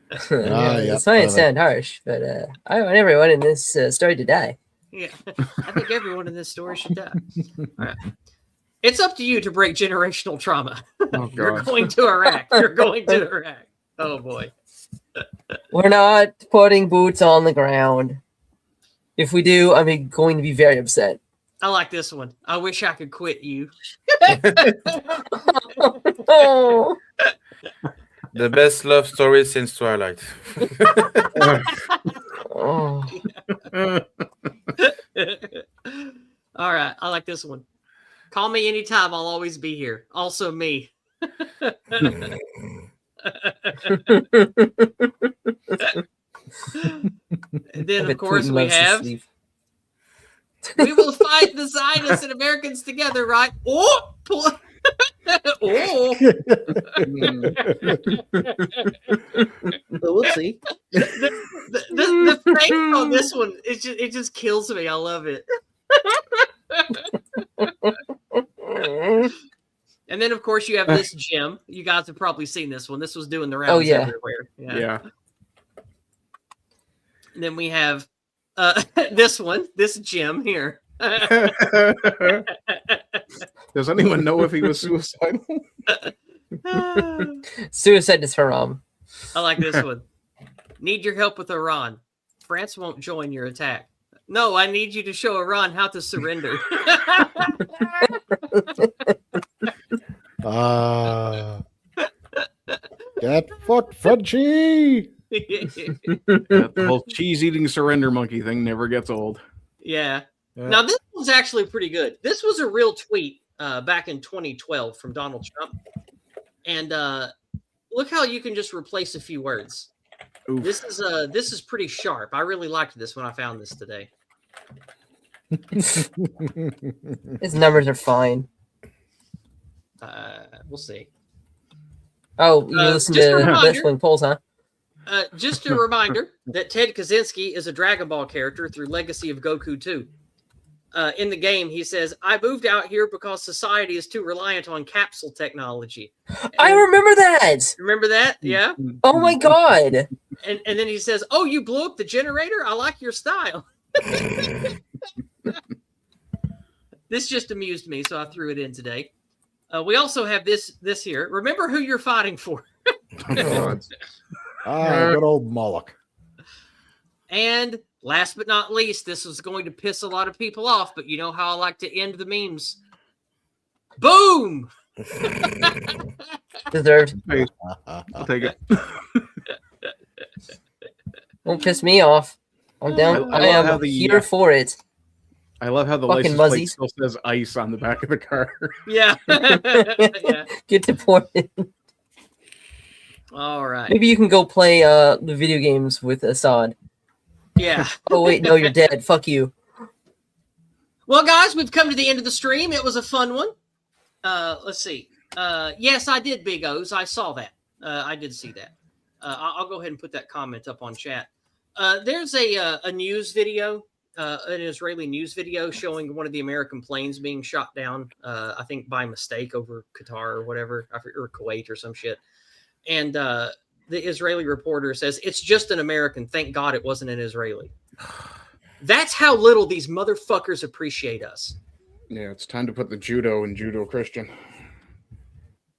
[SPEAKER 5] It's might sound harsh, but I want everyone in this story to die.
[SPEAKER 1] Yeah, I think everyone in this story should die. All right. It's up to you to break generational trauma.
[SPEAKER 4] Oh,
[SPEAKER 1] You're going to Iraq. You're going to Iraq. Oh, boy.
[SPEAKER 5] We're not putting boots on the ground. If we do, I'm going to be very upset.
[SPEAKER 1] I like this one. I wish I could quit you.
[SPEAKER 5] Oh.
[SPEAKER 2] The best love story since Twilight.
[SPEAKER 5] Oh.
[SPEAKER 1] All right. I like this one. Call me anytime. I'll always be here. Also me. And then, of course, we have... We will fight the Zionists and Americans together, right? Oh! Oh!
[SPEAKER 5] We'll see.
[SPEAKER 1] The face on this one, it just kills me. I love it. And then, of course, you have this gem. You guys have probably seen this one. This was doing the rounds everywhere. Yeah. And then we have this one, this gem here.
[SPEAKER 4] Does anyone know if he was suicidal?
[SPEAKER 5] Suicide is haram.
[SPEAKER 1] I like this one. Need your help with Iran. France won't join your attack. No, I need you to show Iran how to surrender.
[SPEAKER 3] Get foot, Frenchie.
[SPEAKER 4] The whole cheese-eating surrender monkey thing never gets old.
[SPEAKER 1] Yeah. Now, this was actually pretty good. This was a real tweet back in 2012 from Donald Trump. And look how you can just replace a few words.
[SPEAKER 4] Oof.
[SPEAKER 1] This is pretty sharp. I really liked this when I found this today.
[SPEAKER 5] His numbers are fine.
[SPEAKER 1] We'll see.
[SPEAKER 5] Oh, you listen to this one polls, huh?
[SPEAKER 1] Just a reminder that Ted Kaczynski is a Dragon Ball character through Legacy of Goku 2. In the game, he says, I moved out here because society is too reliant on capsule technology.
[SPEAKER 5] I remember that.
[SPEAKER 1] Remember that? Yeah.
[SPEAKER 5] Oh, my God.
[SPEAKER 1] And then he says, oh, you blew up the generator? I like your style. This just amused me, so I threw it in today. We also have this here. Remember who you're fighting for.
[SPEAKER 3] Good old Moloch.
[SPEAKER 1] And last but not least, this is going to piss a lot of people off, but you know how I like to end the memes. Boom!
[SPEAKER 5] Deserved.
[SPEAKER 4] I'll take it.
[SPEAKER 5] Don't piss me off. I'm down. I am here for it.
[SPEAKER 4] I love how the
[SPEAKER 5] Fucking
[SPEAKER 4] license plate
[SPEAKER 5] muzzies.
[SPEAKER 4] still says ice on the back of the car.
[SPEAKER 1] Yeah. Yeah.
[SPEAKER 5] Get deported.
[SPEAKER 1] All right.
[SPEAKER 5] Maybe you can go play the video games with Assad.
[SPEAKER 1] Yeah.
[SPEAKER 5] Oh wait, no, you're dead. Fuck you.
[SPEAKER 1] Well, guys, we've come to the end of the stream. It was a fun one. Let's see. Yes, I did, Big O's. I saw that. I did see that. I'll go ahead and put that comment up on chat. There's a news video, an Israeli news video showing one of the American planes being shot down, I think by mistake over Qatar or whatever, or Kuwait or some shit. And the Israeli reporter says, it's just an American. Thank God it wasn't an Israeli. That's how little these motherfuckers appreciate us.
[SPEAKER 4] Yeah, it's time to put the judo in judo Christian.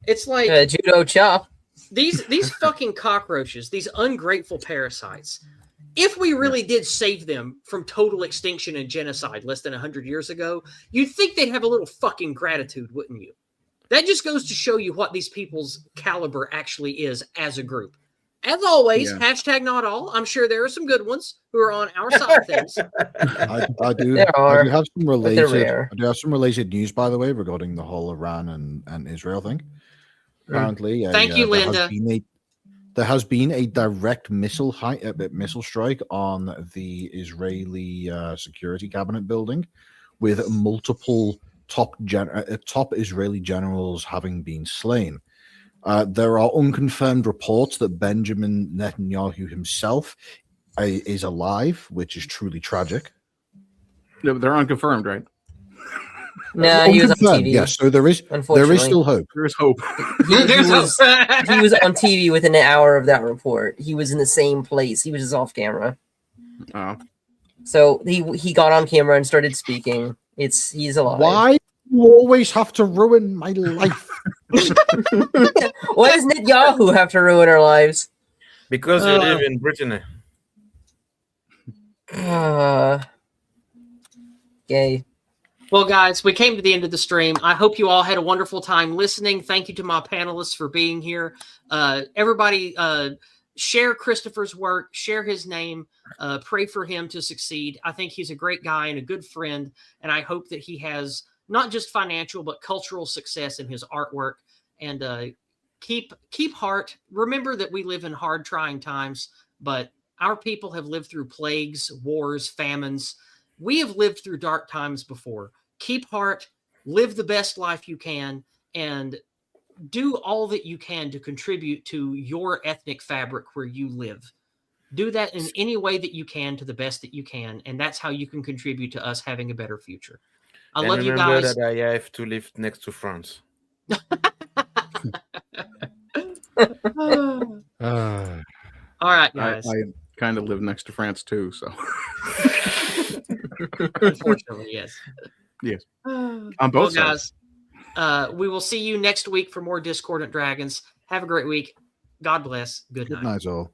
[SPEAKER 1] It's like
[SPEAKER 5] judo chop.
[SPEAKER 1] These fucking cockroaches, these ungrateful parasites. If we really did save them from total extinction and genocide less than 100 years ago, you'd think they'd have a little fucking gratitude, wouldn't you? That just goes to show you what these people's caliber actually is as a group. As always, hashtag not all. I'm sure there are some good ones who are on our side of things.
[SPEAKER 3] I do have some related news, by the way, regarding the whole Iran and Israel thing. Apparently,
[SPEAKER 1] thank you, Linda.
[SPEAKER 3] There has been a direct missile strike on the Israeli security cabinet building, with multiple top Israeli generals having been slain. There are unconfirmed reports that Benjamin Netanyahu himself is alive, which is truly tragic.
[SPEAKER 4] They're unconfirmed, right?
[SPEAKER 5] No, he was on TV.
[SPEAKER 3] Yes, so there is still hope.
[SPEAKER 4] There is hope.
[SPEAKER 5] He was on TV within an hour of that report. He was in the same place. He was just off camera.
[SPEAKER 4] Oh.
[SPEAKER 5] So he got on camera and started speaking. He's alive.
[SPEAKER 3] Why do you always have to ruin my life?
[SPEAKER 5] Why does Netanyahu have to ruin our lives?
[SPEAKER 2] Because you live in Britain.
[SPEAKER 5] Gay.
[SPEAKER 1] Well, guys, we came to the end of the stream. I hope you all had a wonderful time listening. Thank you to my panelists for being here. Everybody, share Christopher's work, share his name, pray for him to succeed. I think he's a great guy and a good friend, and I hope that he has not just financial but cultural success in his artwork. And keep heart. Remember that we live in hard, trying times, but our people have lived through plagues, wars, famines. We have lived through dark times before. Keep heart, live the best life you can, and do all that you can to contribute to your ethnic fabric where you live. Do that in any way that you can to the best that you can, and that's how you can contribute to us having a better future. I love you guys.
[SPEAKER 2] Remember that I have to live next to France.
[SPEAKER 1] All right, guys.
[SPEAKER 4] I kind of live next to France too, so.
[SPEAKER 1] Unfortunately, yes.
[SPEAKER 4] Yes. On both sides.
[SPEAKER 1] Guys, we will see you next week for more Discordant Dragons. Have a great week. God bless. Good night.
[SPEAKER 3] Good night, all.